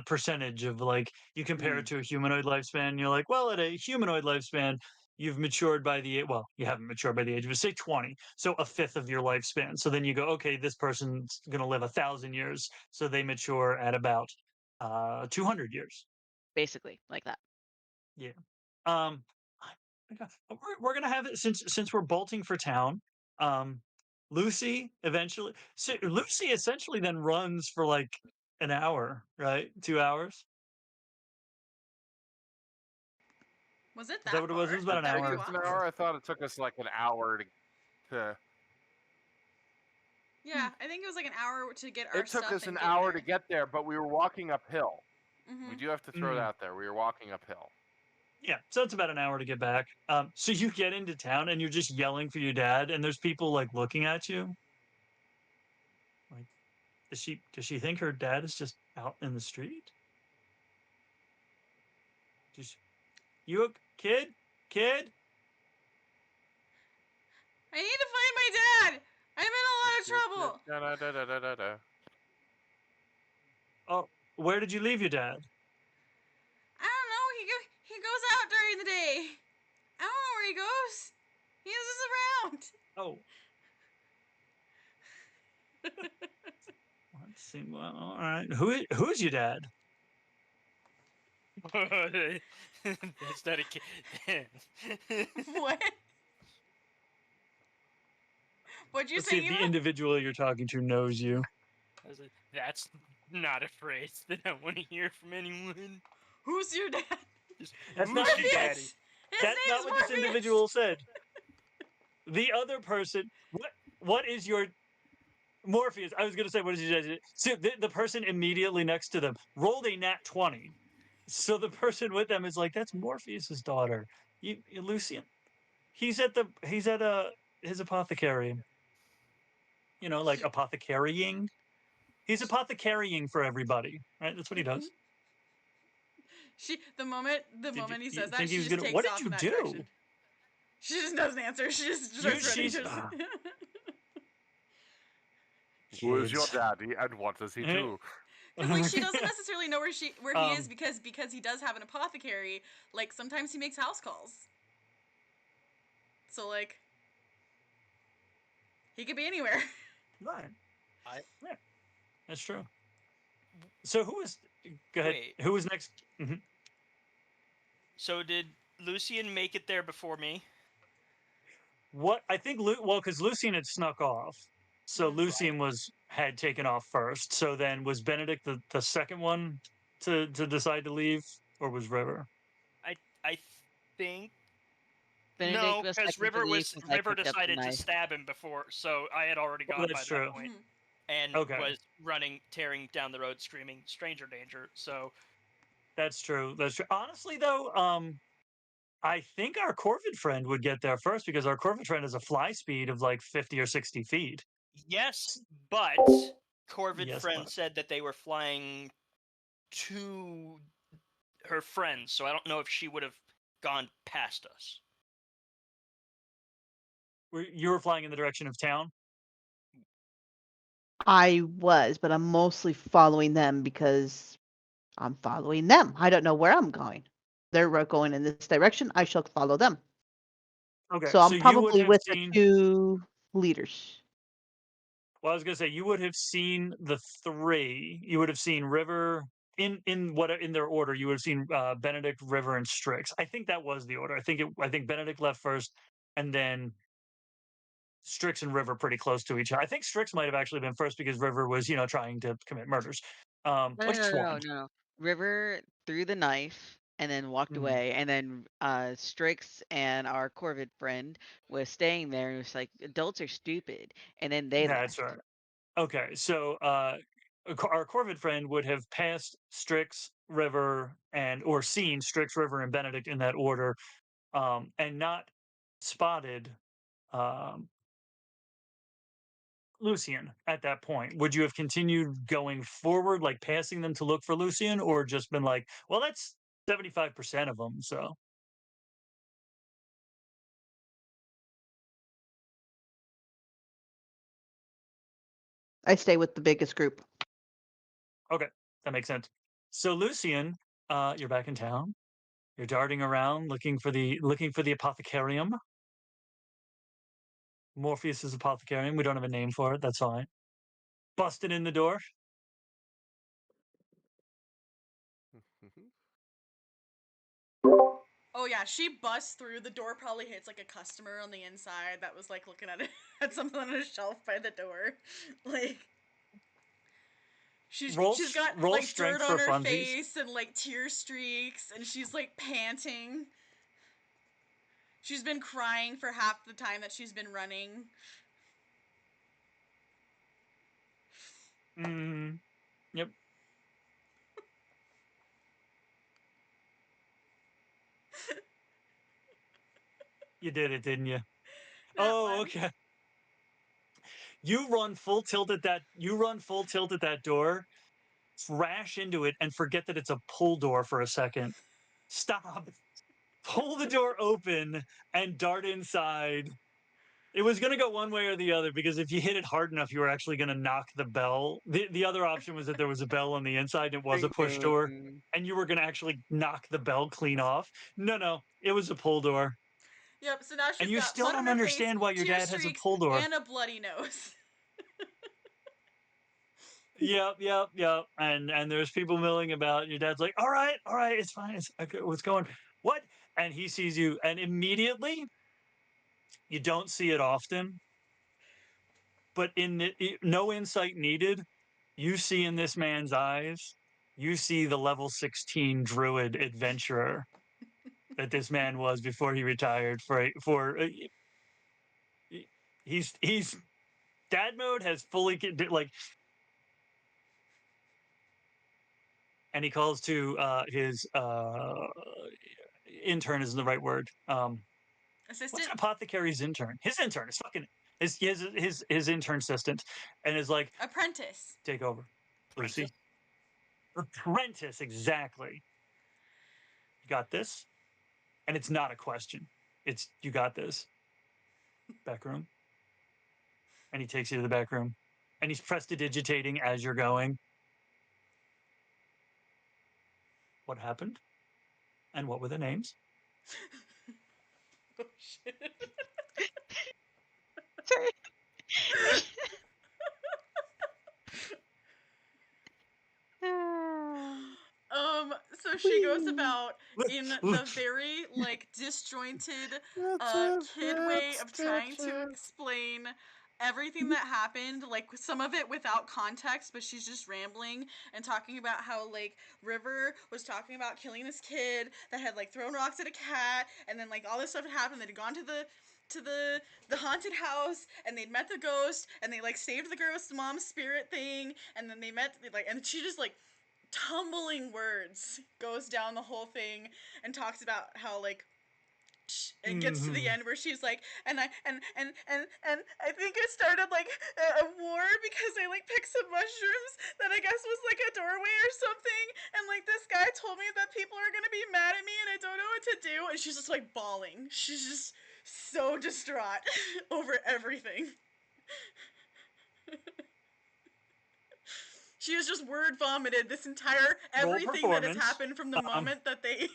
percentage of like you compare it to a humanoid lifespan. And you're like, well, at a humanoid lifespan, you've matured by well, you haven't matured by the age of say 20, so a fifth of your lifespan. So then you go, okay, this person's gonna live 1,000 years, so they mature at about 200 years. Basically, like that. Yeah. We're gonna have it since we're bolting for town. Lucy eventually. So Lucy essentially then runs for like an hour, right? 2 hours. Was it Is that what it was? It far? was about an That I many hour. think it's an walks? hour. I thought it took us like an hour to Yeah, I think it was like an hour to get our it took stuff us and an get hour there. to get there, but we were walking uphill. Mm-hmm. We do have to throw it out there. We were walking uphill. Yeah, so it's about an hour to get back. So you get into town and you're just yelling for your dad, and there's people like looking at you. Like, does she think her dad is just out in the street? You kid? I need to find my dad. I'm in a lot of trouble. Oh, where did you leave your dad? I don't know. He goes out during the day. I don't know where he goes. He's just around. Oh. Let's see. Well, all right. Who's your dad? Is that a kid? What? What'd you Let's say, see if the Eva? individual you're talking to knows you. I was like, that's not a phrase that I want to hear from anyone. Who's your dad? Just, That's who's not your daddy? His That's name's not what this Morpheus. individual said. The other person. What is your Morpheus? I was going to say, what is your dad? So the person immediately next to them rolled a nat 20. So the person with them is like, that's Morpheus's daughter. You Lucienne. He's at his apothecary. You know, like apothecarying. He's apothecarying for everybody, right? That's what he does. The moment he says that, think he she was just gonna? takes What off did you in that do? direction. She just doesn't answer. She just starts running. Who is your Kids. daddy and what does he do? Because like she doesn't necessarily know where he is because he does have an apothecary. Like sometimes he makes house calls. So like he could be anywhere. Right. Yeah, that's true. So who was? Go ahead. Wait. Who was next? Mm-hmm. So did Lucienne make it there before me? What I think, well, because Lucienne had snuck off, so Lucienne had taken off first. So then was Benedict the second one to decide to leave, or was River? I think Benedict no, was because second to leave 'cause I River picked up the decided to knife. stab him before, so I had already Oh, gone that's by true. that point, and was running, tearing down the road, screaming "Stranger danger!" So That's true. That's true. Honestly, though, I think our Corvid friend would get there first because our Corvid friend has a fly speed of like 50 or 60 feet. yes, but Corvid friend said that they were flying to her friends, so I don't know if she would have gone past us. You were flying in the direction of town? I was, but I'm mostly following them because I'm following them. I don't know where I'm going. They're going in this direction. I shall follow them. Okay, So I'm you would probably have with seen. the two leaders. Well, I was gonna say you would have seen the three. You would have seen River in their order. You would have seen Benedict, River, and Strix. I think that was the order. I think Benedict left first, and then Strix and River pretty close to each other. I think Strix might have actually been first because River was trying to commit murders. No. River threw the knife and then walked away, and then Strix and our Corvid friend was staying there and was like, "Adults are stupid," and then they That's left. right. Okay, so our Corvid friend would have passed Strix, River, or seen Strix, River, and Benedict in that order, and not spotted Lucienne at that point. Would you have continued going forward, like passing them to look for Lucienne, or just been like, well, that's 75% of them, so. I stay with the biggest group. Okay, that makes sense. So Lucienne, you're back in town. You're darting around looking for the apothecarium. Morpheus's apothecarium. We don't have a name for it. That's fine. Busting in the door. Oh yeah, she busts through. The door probably hits like a customer on the inside that was like looking at it at something on a shelf by the door. Like she's got roll like strength dirt for on her funsies. face and like tear streaks, and she's like panting. She's been crying for half the time that she's been running. Yep. You did it, didn't you? Oh, okay. You run full tilt at that door, crash into it, and forget that it's a pull door for a second. Stop. Pull the door open and dart inside. It was going to go one way or the other because if you hit it hard enough, you were actually going to knock the bell. The other option was that there was a bell on the inside and it was a push door, and you were going to actually knock the bell clean off. No, it was a pull door. Yep, so now she's And you got still blood on don't her face, understand why your tear dad has a streaks, pull door. and a bloody nose. Yep. And there's people milling about. Your dad's like, all right, it's fine. It's okay. What's going? What? And he sees you, and immediately, you don't see it often, but no insight needed. You see in this man's eyes, you see the level 16 druid adventurer that this man was before he retired. He's dad mode has fully like. And he calls to his intern isn't the right word. What's Assistant? an apothecary's intern? His intern is fucking his intern assistant, and is like, Apprentice. take over, Lucy. Apprentice, exactly. You got this, and it's not a question. It's you got this. Back room, and he takes you to the back room, and he's prestidigitating as you're going. What happened, and what were the names? Oh shit. Sorry. So she goes about in the very like disjointed kid way of trying to explain everything that happened, like some of it without context, but she's just rambling and talking about how like River was talking about killing this kid that had like thrown rocks at a cat, and then like all this stuff had happened. They'd gone to the haunted house, and they'd met the ghost, and they like saved the girl's mom's spirit thing, and then they met like, and she just like tumbling words goes down the whole thing and talks about how like it gets to the end where she's like, and I think it started like a war because I like picked some mushrooms that I guess was like a doorway or something, and like this guy told me that people are gonna be mad at me and I don't know what to do, and she's just like bawling. She's just so distraught over everything. She has just word vomited this entire everything that has happened from the moment that they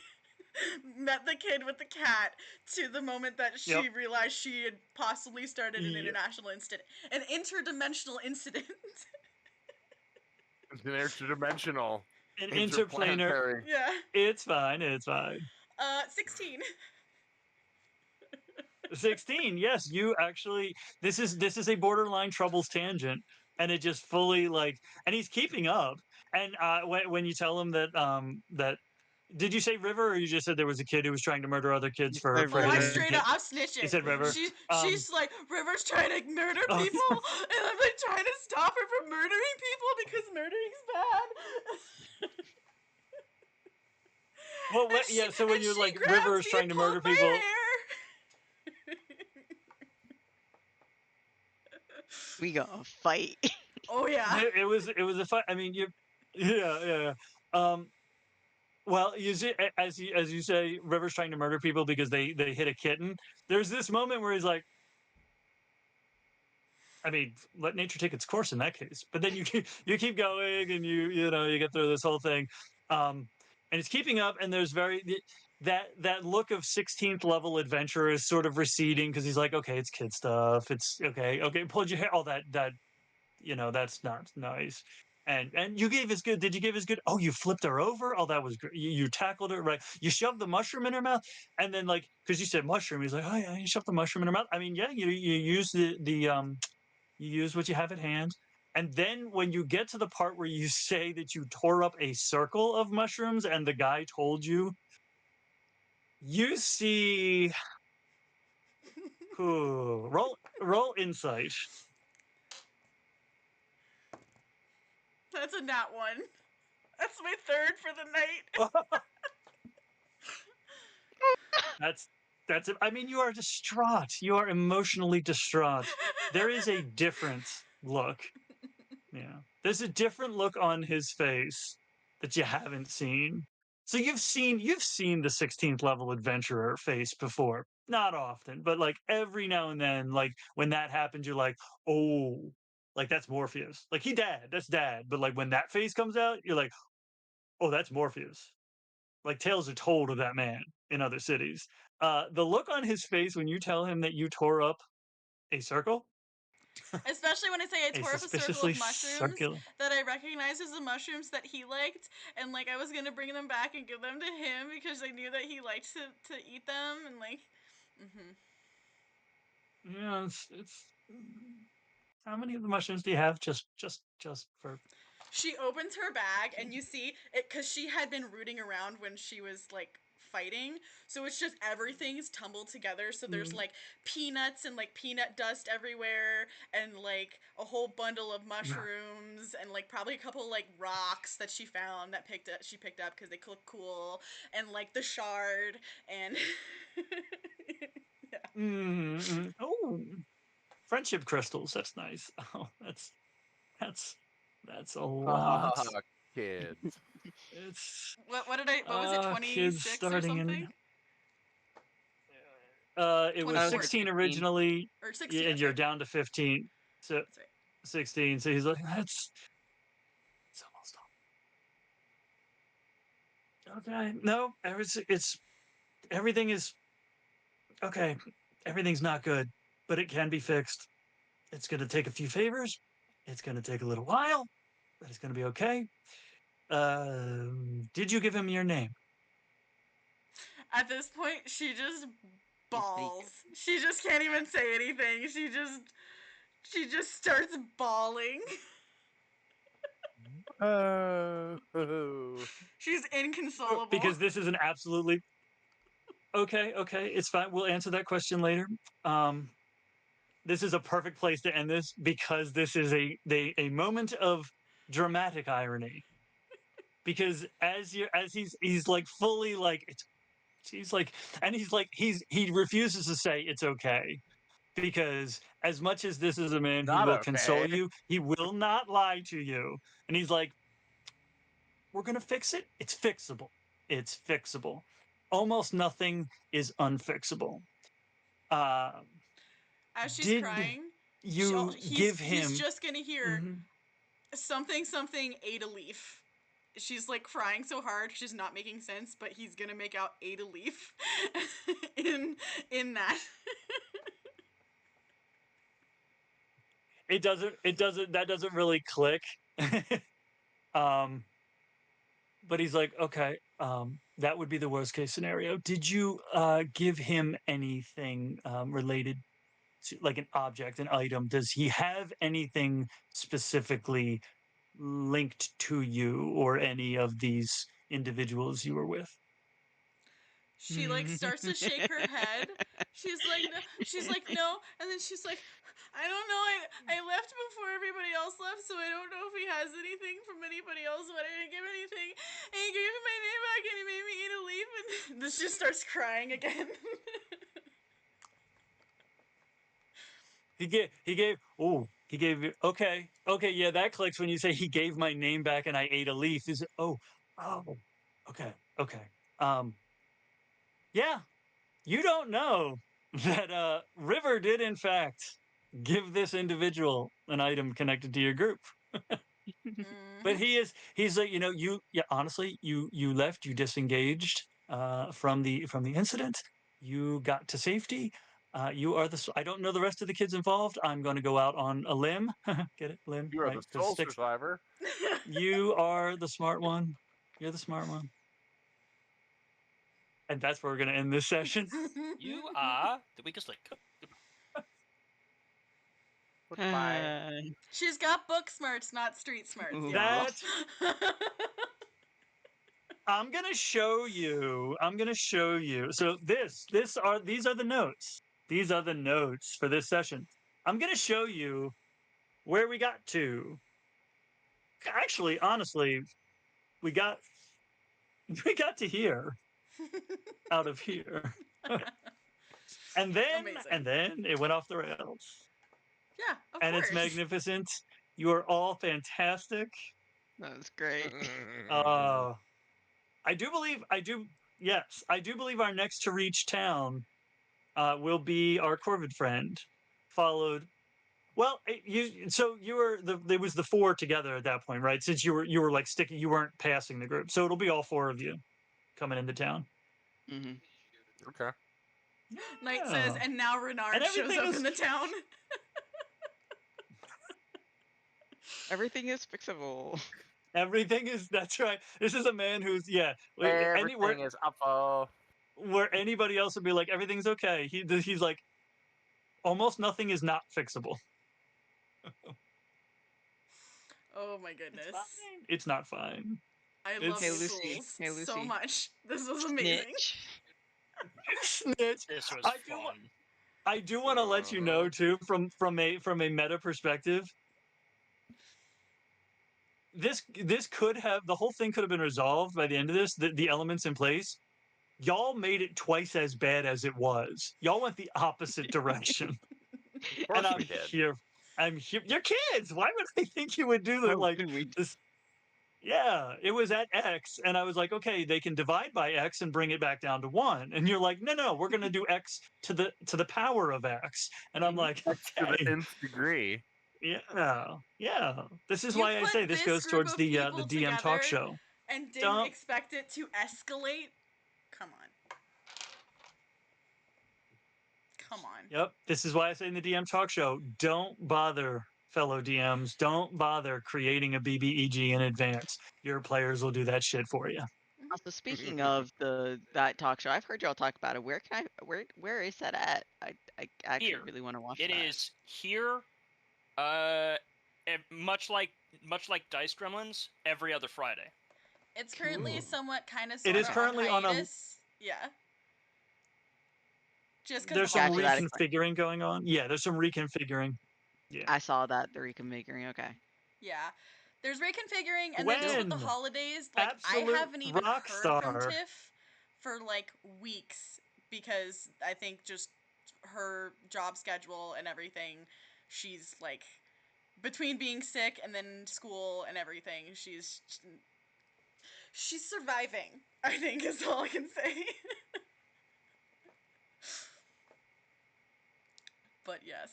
met the kid with the cat to the moment that she realized she had possibly started an international incident, an interdimensional incident. It's an interdimensional, an interplanar. Yeah, it's fine. 16. 16. Yes, you actually. This is a borderline troubles tangent, and it just fully like. And he's keeping up. And when you tell him that. Did you say River, or you just said there was a kid who was trying to murder other kids for I his straight up, I'm snitching. You said River. She's like, River's trying to murder people, and I'm like trying to stop her from murdering people because murdering's bad. Well, yeah. So when you're like River's trying to murder people. We gonna fight. Oh yeah. It was a fight. I mean, yeah. Well, you see, as you say, River's trying to murder people because they hit a kitten. There's this moment where he's like, I mean, let nature take its course in that case. But then you keep going, and you get through this whole thing, and it's keeping up. And there's that look of 16th level adventurer is sort of receding because he's like, okay, it's kid stuff. It's okay, pulled your hair, all that that's not nice. And you gave as good. Did you give as good? Oh, you flipped her over. Oh, that was great. You tackled her, right? You shoved the mushroom in her mouth, and then like because you said mushroom, he's like, oh yeah, you shoved the mushroom in her mouth. I mean, yeah, you use the you use what you have at hand. And then when you get to the part where you say that you tore up a circle of mushrooms and the guy told you, you see. Ooh, roll insight. That's a nat 1. That's my 3rd for the night. That's it. I mean, you are distraught. You are emotionally distraught. There is a different look. Yeah. There's a different look on his face that you haven't seen. So you've seen the 16th level adventurer face before. Not often, but like every now and then, like when that happens, you're like, oh, like that's Morpheus. Like that's dad. But like when that face comes out, you're like, oh, that's Morpheus. Like tales are told of that man in other cities. The look on his face when you tell him that you tore up a circle, Especially when I say I a tore up a circle suspiciously of mushrooms circular. that I recognized as the mushrooms that he liked, and like I was gonna bring them back and give them to him because I knew that he liked to eat them, and like, Yeah, it's. How many of the mushrooms do you have? Just for. She opens her bag and you see it because she had been rooting around when she was like fighting, so it's just everything's tumbled together. So there's like peanuts and like peanut dust everywhere, and like a whole bundle of mushrooms, and like probably a couple like rocks that she found that she picked up because they look cool, and like the shard and yeah. Oh, friendship crystals. That's nice. Oh, that's a lot. Kids. It's What was it, kids 26 or starting something? it was 24. 16 originally, Or 16, and that's you're right. down to 15. So That's right. 16. So he's like, it's almost all. Okay, no, everything is okay. Everything's not good, but it can be fixed. It's going to take a few favors. It's going to take a little while, but it's going to be okay. Did you give him your name? At this point, she just bawls. She just can't even say anything. She just starts bawling. She's inconsolable. Because this is an absolutely okay. It's fine. We'll answer that question later. This is a perfect place to end this because this is a moment of dramatic irony. Because as he's like fully like he's like, and he's like he refuses to say it's okay, because as much as this is a man who Not will okay. console you, he will not lie to you. And he's like, we're gonna fix it. It's fixable. It's fixable. Almost nothing is unfixable. As she's Did crying, you give him? He's just gonna hear something ate a leaf. She's like crying so hard she's not making sense, but he's gonna make out ate a leaf in that. It doesn't that doesn't really click. But he's like, okay, that would be the worst case scenario. Did you give him anything related to, like, an object, an item? Does he have anything specifically linked to you or any of these individuals you were with? She like starts to shake her head. She's like no, and then she's like, I don't know. I left before everybody else left, so I don't know if he has anything from anybody else. But I didn't give anything. And he gave me my name back, and he made me eat a leaf, and this just starts crying again. He gave you, okay, yeah, that clicks when you say he gave my name back and I ate a leaf. Is it, oh, okay. Yeah, you don't know that River did in fact give this individual an item connected to your group. But he's like, honestly, you left, you disengaged from the incident, you got to safety. You are I don't know the rest of the kids involved. I'm going to go out on a limb. Get it? Limb, You are right? the 'Cause sole Sticks, survivor. you are the smart one. You're the smart one. And that's where we're going to end this session. You are the weakest link. Goodbye. She's got book smarts, not street smarts, Ooh. y'all. I'm gonna show you. So these are the notes. These are the notes for this session. I'm gonna show you where we got to. Actually, honestly, we got to here, out of here, and Amazing. then it went off the rails. Yeah, of And course. it's magnificent. You are all fantastic. That was great. I do believe our next to reach town will be our Corvid friend, followed. Well, there was the four together at that point, right? Since you were like sticking, you weren't passing the group, so it'll be all four of you coming into town. Mm-hmm. Okay. Knight says, and now Renard shows up in the town. Everything is fixable. That's right. This is a man who's Everything is awful. Where anybody else would be like, everything's okay. He's like, almost nothing is not fixable. Oh my goodness. It's not fine. I love Hey, you Lucy. fools Hey, Lucy. so much. This was amazing. Snitch. This was fun. I do want to let you know too, from a meta perspective, this could have, the whole thing could have been resolved by the end of this. The elements in place, y'all made it twice as bad as it was. Y'all went the opposite direction. Of course And we did. I'm here. You're kids. Why would I think you would do that? Why wouldn't we? This. Yeah, it was at X, and I was like, okay, they can divide by X and bring it back down to 1. And you're like, no, we're gonna do X to the power of X. And I'm like, To the okay, nth degree. yeah. This is You why I put say this goes group towards of the people DM talk together show. and didn't expect it to escalate? Come on. Yep, this is why I say in the DM talk show, don't bother, fellow DMs. Don't bother creating a BBEG in advance. Your players will do that shit for you. Also, speaking of that talk show, I've heard y'all talk about it. Where is that at? I actually Here. really want to watch It that. is here. Much like Dice Gremlins, every other Friday. It's currently somewhat kind of It is currently on a. Yeah. Just because there's some reconfiguring going on. Yeah, there's some reconfiguring. Yeah. I saw that, the reconfiguring. Okay. Yeah. There's reconfiguring, and then just with the holidays, like, I haven't even heard from Tiff for, like, weeks, because I think just her job schedule and everything, she's, like, between being sick and then school and everything, she's surviving, I think is all I can say. But yes.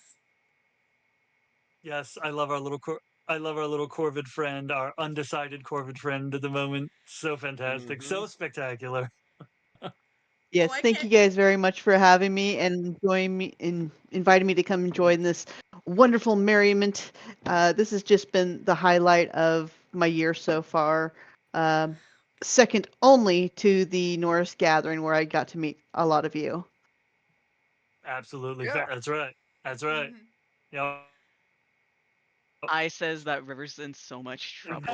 Yes, I love our little Corvid friend, our undecided Corvid friend at the moment. So fantastic, so spectacular. Yes, thank you guys very much for having me and inviting me to come join this wonderful merriment. This has just been the highlight of my year so far. Second only to the Norris Gathering, where I got to meet a lot of you. Absolutely, that's right. Mm-hmm. Yeah. I says that River's in so much trouble.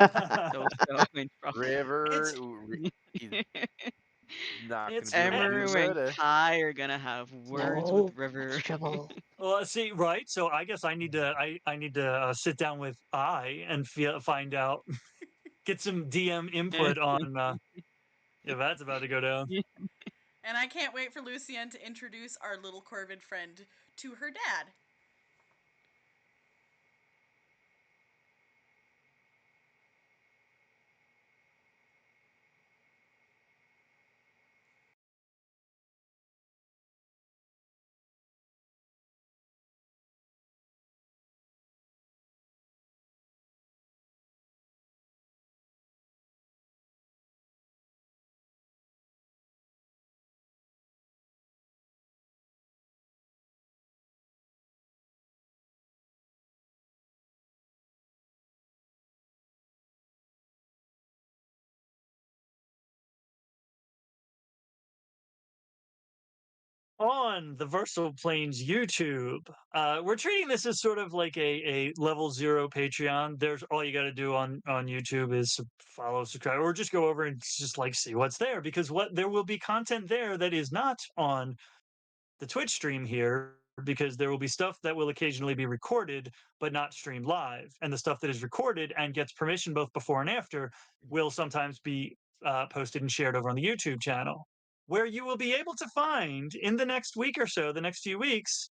so in trouble. River, not gonna be Emeru and Kai are gonna have words with River. Trouble. Well, see, right. So I guess I need to sit down with and find out, get some DM input on if that's about to go down. And I can't wait for Lucienne to introduce our little Corvid friend to her dad. on the Versal Plains YouTube. We're treating this as sort of like a level 0 Patreon. There's all you got to do on YouTube is follow, subscribe, or just go over and just like see what's there, because there will be content there that is not on the Twitch stream here, because there will be stuff that will occasionally be recorded but not streamed live, and the stuff that is recorded and gets permission both before and after will sometimes be posted and shared over on the YouTube channel, where you will be able to find in the next week or so, the next few weeks,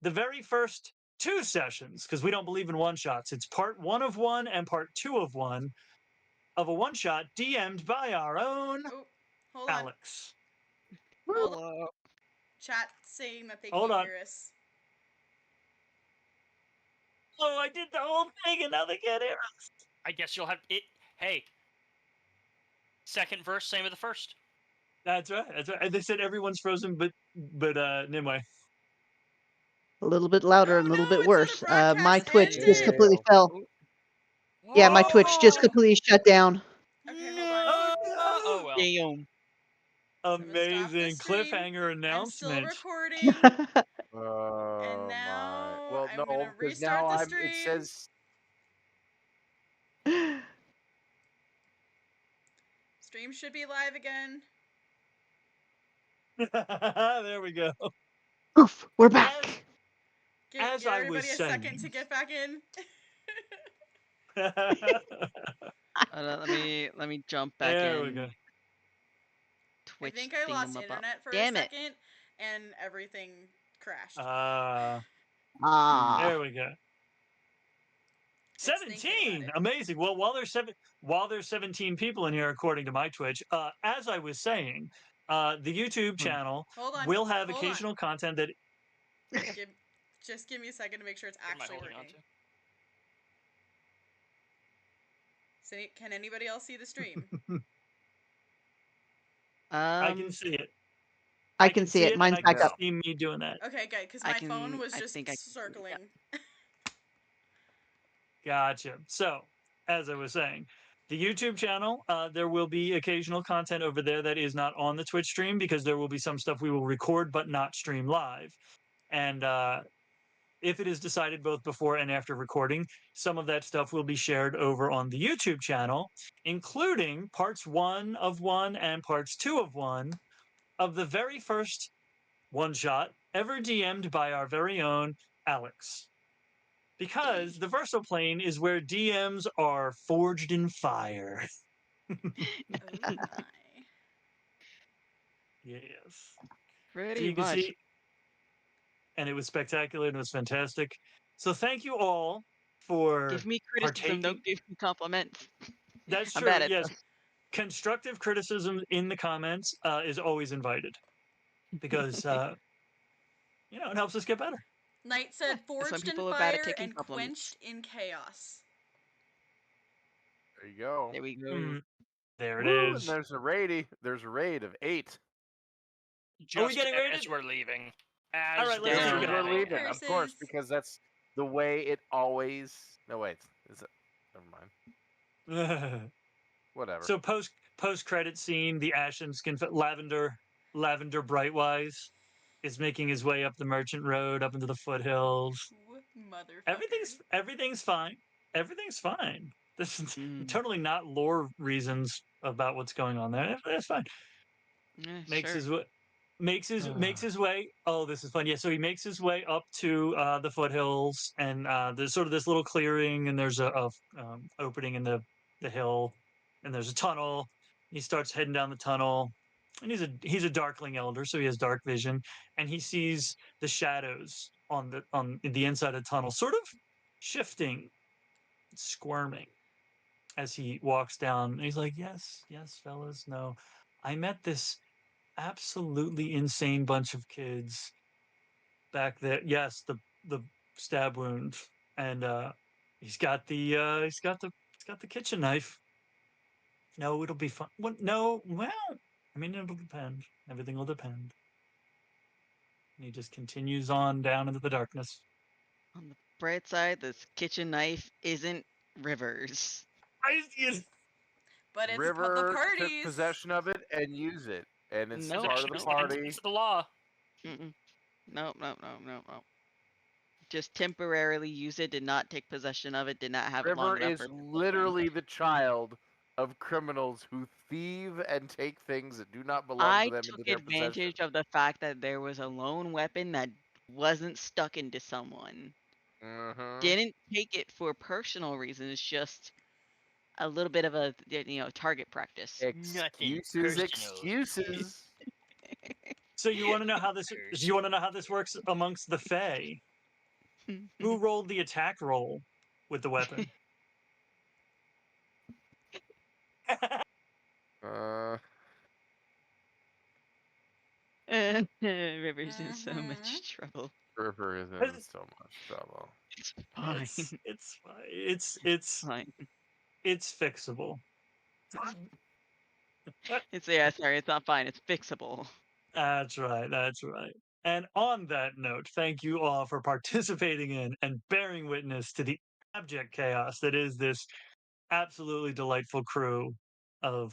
the very first 2 sessions, because we don't believe in one-shots. It's part 1 of 1 and part 2 of 1 of a one-shot DM'd by our own Oh, hold on. Alix. Hold on. Hello. Chat saying that they Hold can't on. hear us. Oh, I did the whole thing and now they can't hear us. I guess you'll have it. Hey, second verse, same with the first. That's right. That's right. And they said everyone's frozen, but Nimue. A little bit louder Oh, and a little no, bit it said the worse. broadcast My Twitch just ended. completely fell. Yeah, my Twitch just completely shut down. Okay, hold on. Oh well. Damn. I'm gonna stop the Amazing stream. cliffhanger I'm still announcement. recording. Oh And my. now Well, I'm no, gonna because restart now the it stream. says Stream should be live again. There we go. Oof, we're back. Give As I everybody was a saying. second to get back in. Let me jump back There in. we go. I Twitch think I lost thingamabob. internet for Damn a it. second, and everything crashed. Ah. There we go. It's thinking 17. about it. Amazing. Well, while there's 17 people in here, according to my Twitch, as I was saying, the YouTube channel Hold on. will have hold occasional content that. on. Just give me a second to make sure it's What am I actually holding on working. So, can anybody else see the stream? I can see it. I can see it. Mine's and I back can up. see me doing that. Okay, good, because I my phone can- was I just think I can see it, circling. Gotcha. So, as I was saying, the YouTube channel, there will be occasional content over there that is not on the Twitch stream, because there will be some stuff we will record but not stream live. And if it is decided both before and after recording, some of that stuff will be shared over on the YouTube channel, including parts 1 of 1 and parts 2 of 1 of the very first one-shot ever DM'd by our very own Alix. Because the Versal Plane is where DMs are forged in fire. Oh my. Yes. Pretty So you can much. see, and it was spectacular and it was fantastic. So thank you all for Give me criticism, partaking. don't give me compliments. That's I'm true. bad at Yes. those. Constructive criticism in the comments is always invited, because it helps us get better. Knight said, Some forged in people are bad at fire taking and compliments. quenched in chaos. there you go. There we go. There it Woo, is. and there's a raid. There's a raid of 8. Are we Just getting rated? as we're leaving. All right, let's Just do as it. we're Damn. leaving, of course, Curses. because that's the way it always. No, wait. Is it? Never mind. Whatever. So post credit scene, the ashen skin lavender Brightwise is making his way up the Merchant Road, up into the foothills. Motherfucker. Everything's fine. Everything's fine. This is Mm. totally not lore reasons about what's going on there. That's fine. Yeah, Makes sure. his way. Makes his way. Oh, this is fun. Yeah, so he makes his way up to the foothills, and there's sort of this little clearing, and there's a opening in the hill, and there's a tunnel. He starts heading down the tunnel, and he's a darkling elder, so he has dark vision, and he sees the shadows on the inside of the tunnel, sort of shifting, squirming, as he walks down. And he's like, "Yes, fellas, no, I met this absolutely insane bunch of kids back there. Yes, the stab wound, and he's got the kitchen knife. No, it'll be fun. What? No, well, I mean, it'll depend. Everything will depend." And he just continues on down into the darkness. On the bright side, this kitchen knife isn't Rivers. But it's the River took parties. possession of it and used it, and it's No, part of the no. party. It's the law. Mm-mm. Nope, nope, nope, nope, nope. Just temporarily use it, did not take possession of it, did not have it long River enough is for it to slow down. literally the child of criminals who thieve and take things that do not belong to I them took into their possession. advantage of the fact that there was a lone weapon that wasn't stuck into someone. Mm-hmm. Didn't take it for personal reasons, just a little bit of a target practice. Nothing Excuses, personal. excuses. So you want to know how this? You want to know how this works amongst the Fae? Who rolled the attack roll with the weapon? Uh, River's in so Mhm. much trouble. River is in so much trouble. It's fine. It's fine. Fine. It's fixable. Sorry, it's not fine. It's fixable. That's right. That's right. And on that note, thank you all for participating in and bearing witness to the abject chaos that is this absolutely delightful crew of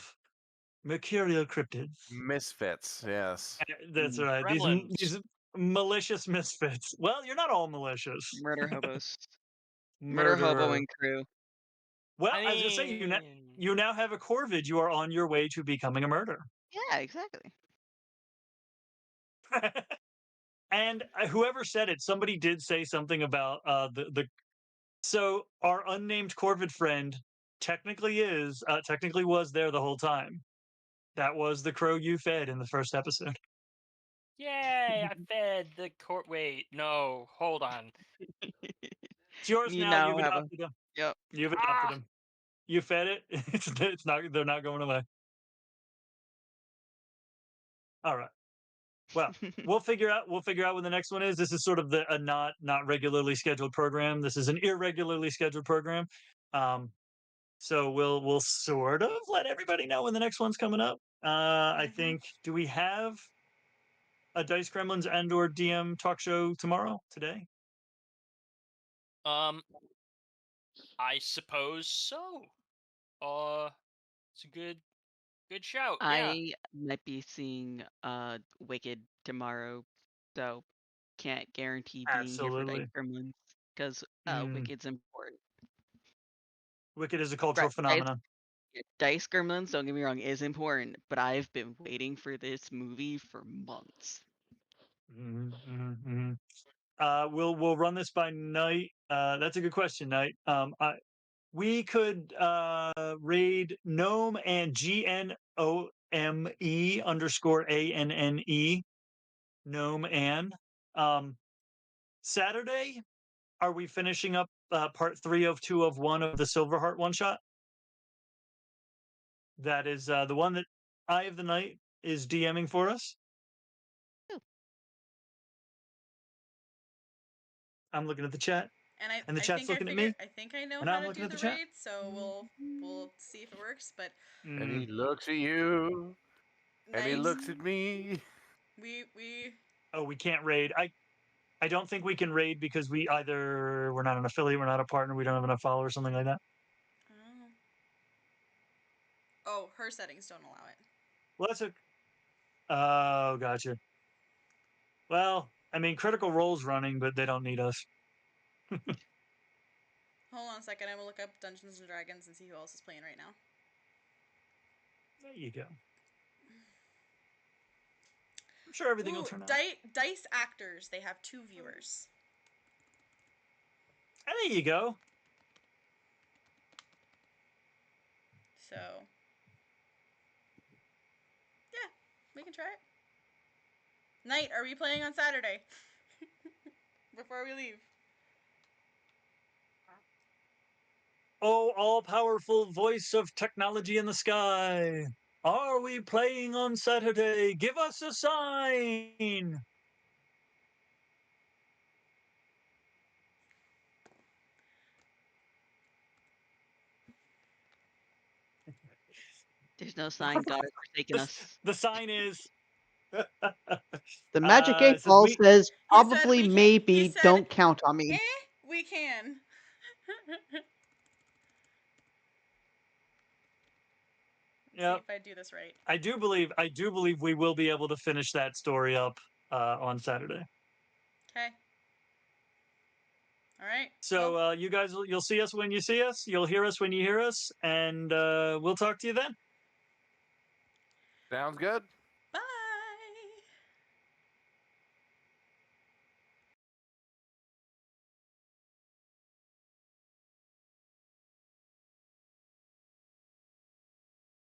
mercurial cryptids. Misfits, yes. That's right. Gremlins. These malicious misfits. Well, you're not all malicious. Murder hobos. Murder hobo and crew. Well, I I was gonna say mean, you now have a Corvid. You are on your way to becoming a murder. Yeah, exactly. And whoever said it, somebody did say something about the. So our unnamed Corvid friend technically was there the whole time. That was the crow you fed in the first episode. yay! I fed the court. Wait, no, hold on. It's yours You now. now You've have a adopted him. yep. You've adopted Ah! him. You fed it. It's not. They're not going away. All right. Well, we'll figure out what the next one is. This is sort of a not regularly scheduled program. This is an irregularly scheduled program. So we'll sort of let everybody know when the next one's coming up. I think, do we have a Dice Gremlins and or DM talk show today? I suppose so. It's a good shout. Yeah. I might be seeing Wicked tomorrow, so can't guarantee being here for Dice Absolutely. Gremlins because Wicked's important. Wicked is a cultural Right, phenomenon. Dice Gremlins, don't get me wrong, is important, but I've been waiting for this movie for months. We'll run this by Knight. That's a good question, Knight. We could raid Gnome and GNOME_ANNE. Gnome and Saturday. Are we finishing up part 3 of 2 of 1 of the Silverheart one shot? That is the one that Eye of the Night is DMing for us. I'm looking at the chat. And the chat's looking at me. I think I know and how I'm to looking do at the the chat. raid, so we'll see if it works. But And he looks at you, and he Knight, looks at me. we Oh, we can't raid. I don't think we can raid because we're not an affiliate, we're not a partner, we don't have enough followers, something like that. Oh, her settings don't allow it. Well, oh, gotcha. Well, I mean, Critical Role's running, but they don't need us. Hold on a second. I'm gonna look up Dungeons and Dragons and see who else is playing right now. There you go. I'm sure everything will turn out. Dice Actors. They have 2 viewers. There you go. So, yeah, we can try it. Knight, are we playing on Saturday? Before we leave. Oh, all-powerful voice of technology in the sky. Are we playing on Saturday? Give us a sign. There's no sign. God has forsaken us. The sign is The Magic 8 Ball says He said probably, we can. maybe, He said, don't count on me. we can. Yep. See if I do this right. I do believe we will be able to finish that story up on Saturday. Okay. All right. So well, you guys, you'll see us when you see us. You'll hear us when you hear us, and we'll talk to you then. Sounds good.